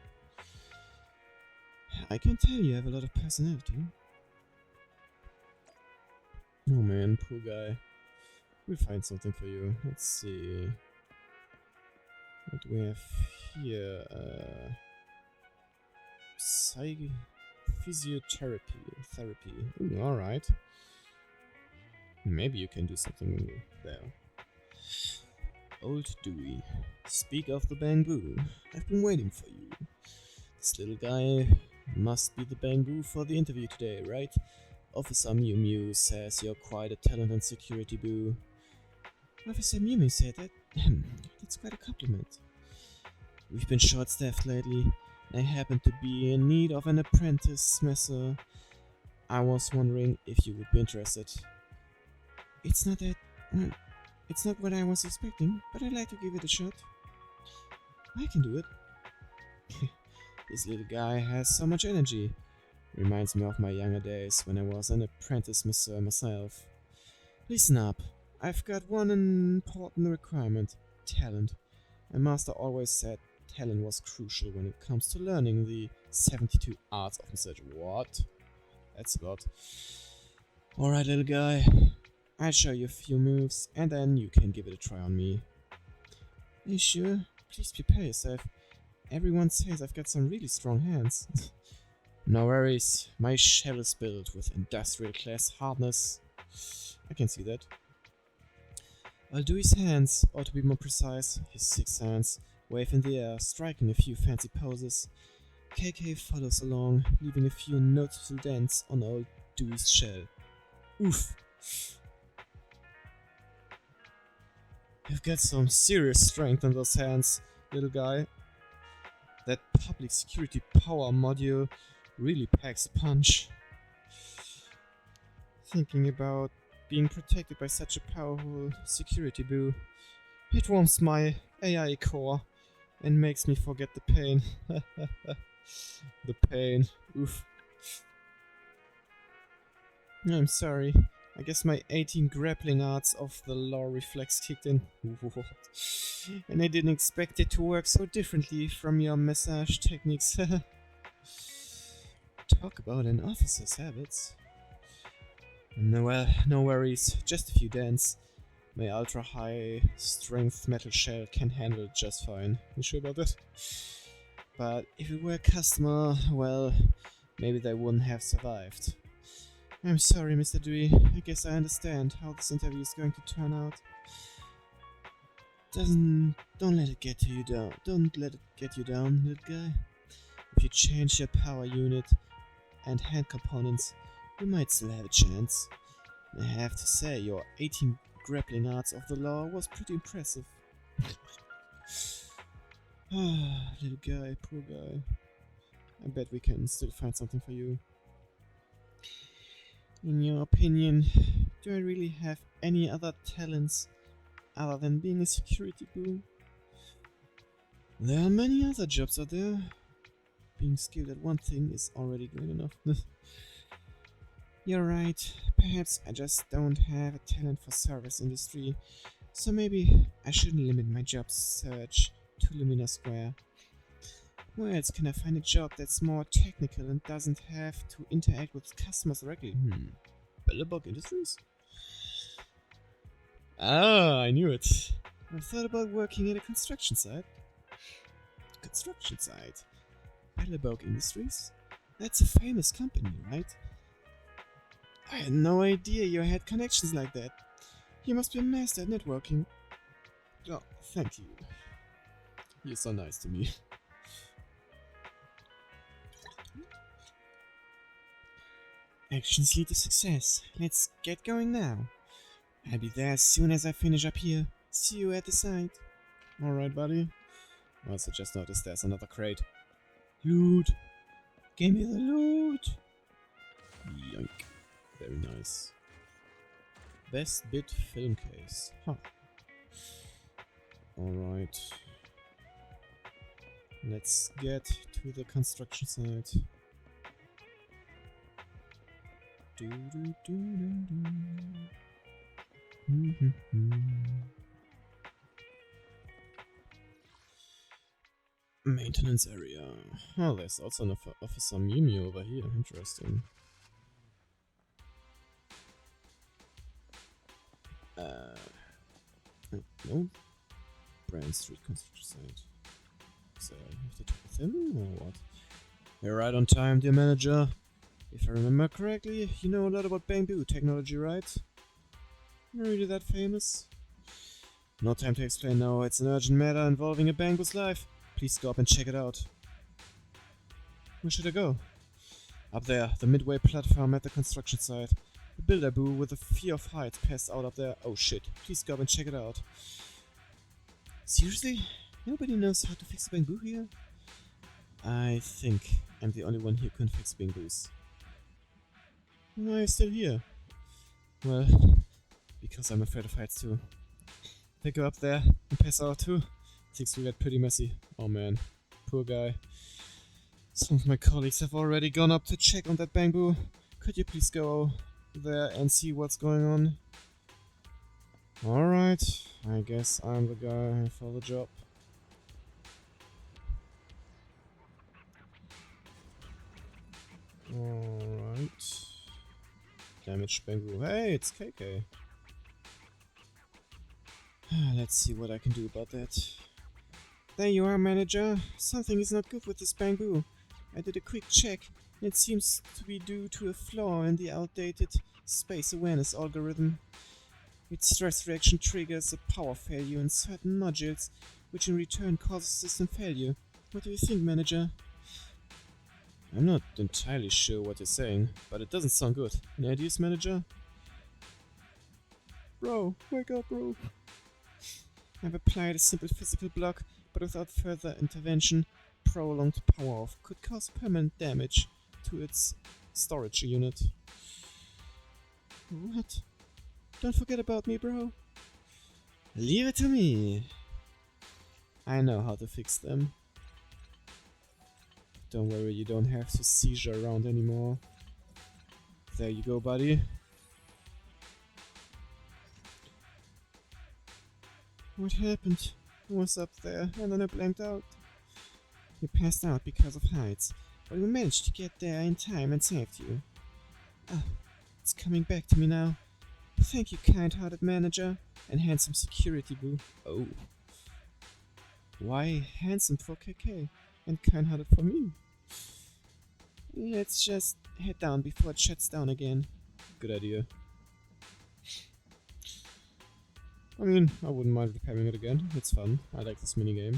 I can tell you have a lot of personality. Oh man, poor guy. We'll find something for you. Let's see. What do we have here? Therapy. Ooh, alright. Maybe you can do something there. Old Dewey. Speak of the bamboo. I've been waiting for you. This little guy must be the bamboo for the interview today, right? Officer Mew Mew says you're quite a talented security boo. Officer Mew Mew said that? That's quite a compliment. We've been short-staffed lately, and I happen to be in need of an apprentice messer. I was wondering if you would be interested. It's not what I was expecting, but I'd like to give it a shot. I can do it. This little guy has so much energy. Reminds me of my younger days when I was an apprentice messer myself. Listen up. I've got one important requirement. Talent. My master always said talent was crucial when it comes to learning the 72 arts of massage. What? That's a lot. Alright, little guy. I'll show you a few moves, and then you can give it a try on me. Are you sure? Please prepare yourself. Everyone says I've got some really strong hands. No worries. My shell is built with industrial class hardness. I can see that. I'll do his hands, or to be more precise, his 6 hands, wave in the air, striking a few fancy poses. KK follows along, leaving a few noticeable dents on old Dewey's shell. Oof! You've got some serious strength in those hands, little guy. That public security power module really packs a punch. Thinking about being protected by such a powerful security boo, it warms my AI core and makes me forget the pain. The pain. Oof. I'm sorry. I guess my 18 grappling arts of the law reflex kicked in. And I didn't expect it to work so differently from your massage techniques. Talk about an officer's habits. No, no worries, just a few dents. My ultra-high strength metal shell can handle it just fine. You sure about that? But if it were a customer, well, maybe they wouldn't have survived. I'm sorry, Mr. Dewey. I guess I understand how this interview is going to turn out. Don't let it get you down. Don't let it get you down, little guy. If you change your power unit and hand components, you might still have a chance. And I have to say, your 18 grappling arts of the law was pretty impressive. Ah, little guy, poor guy. I bet we can still find something for you. In your opinion, do I really have any other talents other than being a security boo? There are many other jobs out there. Being skilled at one thing is already good enough. You're right. Perhaps I just don't have a talent for service industry, so maybe I shouldn't limit my job search to Lumina Square. Where else can I find a job that's more technical and doesn't have to interact with customers directly? Bellabog Industries? Ah, I knew it. I've thought about working at a construction site. Construction site? Bellabog Industries? That's a famous company, right? I had no idea you had connections like that. You must be a master at networking. Oh, thank you. You're so nice to me. Actions lead to success. Let's get going now. I'll be there as soon as I finish up here. See you at the site. Alright, buddy. Also just noticed there's another crate. Loot! Give me the loot! Yoink. Very nice. Best bit film case. Huh. Alright. Let's get to the construction site. Maintenance area. Oh, there's also an Officer Mew Mew over here. Interesting. No. Brand Street construction site. So I have to talk with him or what? You're right on time, dear manager. If I remember correctly, you know a lot about bamboo technology, right? Really that famous? No time to explain now, it's an urgent matter involving a bamboo's life. Please go up and check it out. Where should I go? Up there, the midway platform at the construction site. The builder boo with a fear of heights passed out up there. Oh shit, please go up and check it out. Seriously? Nobody knows how to fix a bamboo here? I think I'm the only one here who can fix bamboos. Why are you still here? Well, because I'm afraid of heights too. They go up there and pass out too. Things will get pretty messy. Oh man, poor guy. Some of my colleagues have already gone up to check on that bamboo. Could you please go there and see what's going on? Alright, I guess I'm the guy for the job. Alright. Damaged bamboo. Hey, it's KK. Let's see what I can do about that. There you are, manager. Something is not good with this bamboo. I did a quick check, and it seems to be due to a flaw in the outdated space awareness algorithm. Its stress reaction triggers a power failure in certain modules, which in return causes system failure. What do you think, manager? I'm not entirely sure what you're saying, but it doesn't sound good. Any ideas, manager? Bro, wake up, bro. I've applied a simple physical block, but without further intervention, prolonged power off could cause permanent damage to its storage unit. What? Don't forget about me, bro. Leave it to me. I know how to fix them. Don't worry, you don't have to seizure around anymore. There you go, buddy. What happened? I was up there and then I blanked out. You passed out because of heights, but we managed to get there in time and saved you. Ah, it's coming back to me now. Thank you, kind-hearted manager and handsome security boo. Oh. Why handsome for KK and kind-hearted for me? Let's just head down before it shuts down again. Good idea. I mean, I wouldn't mind repairing it again. It's fun. I like this minigame.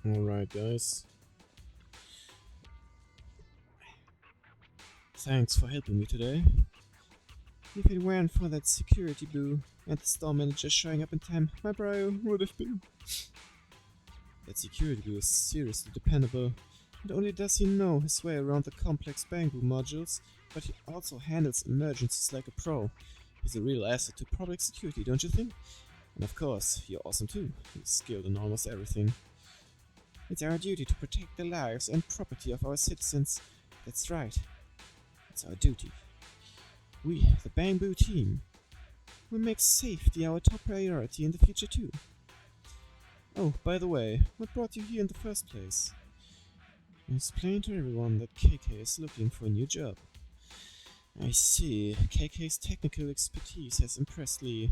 Alright, guys. Thanks for helping me today. If it weren't for that security boo and the store manager showing up in time, my bro would have been. That security boo is seriously dependable. Not only does he know his way around the complex bamboo modules, but he also handles emergencies like a pro. He's a real asset to public security, don't you think? And of course, you're awesome too. You're skilled in almost everything. It's our duty to protect the lives and property of our citizens. That's right. It's our duty. We, the Bamboo team, will make safety our top priority in the future too. Oh, by the way, what brought you here in the first place? Explain to everyone that KK is looking for a new job. I see. KK's technical expertise has impressed Lee,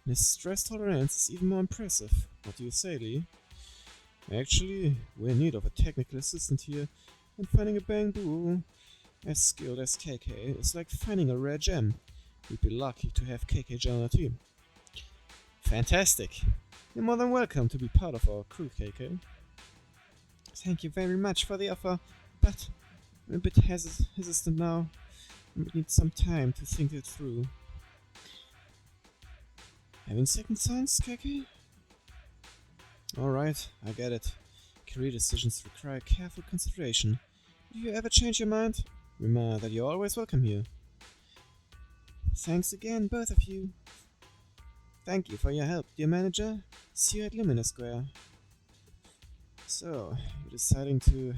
and his stress tolerance is even more impressive. What do you say, Lee? Actually, we're in need of a technical assistant here, and finding a bamboo as skilled as KK is like finding a rare gem. We'd be lucky to have KK join our team. Fantastic! You're more than welcome to be part of our crew, KK. Thank you very much for the offer, but I'm a bit hesitant now. I need some time to think it through. Having second thoughts, KK? Alright, I get it. Career decisions require careful consideration. If you ever change your mind, remember that you're always welcome here. Thanks again, both of you. Thank you for your help, dear manager. See you at Lumina Square. So, you're deciding to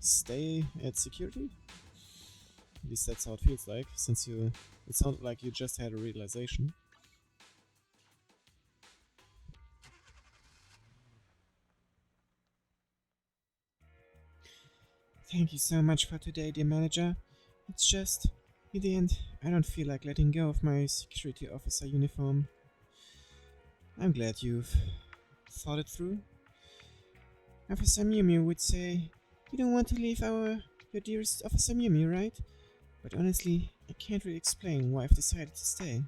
stay at security? At least that's how it feels like, since it sounded like you just had a realization. Thank you so much for today, dear manager. It's just, in the end, I don't feel like letting go of my security officer uniform. I'm glad you've thought it through. Officer Mew Mew would say, you don't want to leave your dearest Officer Mew Mew, right? But honestly, I can't really explain why I've decided to stay.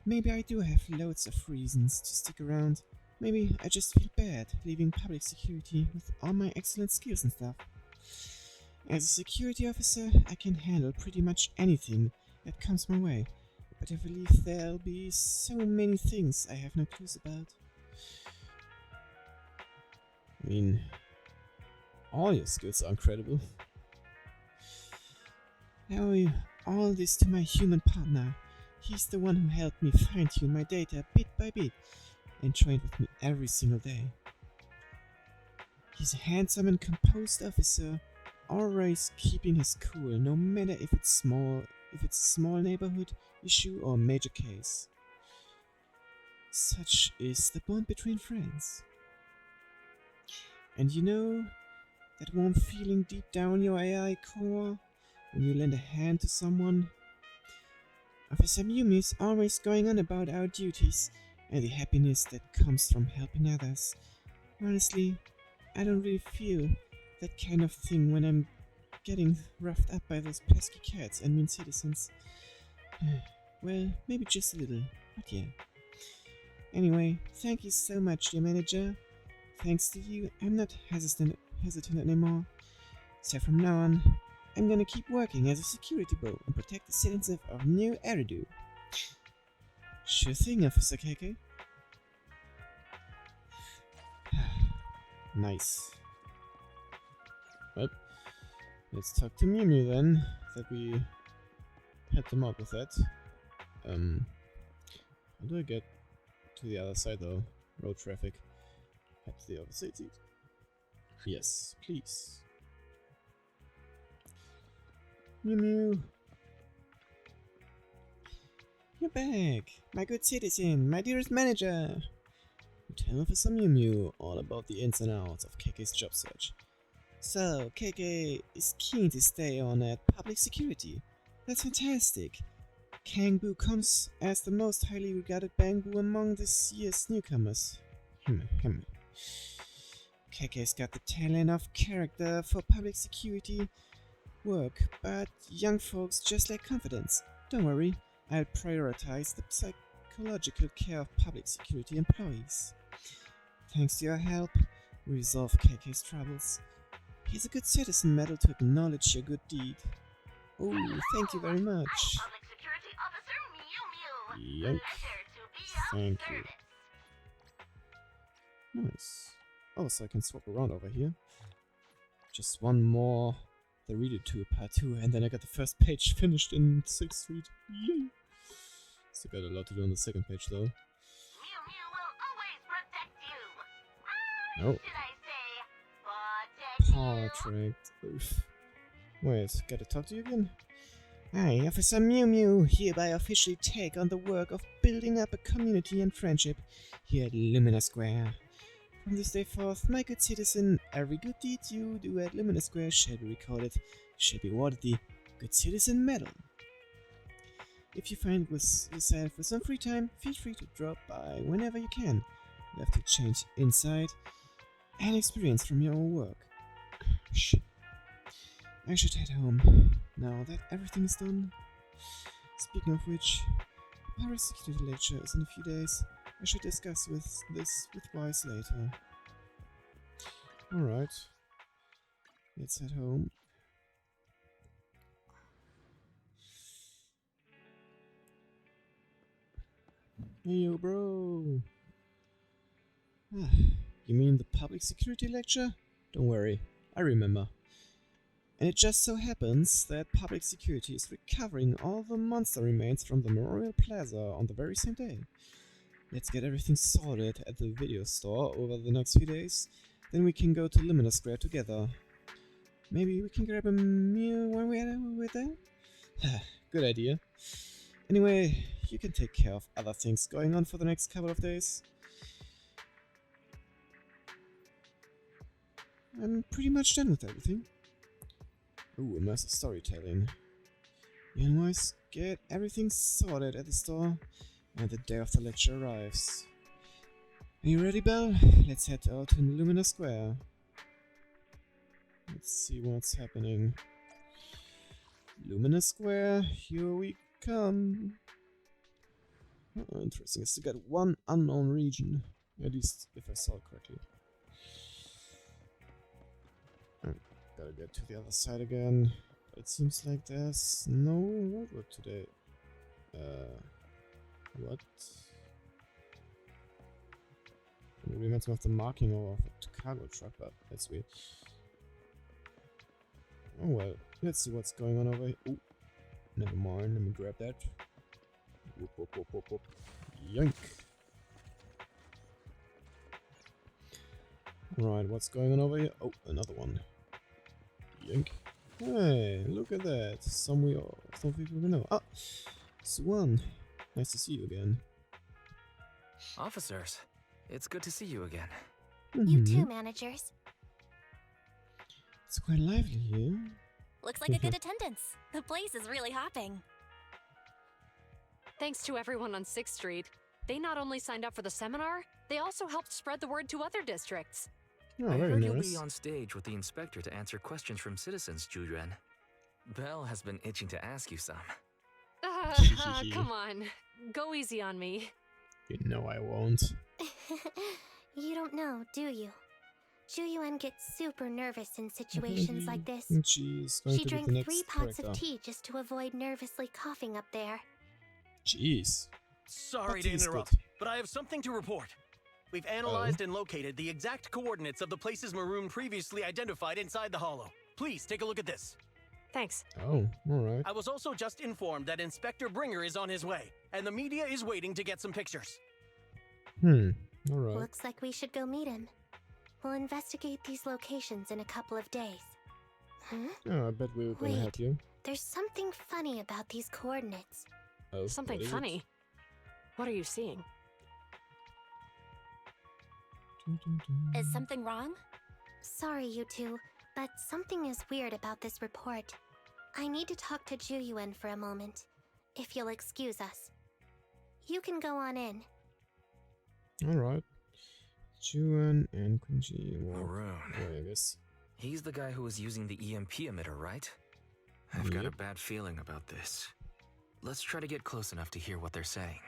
Maybe I do have loads of reasons to stick around. Maybe I just feel bad leaving public security with all my excellent skills and stuff. As a security officer, I can handle pretty much anything that comes my way, but I believe there'll be so many things I have no clues about. I mean, all your skills are incredible. I owe all this to my human partner. He's the one who helped me fine-tune my data bit by bit and trained with me every single day. He's a handsome and composed officer, always keeping his cool, no matter if it's a small neighborhood issue or a major case. Such is the bond between friends. And you know, that warm feeling deep down your AI core when you lend a hand to someone? Officer Mew Mew's always going on about our duties and the happiness that comes from helping others. Honestly, I don't really feel that kind of thing when I'm getting roughed up by those pesky cats and mean citizens. Well, maybe just a little, but yeah. Anyway, thank you so much, dear manager. Thanks to you, I'm not hesitant anymore. So from now on, I'm gonna keep working as a security bro and protect the citizens of New Eridu. Sure thing, Officer KK. Nice. Well, let's talk to Mew Mew then, that we helped him out with that. How do I get to the other side though? Road traffic. Head to the other city. Yes, please. Mew Mew. You're back, my good citizen, my dearest manager. Tell Officer Mew Mew all about the ins and outs of KK's job search. So, KK is keen to stay on at public security. That's fantastic. Kangbu comes as the most highly regarded Bangbu among this year's newcomers. KK's got the talent of character for public security work, but young folks just lack confidence. Don't worry, I'll prioritize the psychological care of public security employees. Thanks to your help, we resolve KK's troubles. Here's a good citizen medal to acknowledge your good deed. Oh, thank you very much. Public Security Officer Mew Mew. Yep. Thank you. Nice. Oh, so I can swap around over here. Just one more The Read It To Part 2, and then I got the first page finished in 6th Street. Yay! Still got a lot to do on the second page though. Mew Mew will always protect you. Oh. Should I say, Portrait. Oof. Wait, gotta talk to you again? I, Officer Mew Mew, hereby officially take on the work of building up a community and friendship here at Lumina Square. From this day forth, my good citizen, every good deed you do at Lumina Square shall be recorded, shall be awarded the Good Citizen Medal. If you find yourself with some free time, feel free to drop by whenever you can. Love to change insight and experience from your own work. Shit. I should head home, now that everything is done. Speaking of which, our security lecture is in a few days. I should discuss this with Wise later. Alright. Let's head home. Hey yo bro! You mean the public security lecture? Don't worry, I remember. And it just so happens that public security is recovering all the monster remains from the Memorial Plaza on the very same day. Let's get everything sorted at the video store over the next few days, then we can go to Lumina Square together. Maybe we can grab a meal when we're there? Good idea. Anyway, you can take care of other things going on for the next couple of days. I'm pretty much done with everything. Ooh, immersive storytelling. Anyways, get everything sorted at the store. And the day of the lecture arrives. Are you ready, Belle? Let's head out to Lumina Square. Let's see what's happening. Lumina Square, here we come. Oh, interesting. I still got one unknown region. At least if I saw it correctly. Gotta get to the other side again. It seems like there's no roadwork today. What? It reminds me of the marking of a cargo truck, but that's weird. Oh well, let's see what's going on over here. Oh, never mind, let me grab that. Whoop, whoop, whoop, whoop, whoop. Yoink! Right, what's going on over here? Oh, another one. Yoink. Hey, look at that. Some people we know. Ah, Swan. Nice to see you again. Officers, it's good to see you again. You too, managers. It's quite lively here. Looks like a good attendance. The place is really hopping. Thanks to everyone on 6th Street. They not only signed up for the seminar, they also helped spread the word to other districts. Oh, I very heard nice. you'll be on stage with the inspector to answer questions from citizens, Zhuyuan. Belle has been itching to ask you some. Come on. Go easy on me. You know I won't. You don't know, do you? Zhuyuan gets super nervous in situations like this. She's going She to be drank the next 3 pots character. of tea just to avoid nervously coughing up there. Jeez. Sorry But to he's interrupt, good. but I have something to report. We've analyzed and located the exact coordinates of the places Maroon previously identified inside the hollow. Please take a look at this. Thanks. Oh, alright. I was also just informed that Inspector Bringer is on his way, and the media is waiting to get some pictures. Alright. Looks like we should go meet him. We'll investigate these locations in a couple of days. Huh? Oh, I bet we were gonna Wait. help you. There's something funny about these coordinates. Oh, Something what is it? funny. What are you seeing? Is something wrong? Sorry, you two, but something is weird about this report. I need to talk to Zhuyuan for a moment, if you'll excuse us. You can go on in. Alright. Juan and Quincy. Maroon. I guess. He's the guy who was using the EMP emitter, right? I've got a bad feeling about this. Let's try to get close enough to hear what they're saying.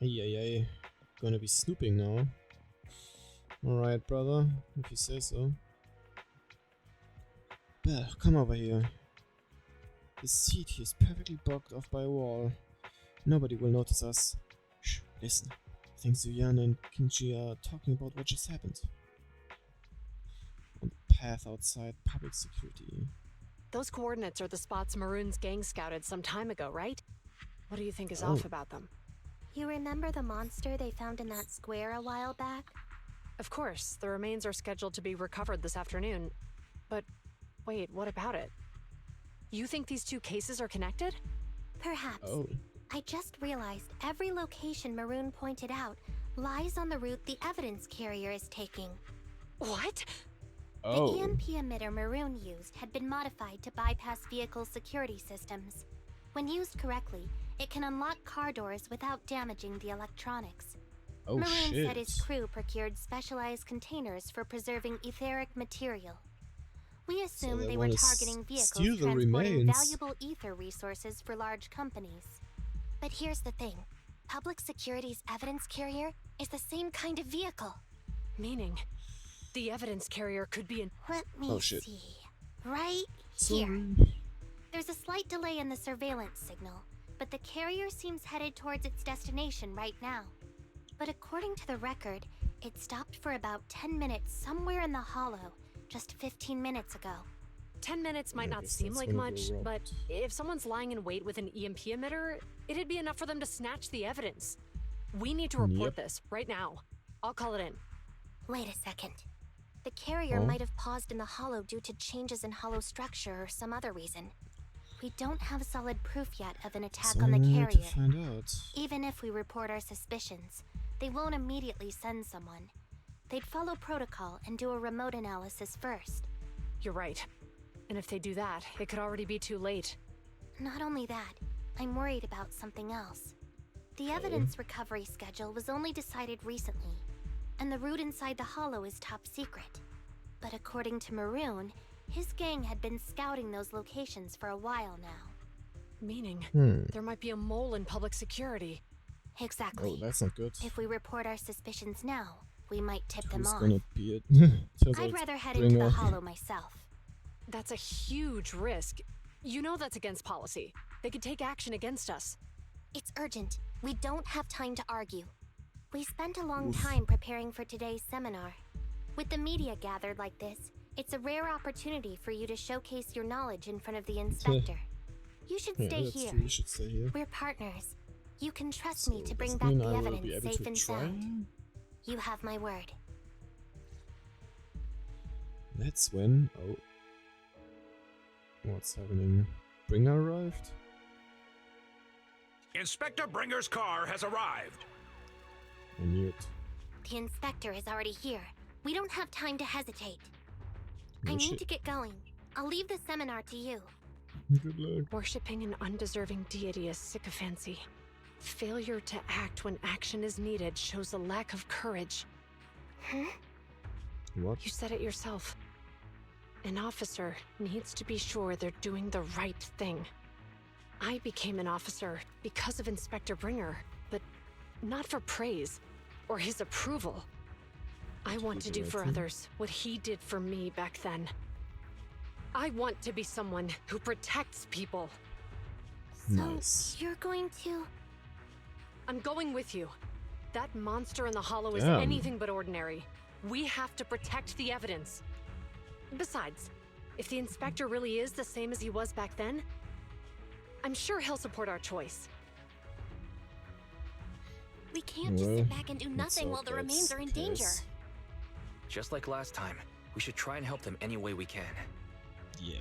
Ay. Gonna be snooping now. Alright, brother, if you say so. Belle, come over here. The seat here is perfectly blocked off by a wall. Nobody will notice us. Shh, listen. I think Zuyana and Kinji are talking about what just happened. On the path outside public security. Those coordinates are the spots Maroon's gang scouted some time ago, right? What do you think is off about them? You remember the monster they found in that square a while back? Of course, the remains are scheduled to be recovered this afternoon. But wait, what about it? You think these two cases are connected? Perhaps. Oh. I just realized every location Maroon pointed out lies on the route the evidence carrier is taking. What? Oh. The EMP emitter Maroon used had been modified to bypass vehicle security systems. When used correctly, it can unlock car doors without damaging the electronics. Oh, Maroon shit. said his crew procured specialized containers for preserving etheric material. We assumed they they were wanna targeting vehicles steal the transporting remains. valuable ether resources for large companies. But here's the thing. Public Security's evidence carrier is the same kind of vehicle. Meaning, the evidence carrier could be in... Let me Oh, shit. see. Right here. Sorry. There's a slight delay in the surveillance signal, but the carrier seems headed towards its destination right now. But according to the record, it stopped for about 10 minutes somewhere in the hollow, just 15 minutes ago. 10 minutes might I not guess seem that's like gonna much, go wrong. but if someone's lying in wait with an EMP emitter, it'd be enough for them to snatch the evidence. We need to report this right now. I'll call it in. Wait a second. The carrier Oh. might have paused in the hollow due to changes in hollow structure or some other reason. We don't have solid proof yet of an attack on the Someone need to carrier. find out. Even if we report our suspicions, they won't immediately send someone. They'd follow protocol and do a remote analysis first. You're right. And if they do that, it could already be too late. Not only that, I'm worried about something else. The evidence recovery schedule was only decided recently, and the route inside the hollow is top secret. But according to Maroon, his gang had been scouting those locations for a while now. Meaning, there might be a mole in public security. Exactly. Oh, that's not good. If we report our suspicions now, we might tip them Who's off. gonna be it? I'd rather head into the hollow myself. That's a huge risk. You know that's against policy. They could take action against us. It's urgent. We don't have time to argue. We spent a long time preparing for today's seminar. With the media gathered like this, it's a rare opportunity for you to showcase your knowledge in front of the inspector. You should stay here. True, you should stay here. We're partners. You can trust me to bring back the evidence safe and sound. You have my word. That's when... Oh. What's happening? Bringer arrived? Inspector Bringer's car has arrived. I knew it. The inspector is already here. We don't have time to hesitate. I need to get going. I'll leave the seminar to you. Good luck. Worshipping an undeserving deity is sycophancy. Failure to act when action is needed shows a lack of courage. What? You said it yourself. An officer needs to be sure they're doing the right thing. I became an officer because of Inspector Bringer, but not for praise or his approval. I want to do for others what he did for me back then. I want to be someone who protects people. So, you're going to... I'm going with you. That monster in the hollow is Damn. anything but ordinary. We have to protect the evidence. Besides, if the inspector really is the same as he was back then, I'm sure he'll support our choice. We can't just sit back and do nothing while the remains are in danger. Just like last time, we should try and help them any way we can. Yeah.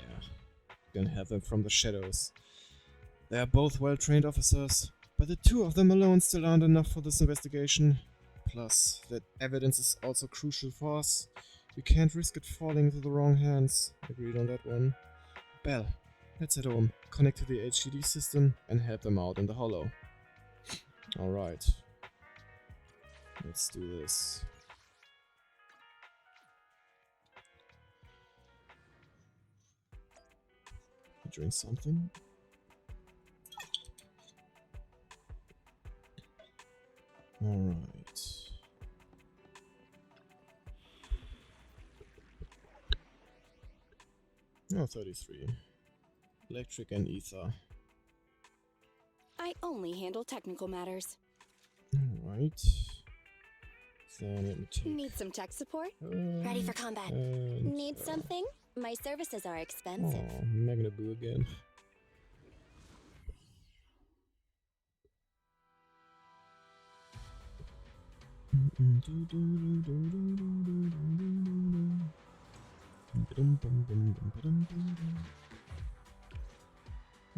Gonna have them from the shadows. They are both well-trained officers, but the two of them alone still aren't enough for this investigation. Plus, that evidence is also crucial for us. We can't risk it falling into the wrong hands. Agreed on that one. Belle, let's head home, connect to the HDD system, and help them out in the hollow. Alright. Let's do this. Drink something? Alright. Oh, 33. Electric and ether. I only handle technical matters. Alright. Then let me take... Need some tech support? Ready for combat. Need something? My services are expensive. Oh, Magnaboo again.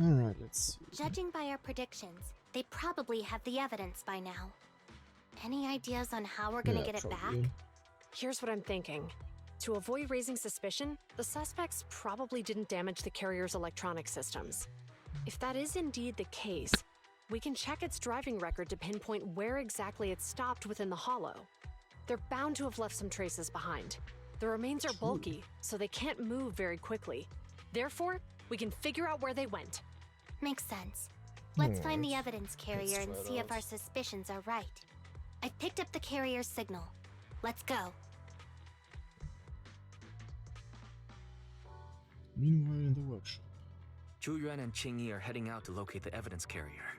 Alright, let's see. Judging by our predictions, they probably have the evidence by now. Any ideas on how we're gonna get it back? Here's what I'm thinking. To avoid raising suspicion, the suspects probably didn't damage the carrier's electronic systems. If that is indeed the case, we can check its driving record to pinpoint where exactly it stopped within the hollow. They're bound to have left some traces behind. The remains are bulky, so they can't move very quickly. Therefore, we can figure out where they went. Makes sense. Let's find the evidence carrier and see if our suspicions are right. I've picked up the carrier's signal. Let's go. Meanwhile, in the workshop. Zhu Yuan and Qing Yi are heading out to locate the evidence carrier.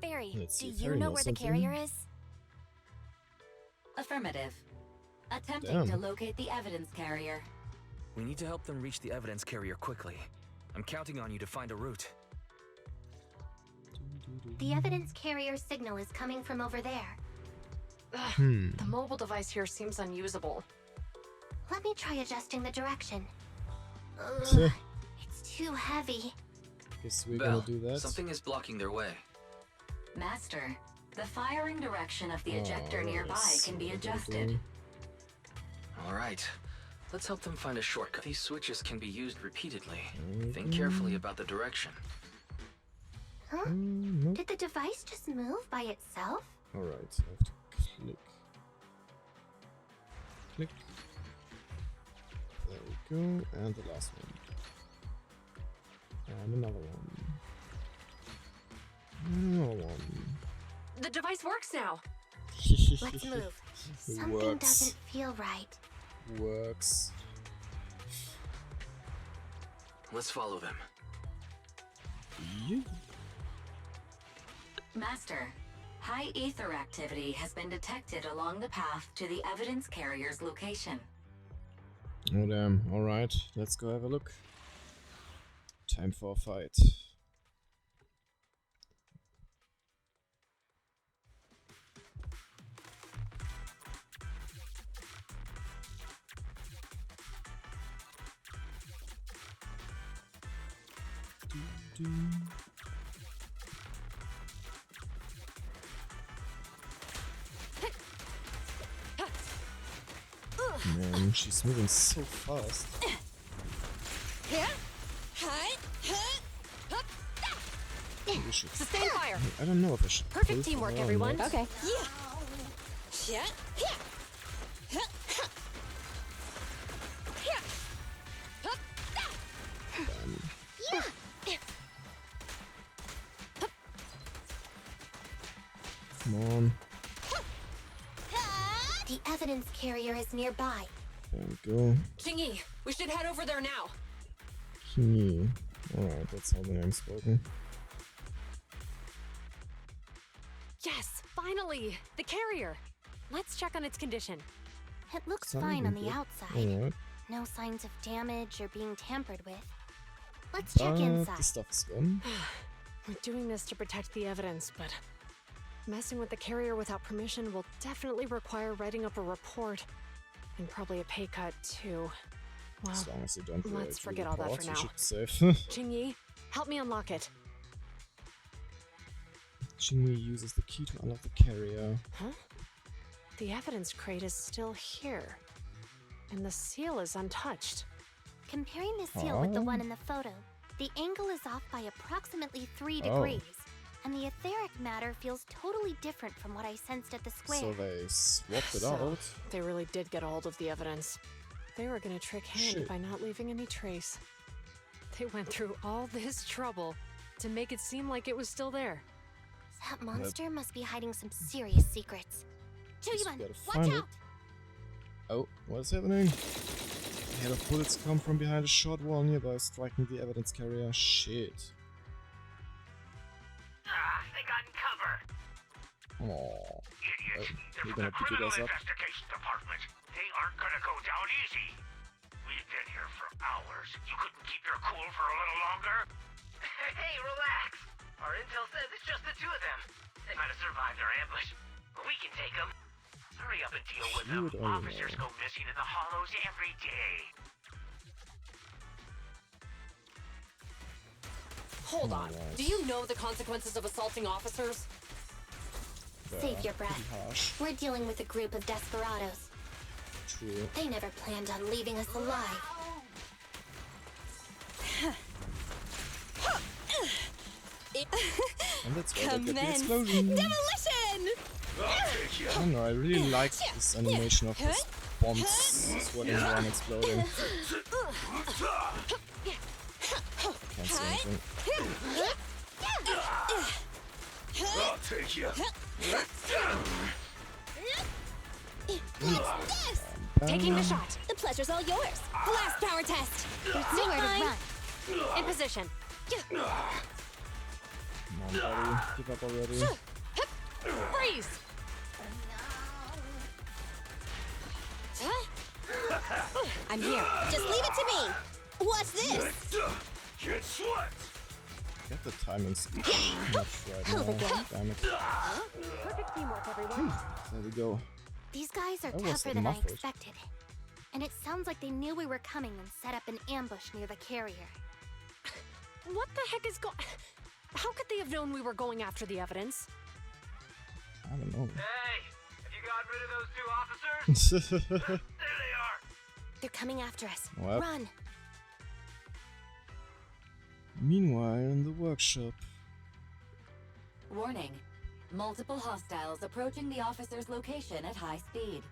Fairy, do you Fairy know knows where the something. carrier is? Affirmative. Attempting Damn. to locate the evidence carrier. We need to help them reach the evidence carrier quickly. I'm counting on you to find a route. The evidence carrier signal is coming from over there. The mobile device here seems unusable. Let me try adjusting the direction. Ugh, it's too heavy. Guess we're Belle, gonna do that. something is blocking their way. Master, the firing direction of the ejector nearby can be adjusted. All right, Let's help them find a shortcut. These switches can be used repeatedly. Think carefully about the direction. Huh? Did the device just move by itself? Alright, so I have to click. Click. There we go. And the last one. And another one. And another one. The device works now. Let's move. Something Works. doesn't feel right. Works. Let's follow them. Yeah. Master, high ether activity has been detected along the path to the evidence carrier's location. Oh damn, alright, let's go have a look. Time for a fight. Man, she's moving so fast. Maybe we should- Sustain fire. I don't know if I should. Perfect pull teamwork, from her or everyone. not. Okay. Come on. The evidence carrier is nearby. There we go. Jingyi, we should head over there now. Kimi. Alright, that's how the name's spoken. Yes, finally! The carrier! Let's check on its condition. It looks Sounding fine on the good. outside. Alright. No signs of damage or being tampered with. Let's check But inside. the stuff is gone. We're doing this to protect the evidence, but messing with the carrier without permission will definitely require writing up a report. And probably a pay cut, too. Well, As long as you don't let's forget all that for now. You should save. Jingyi, help me unlock it. Jingyi uses the key to unlock the carrier. Huh? The evidence crate is still here. And the seal is untouched. Comparing the seal with the Oh. one in the photo, the angle is off by approximately 3 Oh. degrees. And the etheric matter feels totally different from what I sensed at the square. So they swapped it So, out. they really did get a hold of the evidence. They were gonna trick Hand Shit. by not leaving any trace. They went through all this trouble to make it seem like it was still there. That monster must be hiding some serious secrets. Choyuban, gotta watch find it. out! Oh, what's happening? A hail of bullets come from behind a short wall nearby, striking the evidence carrier. Shit. They got in cover. Aww. Idiots. They're You're from gonna the pick you Criminal guys up? Investigation Department. They aren't gonna go down easy. We've been here for hours. You couldn't keep your cool for a little longer? Hey, relax. Our intel says it's just the two of them. They might have survived our ambush, but we can take them. Hurry up and deal with them. Shoot, oh Officers no. go missing in the hollows every day. Hold on. Alright. Do you know the consequences of assaulting officers? Save your breath. Pretty harsh. We're dealing with a group of desperados. True. They never planned on leaving us alive. And that's why they get the explosion. Demolition! I don't know, I really like this animation of this bombs swirling around exploding. Can't see anything. I'll take you. Taking the shot. The pleasure's all yours. Blast power test. Nowhere to run. In position. Come on, buddy. Give up already. Freeze! I'm here. Just leave it to me. Watch this. Get sweat. Get the timings much right Help now. again. Damn it. Perfect teamwork, everyone. There we go. These guys are That was tougher than I muffled. expected. And it sounds like they knew we were coming and set up an ambush near the carrier. What the heck is going... How could they have known we were going after the evidence? I don't know. Hey, have you gotten rid of those two officers? There they are. They're coming after us. Well. Run! Meanwhile, in the workshop. Warning. Multiple hostiles approaching the officer's location at high speed.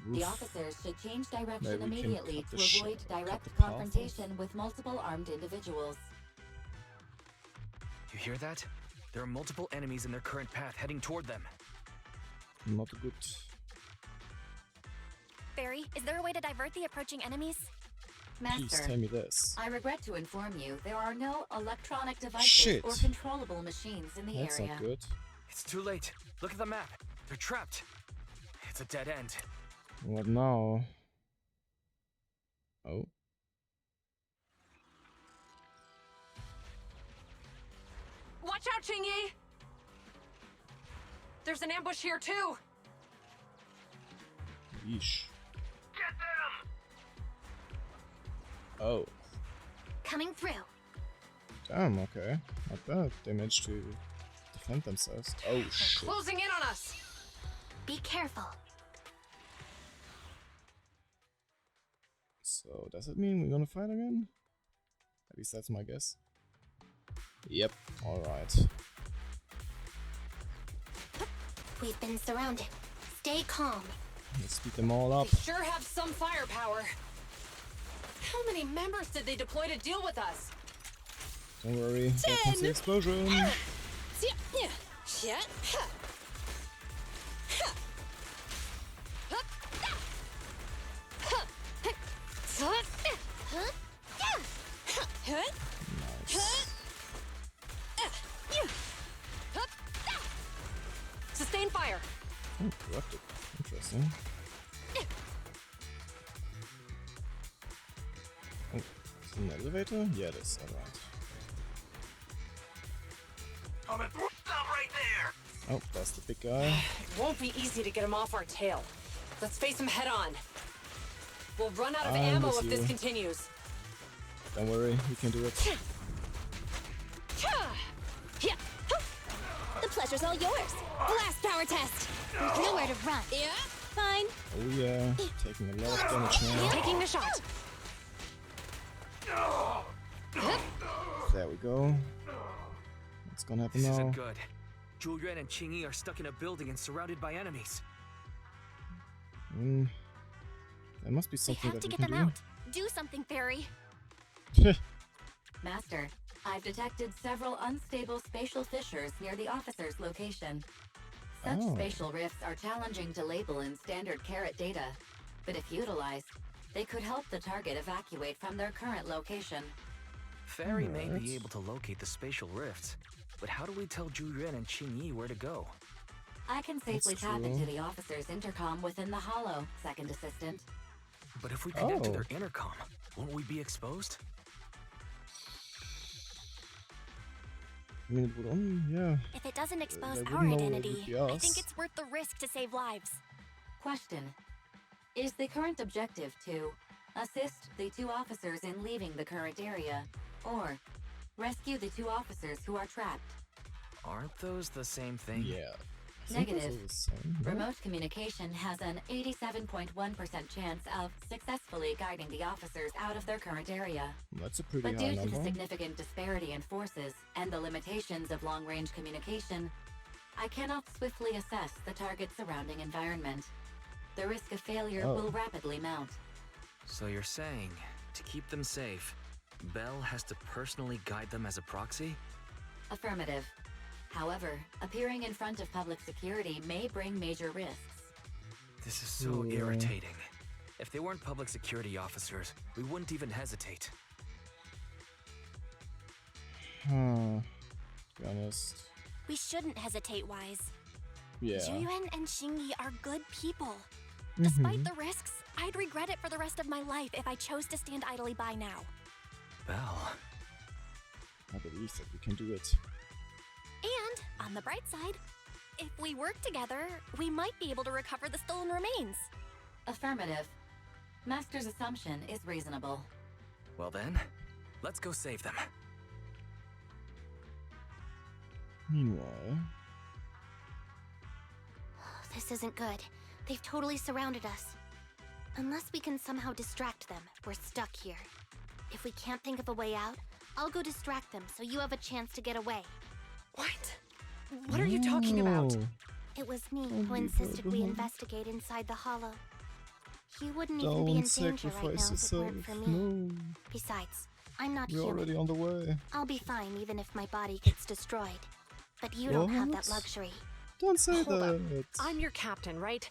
Oof. The officers should change direction Maybe we can immediately cut to the avoid cut direct the path off. confrontation with multiple armed individuals. You hear that? There are multiple enemies in their current path heading toward them. Not good. Barry, is there a way to divert the approaching enemies? Please Master, tell me this. I regret to inform you there are no electronic devices Shit. or controllable machines in the That's area. not good. It's too late. Look at the map. They're trapped. It's a dead end. What now? Oh. Watch out, Qingyi! There's an ambush here too. Yeesh. Get them! Oh. Coming through. Damn, okay. Not bad. They managed to defend themselves. Oh shit. Closing in on us. Be careful. So, does it mean we're gonna fight again? At least that's my guess. Yep, alright. We've been surrounded. Stay calm. Let's beat them all up. They sure have some firepower. How many members did they deploy to deal with us? Don't worry, here comes the explosion. Sustain fire. Oh, corrupted. Interesting. Oh, is it an elevator? Yeah, it is. Alright. Stop right there! Oh, that's the big guy. It won't be easy to get him off our tail. Let's face him head on. We'll run out of I'm ammo with if this you. continues. Don't worry, we can do it. The pleasure's all yours. Blast power test. There's nowhere to run. Yeah, fine. Oh yeah, taking a lot of damage now. Taking the shot. There we go. What's gonna happen This now? isn't good. Zhu Yuan and Qingyi are stuck in a building and surrounded by enemies. There must be We something have that to we get them can out. Do something, Fairy. do. Master, I've detected several unstable spatial fissures near the officer's location. Such Oh. spatial rifts are challenging to label in standard carat data, but if utilized, they could help the target evacuate from their current location. Fairy may Alright. be able to locate the spatial rifts, but how do we tell Zhu Yuan and Qingyi where to go? I can safely That's tap true. into the officer's intercom within the hollow, second assistant. But if we connect to Oh. their intercom, won't we be exposed? I mean, it would only, yeah. If it doesn't expose they our wouldn't know it would identity, be I us. think it's worth the risk to save lives. Question. Is the current objective to assist the two officers in leaving the current area, or rescue the two officers who are trapped? Aren't those the same thing? Yeah. I think those Negative. are the same, no? Remote communication has an 87.1% chance of successfully guiding the officers out of their current area. That's a pretty But high due to the number. significant disparity in forces and the limitations of long-range communication, I cannot swiftly assess the target's surrounding environment. The risk of failure Oh. will rapidly mount. So you're saying, to keep them safe, Belle has to personally guide them as a proxy? Affirmative. However, appearing in front of public security may bring major risks. This is so Ooh. irritating. If they weren't public security officers, we wouldn't even hesitate. To be honest. We shouldn't hesitate, Wise. Yeah. Juyuan and Xingyi are good people. Despite Mhm. the risks, I'd regret it for the rest of my life if I chose to stand idly by now. Belle. I believe that we can do it. And, on the bright side, if we work together, we might be able to recover the stolen remains. Affirmative. Master's assumption is reasonable. Well then, let's go save them. Meanwhile, This isn't good. They've totally surrounded us. Unless we can somehow distract them, we're stuck here. If we can't think of a way out, I'll go distract them so you have a chance to get away. What? What are you talking about? It was me who insisted we investigate inside the hollow. You wouldn't even be in danger right now if it weren't for me. No. Besides, I'm not We're human. already on the way. I'll be fine even if my body gets destroyed. But you don't have that What? luxury. Don't say Hold up. that. I'm your captain, right?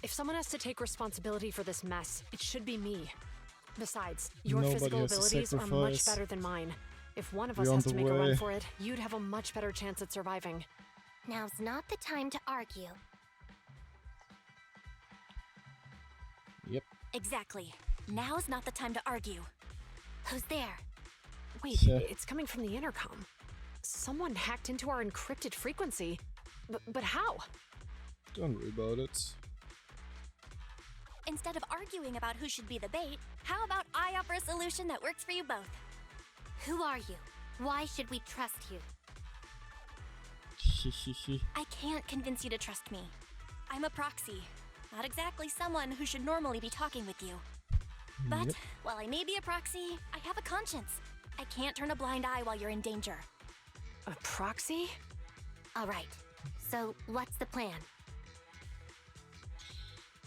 If someone has to take responsibility for this mess, it should be me. Besides, your Nobody physical has to abilities are much sacrifice. better than mine. If one of We're us on has the to make a run way. for it, you'd have a much better chance at surviving. Now's not the time to argue. Yep. Exactly. Now's not the time to argue. Who's there? Wait, Yeah. it's coming from the intercom. Someone hacked into our encrypted frequency. But how? Don't worry about it. Instead of arguing about who should be the bait, how about I offer a solution that works for you both? Who are you? Why should we trust you? I can't convince you to trust me. I'm a proxy. Not exactly someone who should normally be talking with you. But, Yep. while I may be a proxy, I have a conscience. I can't turn a blind eye while you're in danger. A proxy? Alright, so what's the plan?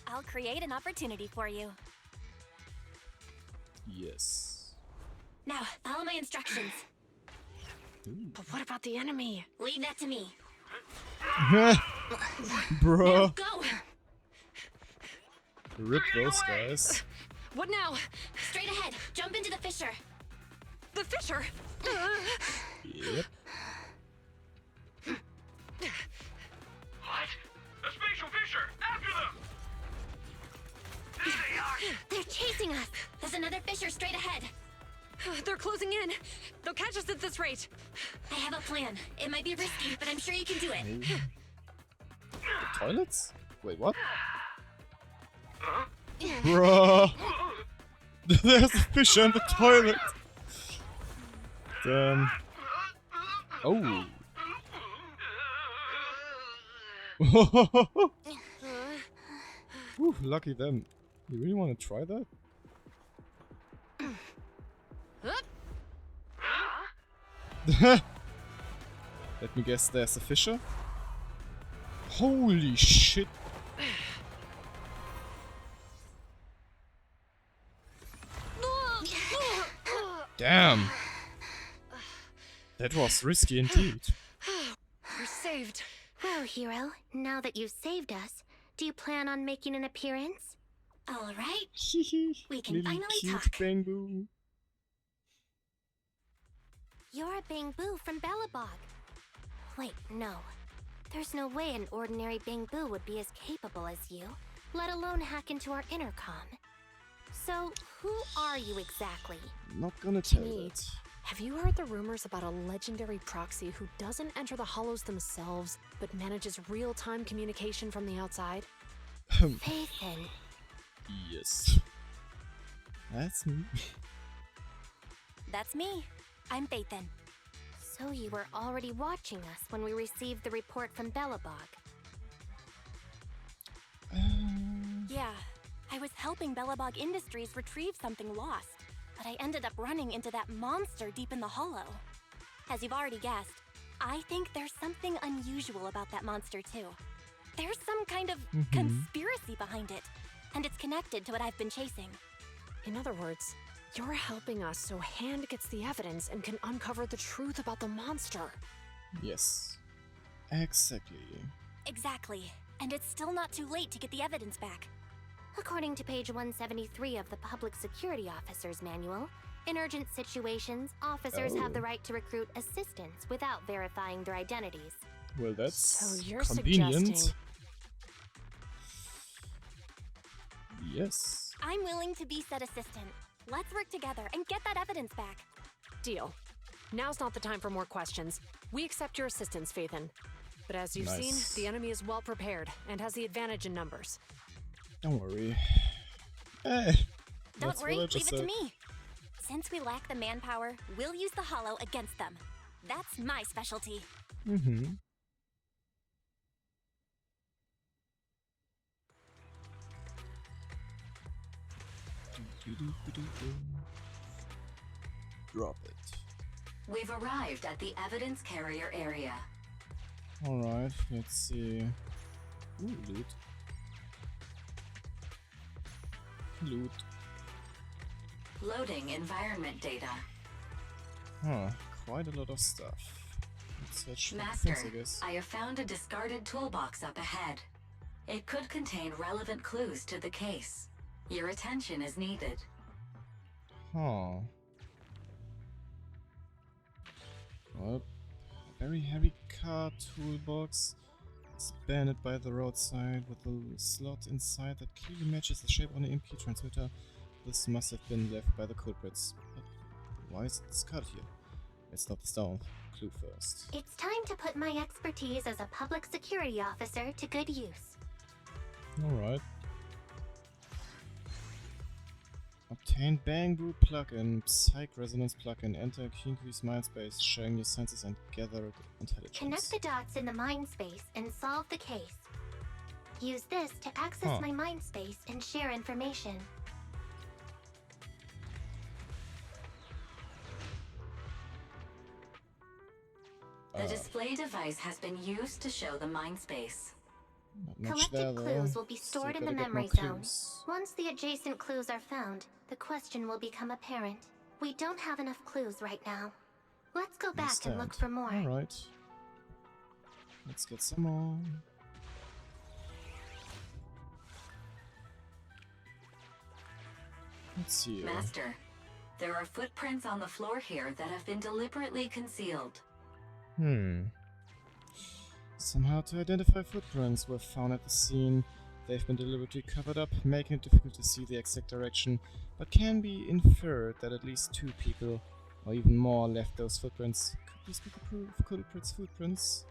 I'll create an opportunity for you. Yes. Now, follow my instructions. But what about the enemy? Leave that to me. Bruh. Go! Rip those guys. What now? Straight ahead. Jump into the fissure. The fissure? Yep. What? A spatial fissure! After them! There they are! They're chasing us! There's another fissure straight ahead. They're closing in. They'll catch us at this rate. I have a plan. It might be risky, but I'm sure you can do it. Toilets? Wait, what? Bruh! There's a fish in the toilet! Damn. Oh. Whew, lucky them. You really want to try that? Let me guess, there's a fissure? Holy shit! Damn! That was risky indeed. We're saved. Well, hero, now that you've saved us, do you plan on making an appearance? All right. We can finally cute talk. Bangbu. You're a Bangbu from Bellabog. Wait, no. There's no way an ordinary Bangbu would be as capable as you, let alone hack into our intercom. So, who are you exactly? Not gonna tell you Me. that. Have you heard the rumors about a legendary proxy who doesn't enter the hollows themselves, but manages real-time communication from the outside? Phaethon. Yes. That's me. That's me. I'm Phaethon. So you were already watching us when we received the report from Bellabog. Yeah, I was helping Bellabog Industries retrieve something lost, but I ended up running into that monster deep in the hollow. As you've already guessed, I think there's something unusual about that monster too. There's some kind of conspiracy behind it, and it's connected to what I've been chasing. In other words, you're helping us so Hand gets the evidence and can uncover the truth about the monster. Yes. Exactly. Exactly, and it's still not too late to get the evidence back. According to page 173 of the Public Security Officer's Manual, in urgent situations, officers have the right to recruit assistants without verifying their identities. Well, that's So you're convenient. suggesting... Yes. I'm willing to be said assistant. Let's work together and get that evidence back. Deal. Now's not the time for more questions. We accept your assistance, Phaethon. But as you've Nice. seen, the enemy is well prepared and has the advantage in numbers. Don't worry. Don't that's worry, what I leave just it to said. me. Since we lack the manpower, we'll use the hollow against them. That's my specialty. Mm-hmm. Drop it. We've arrived at the evidence carrier area. Alright, let's see. Ooh, loot. Loot. Loading environment data. Huh, quite a lot of stuff. Let's search for Master, things, I guess. I have found a discarded toolbox up ahead. It could contain relevant clues to the case. Your attention is needed. Huh. Well, a very heavy car toolbox. It's abandoned by the roadside with a slot inside that clearly matches the shape of an EMP transmitter. This must have been left by the culprits. But why is it discarded here? Let's note this down. Clue first. It's time to put my expertise as a public security officer to good use. Alright. Obtain Bang Brew plugin, Psych Resonance plugin, enter Kinkui's mind space, sharing your senses and gather intelligence. Connect the dots in the mind space and solve the case. Use this to access my mind space and share information. The display device has been used to show the mind space. Collected clues will be stored in the memory zone. Once the adjacent clues are found, the question will become apparent. We don't have enough clues right now. Let's go back and look for more. Alright. Let's get some more. Let's see. Master, there are footprints on the floor here that have been deliberately concealed. Somehow to identify footprints were found at the scene. They've been deliberately covered up, making it difficult to see the exact direction, but can be inferred that at least 2 people, or even more, left those footprints. Could this be the proof of culprits' footprints?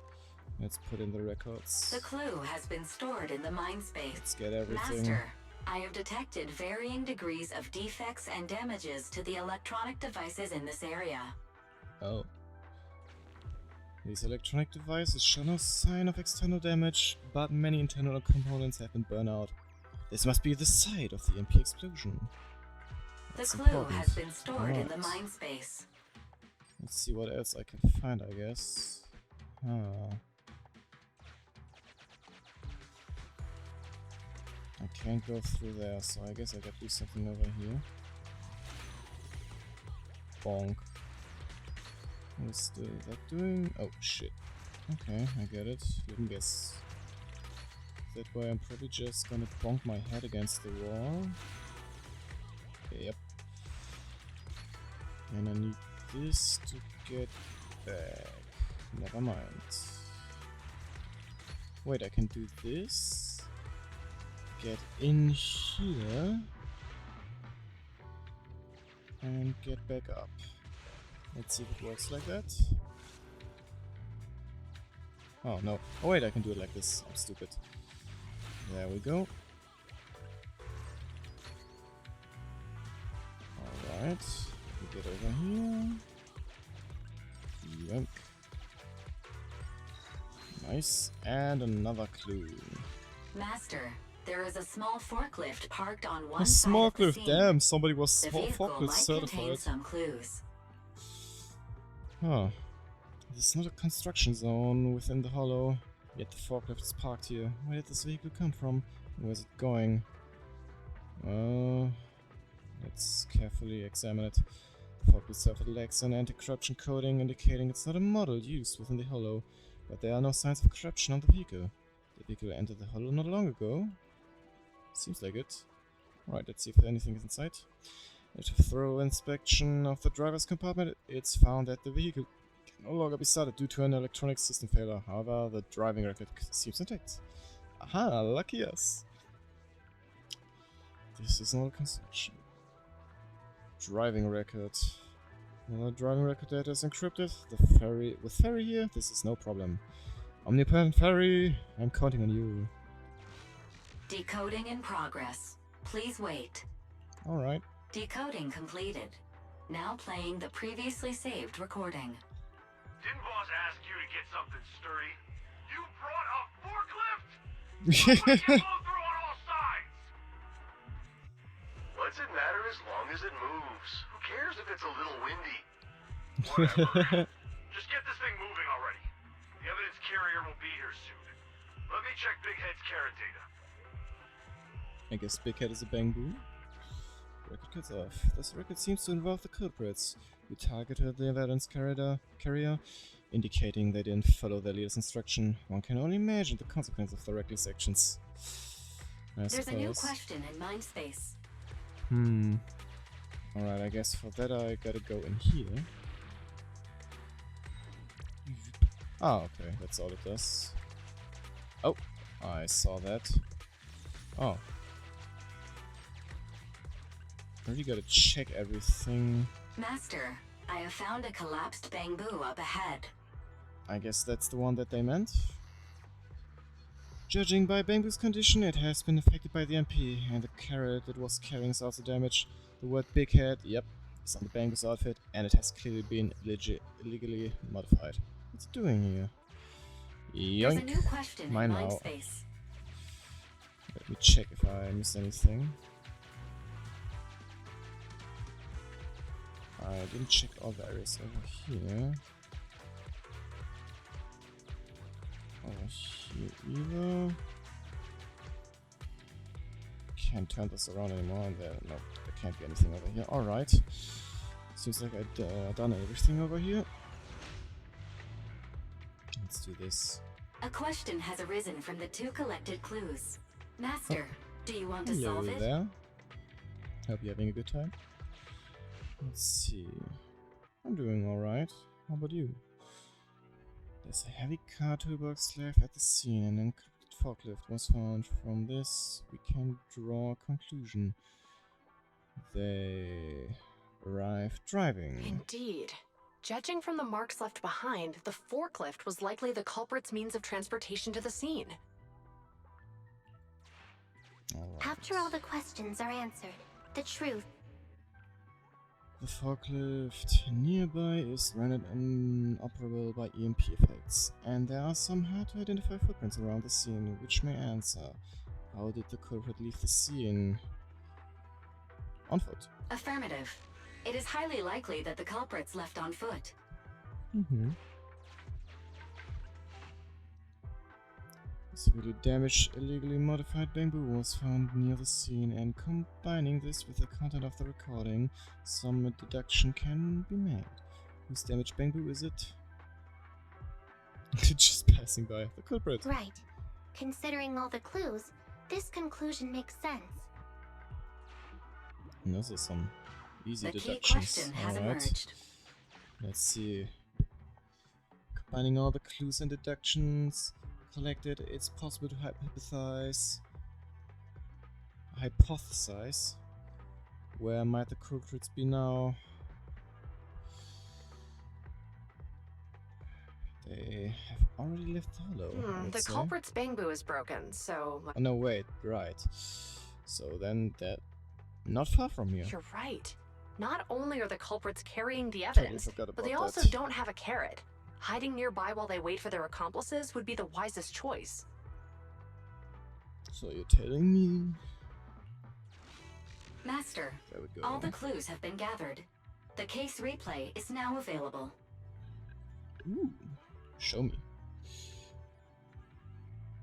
Let's put in the records. The clue has been stored in the mind space. Let's get everything. Master, I have detected varying degrees of defects and damages to the electronic devices in this area. Oh. These electronic devices show no sign of external damage, but many internal components have been burned out. This must be the site of the EMP explosion. That's the clue important. has been stored in the mind space. Let's see what else I can find, I guess. I can't go through there, so I guess I gotta do something over here. Bonk. What is that doing? Oh shit. Okay, I get it. Didn't guess. That way I'm probably just gonna bonk my head against the wall. Yep. And I need this to get back. Never mind. Wait, I can do this. Get in here. And get back up. Let's see if it works like that. Oh no. Oh wait, I can do it like this. I'm stupid. There we go. Alright. We get over here. Yoink. Nice. And another clue. Master, there is a small forklift parked on one A side small of the cliff. scene. Damn, somebody was The vehicle forklift might contain certified. some clues. Huh. This is not a construction zone within the hollow, yet the forklift is parked here. Where did this vehicle come from? Where's it going? Let's carefully examine it. The forklift itself lacks an anti-corruption coating indicating it's not a model used within the hollow, but there are no signs of corruption on the vehicle. The vehicle entered the hollow not long ago. Seems like it. Right, let's see if anything is inside. After a thorough inspection of the driver's compartment, it's found that the vehicle can no longer be started due to an electronic system failure. However, the driving record seems intact. Aha, lucky us! This is not a construction. Driving record. The driving record data is encrypted. The ferry with ferry here, this is no problem. Omnipotent ferry, I'm counting on you. Decoding in progress. Please wait. Alright. Decoding completed. Now playing the previously saved recording. Didn't boss ask you to get something sturdy? You brought a forklift? Looks like you blow through on all sides! What What's it matter as long as it moves? Who cares if it's a little windy? Whatever. Just get this thing moving already. The evidence carrier will be here soon. Let me check Big Head's carrot data. I guess Big Head is a bamboo. Record cuts off. This record seems to involve the culprits who targeted the evidence carrier, indicating they didn't follow their leader's instruction. One can only imagine the consequence of their reckless actions. There's a new question in mind space. Alright, I guess for that I gotta go in here. Ah, okay, that's all it does. Oh, I saw that. Oh. Really gotta check everything. Master, I have found a collapsed bamboo up ahead. I guess that's the one that they meant. Judging by bamboo's condition, it has been affected by the MP, and the carrot it was carrying is also damaged. The word Big Head, yep, is on the bamboo's outfit, and it has clearly been illegally modified. What's it doing here? Yoink. There's a new question Mine in mind now. space. Let me check if I missed anything. I didn't check all the areas over here. Over here either. Can't turn this around anymore, and there can't be anything over here. Alright. Seems like I've done everything over here. Let's do this. A question has arisen from the 2 collected clues. Master, do you want to Hello solve it? there. Hope you're having a good time. Let's see. I'm doing alright. How about you? There's a heavy car toolbox left at the scene, and an encrypted forklift was found. From this, we can draw a conclusion. They arrived driving. Indeed. Judging from the marks left behind, the forklift was likely the culprit's means of transportation to the scene. After all the questions are answered, the truth. The forklift nearby is rendered inoperable by EMP effects, and there are some hard to identify footprints around the scene, which may answer. How did the culprit leave the scene? On foot. Affirmative. It is highly likely that the culprits left on foot. Severely damaged, illegally modified bamboo was found near the scene, and combining this with the content of the recording, some deduction can be made. Whose damaged bamboo is it? Just passing by. The culprit. Right. Considering all the clues, this conclusion makes sense. And those are some easy The key deductions. question has emerged. Let's see. Combining all the clues and deductions collected, it's possible to hypothesize. Where might the culprits be now? They have already left the hollow. The culprit's bamboo is broken, so... Oh no, wait, right. So then that... Not far from here. You're right. Not only are the culprits carrying the evidence, forgot but they about also that. don't have a carrot. Hiding nearby while they wait for their accomplices would be the wisest choice. So you're telling me... Master, There we go. all the clues have been gathered. The case replay is now available. Ooh, show me.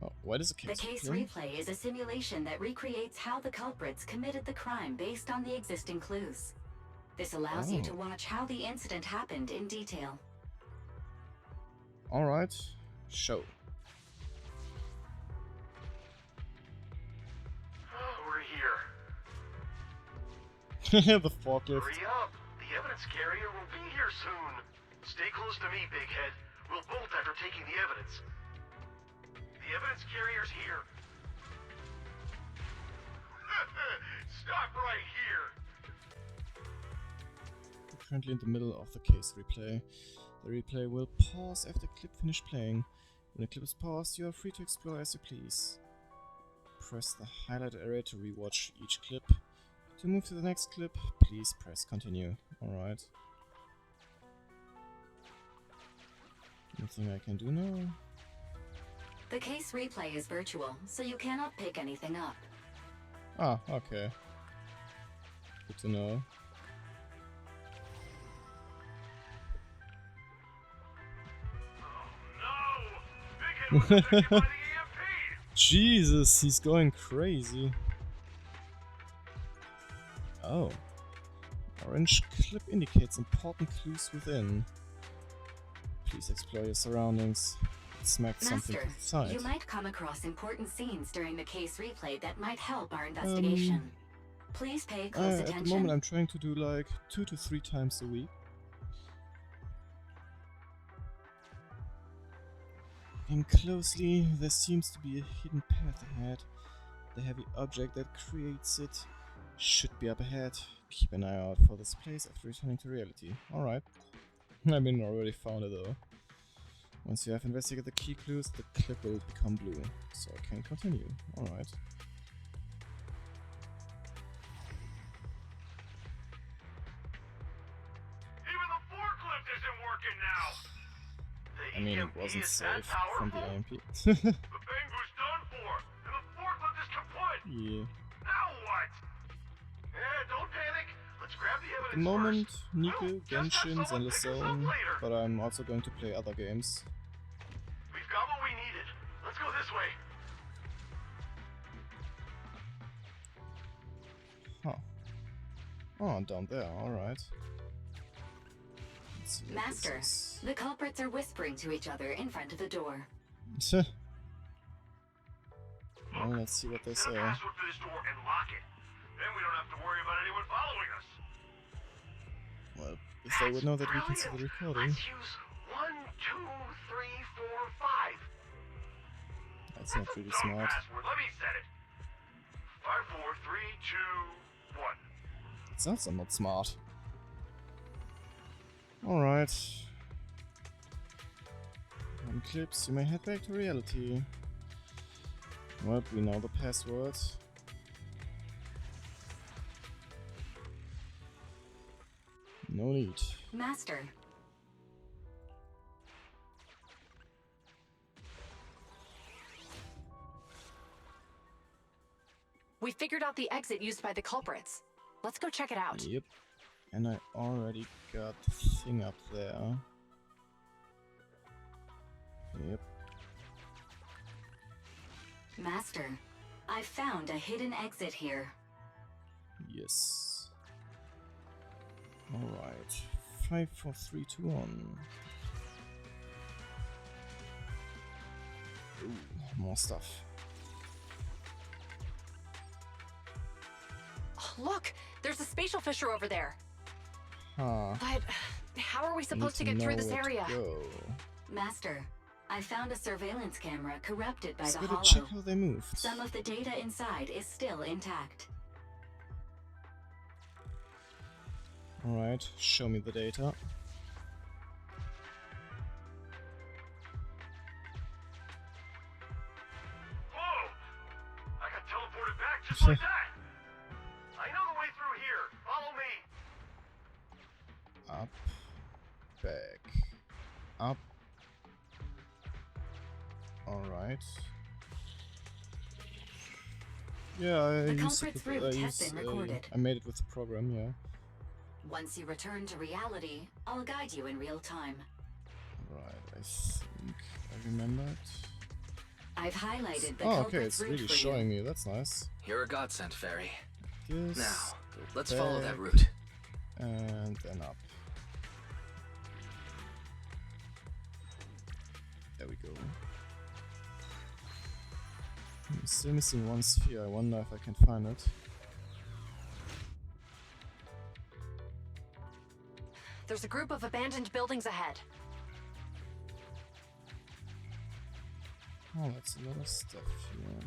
Oh, what is a The case? case replay? replay is a simulation that recreates how the culprits committed the crime based on the existing clues. This allows you to watch how the incident happened in detail. Alright, show. We're here. The forklift. Hurry up! The evidence carrier will be here soon. Stay close to me, Big Head. We'll bolt after taking the evidence. The evidence carrier's here. Stop right here! We're currently in the middle of the case replay. The replay will pause after the clip finishes playing. When the clip is paused, you are free to explore as you please. Press the highlight area to rewatch each clip. To move to the next clip, please press continue. Alright. Anything I can do now? The case replay is virtual, so you cannot pick anything up. Ah, okay. to know. Jesus, he's going crazy. Oh. Orange clip indicates important clues within. Please explore your surroundings. Smack something to the side. You might come across important scenes during the case replay that might help our investigation. Please pay close attention. At the moment I'm trying to do like 2 to 3 times a week. Looking closely, there seems to be a hidden path ahead. The heavy object that creates it should be up ahead. Keep an eye out for this place after returning to reality. Alright. I mean, I already found it though. Once you have investigated the key clues, the clip will become blue. So I can continue. Alright. Even the forklift isn't working now! I mean, it wasn't safe from the AMP. The Bangoo's done for, and the forklift is kaput! Yeah. Now what? Don't panic. Let's grab the evidence At the moment, first. Nico, Genshin, Zenless, but I'm also going to play other games. We've got what we needed. Let's go this way. Huh. Oh, down there, alright. Master, the culprits are whispering to each other in front of the door. Well, let's see what they say. Get a password for this door and lock it. Then we don't have to worry about anyone following us. Well, if they would know that we can see the recording. Let's use 1, 2, 3, 4, 5. That's not really smart. Password. Let me set it. 5, 4, 3, 2, 1. It's also not smart. Alright. On clips, you may head back to reality. Well, we know the password. No need. Master. We figured out the exit used by the culprits. Let's go check it out. Yep. And I already got the thing up there. Yep. Master, I found a hidden exit here. Yes. Alright. 5, 4, 3, 2, 1. Ooh, more stuff. Oh, look! There's a spatial fissure over there! Huh. But how are we supposed to get through this area? Master, I found a surveillance camera corrupted by Let's the go hollow. to check how they moved. Some of the data inside is still intact. Alright, show me the data. Whoa! I got teleported back just like that! I know the way through here. Follow me. Up. Back. Up. Alright. Yeah, I made it with the program, yeah. Once you return to reality, I'll guide you in real time. Right, I think I remember it. I've highlighted the okay, culprit's it's route really for showing me. That's nice. You're a godsend, Fairy. Yes, Now, go let's follow back, that route. And then up. There we go. I'm still missing one sphere. I wonder if I can find it. There's a group of abandoned buildings ahead. Oh, that's a lot of stuff here.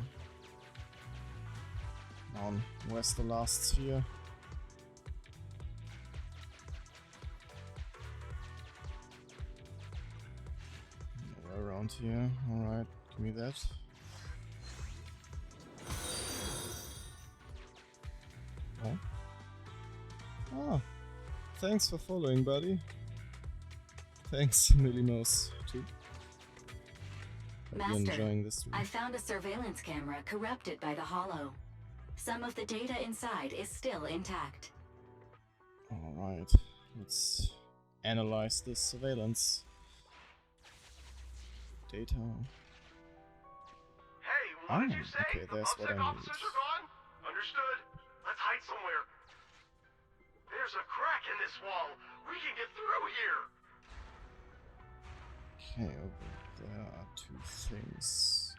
Where's the last sphere? Nowhere around here. Alright, give me that. Oh. Ah, thanks for following, buddy. Thanks, Millie Mouse, too. Hope you're enjoying this I found a surveillance camera corrupted by the hollow. Some of the data inside is still intact. Alright, let's analyze this surveillance data. Hey, what did you say? Okay, The that's what I PubSec need. officers are gone? Understood. Let's hide somewhere. There's a crack in this wall. We can get through here. Okay, over there are two things.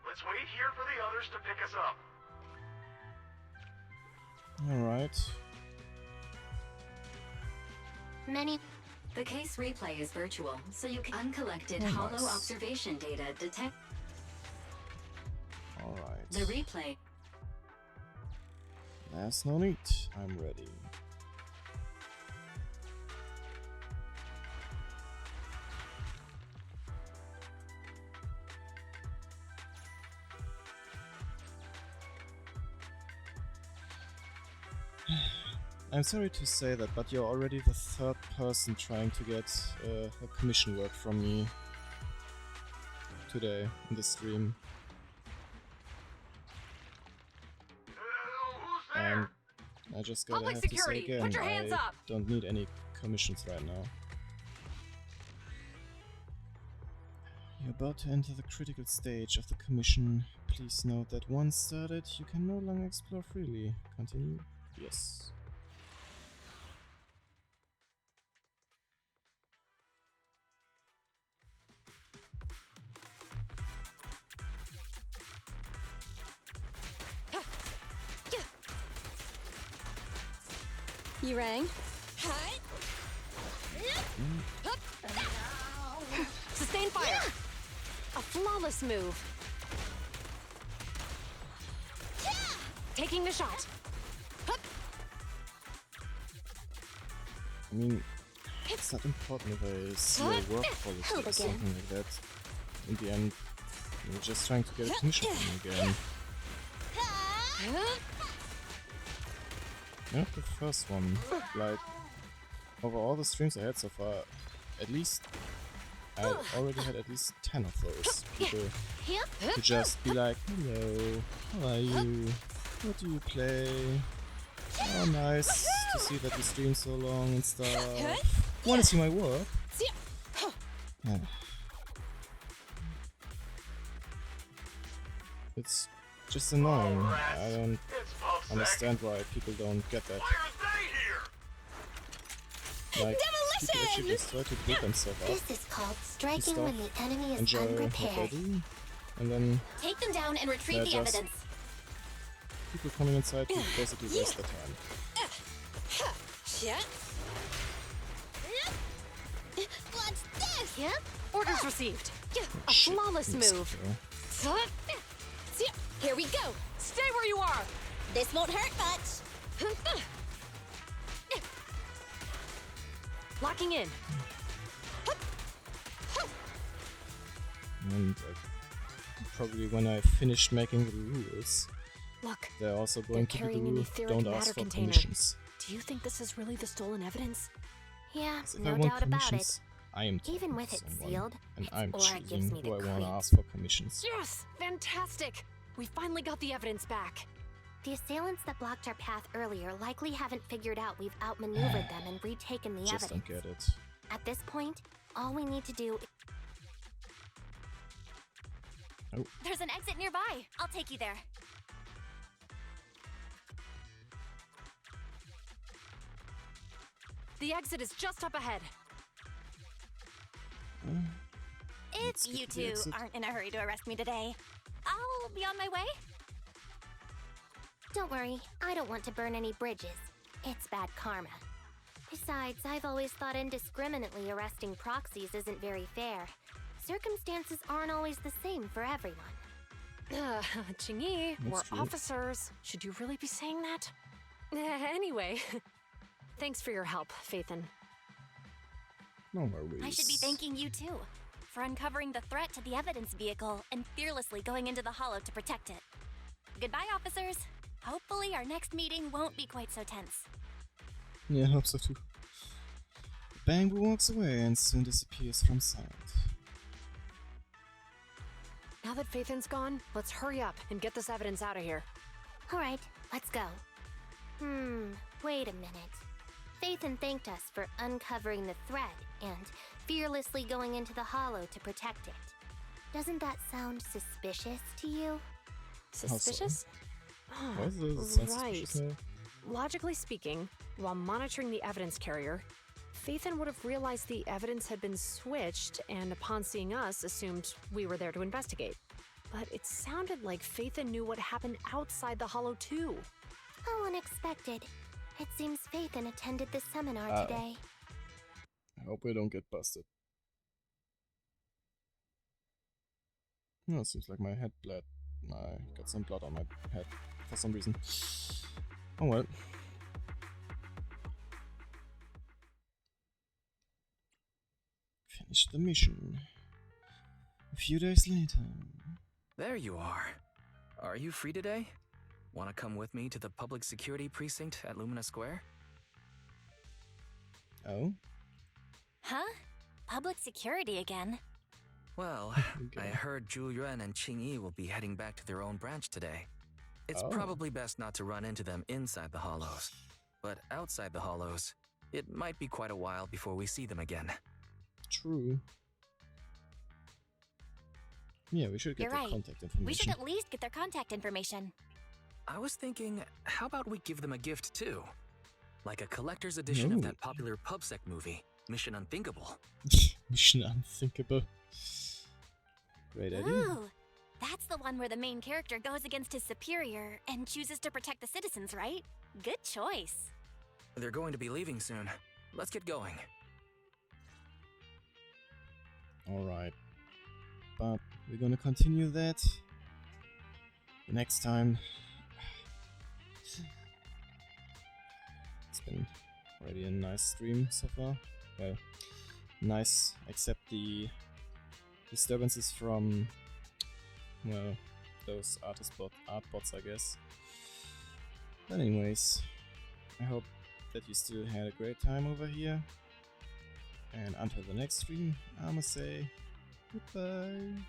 Let's wait here for the others to pick us up. Alright. The case replay is virtual, so you can uncollected Oh, hollow nice. observation data detect Alright. the replay. There's no need. I'm ready. I'm sorry to say that, but you're already the third person trying to get a commission work from me today in the stream. And I just gotta Public have to say security, again, put your hands I up! don't need any commissions right now. You're about to enter the critical stage of the commission. Please note that once started, you can no longer explore freely. Continue? Yes. You rang? Hi. Sustain fire. A flawless move. Taking the shot. I mean, it's not important if I see a work policy or something like that. In the end, you're just trying to get a commission from me again. Not the first one. Like, over all the streams I had so far, at least I already had at least 10 of those people who just be like, hello, how are you? What do you play? Oh, nice to see that you stream so long and stuff. Wanna see my work? Yeah. It's just annoying. I don't understand why people don't get that. Like, people actually just try to build themselves up. This is called striking stuff, when the enemy is enjoy what they unprepared. do, and then Take them down and retrieve they're the just evidence. people coming inside to basically waste their time. What's this? Orders received. A flawless move. Here we go. Stay where you are. This won't hurt much. Locking in. And probably when I finished making the rules, Look, they're also they're going to do carrying an the etheric don't matter ask for container. permissions. Do you think this is really the stolen evidence? Yeah, If I no want doubt about it. permissions, I am Even with it someone, sealed, and its I'm aura gives choosing me who I the want to creeps. ask for permissions. Yes! Fantastic! We finally got the evidence back. The assailants that blocked our path earlier likely haven't figured out we've outmaneuvered them and retaken the Just evidence. don't get it. At this point, all we need to do is... Oh. There's an exit nearby. I'll take you there. The exit is just up ahead. If you to the two exit. aren't in a hurry to arrest me today, I'll be on my way. Don't worry, I don't want to burn any bridges. It's bad karma. Besides, I've always thought indiscriminately arresting proxies isn't very fair. Circumstances aren't always the same for everyone. Chingy, we're That's true. officers. Should you really be saying that? Anyway, thanks for your help, Phaethon. No worries. I should be thanking you too for uncovering the threat to the evidence vehicle and fearlessly going into the hollow to protect it. Goodbye, officers. Hopefully our next meeting won't be quite so tense. Yeah, I hope so too. Bangbu walks away and soon disappears from sight. Now that Phaethon's gone, let's hurry up and get this evidence out of here. Alright, let's go. Wait a minute. Phaethon thanked us for uncovering the threat and fearlessly going into the Hollow to protect it. Doesn't that sound suspicious to you? Suspicious? Why is this so Right. suspicious now? Logically speaking, while monitoring the evidence carrier, Phaethon would have realized the evidence had been switched and upon seeing us assumed we were there to investigate. But it sounded like Phaethon knew what happened outside the Hollow too. How unexpected. It seems Phaethon attended the seminar today. I hope we don't get busted. No, it seems like my head bled. I got some blood on my head for some reason. Oh well. Finish the mission. A few days later. There you are. Are you free today? Want to come with me to the public security precinct at Lumina Square? Oh? Huh? Public security again? Well, I heard Zhu Yuan and Qing Yi will be heading back to their own branch today. It's probably best not to run into them inside the Hollows. But outside the Hollows, it might be quite a while before we see them again. True. Yeah, we should get You're their right. contact information. We should at least get their contact information. I was thinking, how about we give them a gift too? Like a collector's edition of that popular PubSec movie, Mission Unthinkable. Mission Unthinkable. Great idea. Ooh, that's the one where the main character goes against his superior and chooses to protect the citizens, right? Good choice. They're going to be leaving soon. Let's get going. Alright. But we're gonna continue that next time. It's been already a nice stream so far. Well, nice, except the disturbances from, well, those art bots, I guess. But anyways, I hope that you still had a great time over here. And until the next stream, I'ma say goodbye.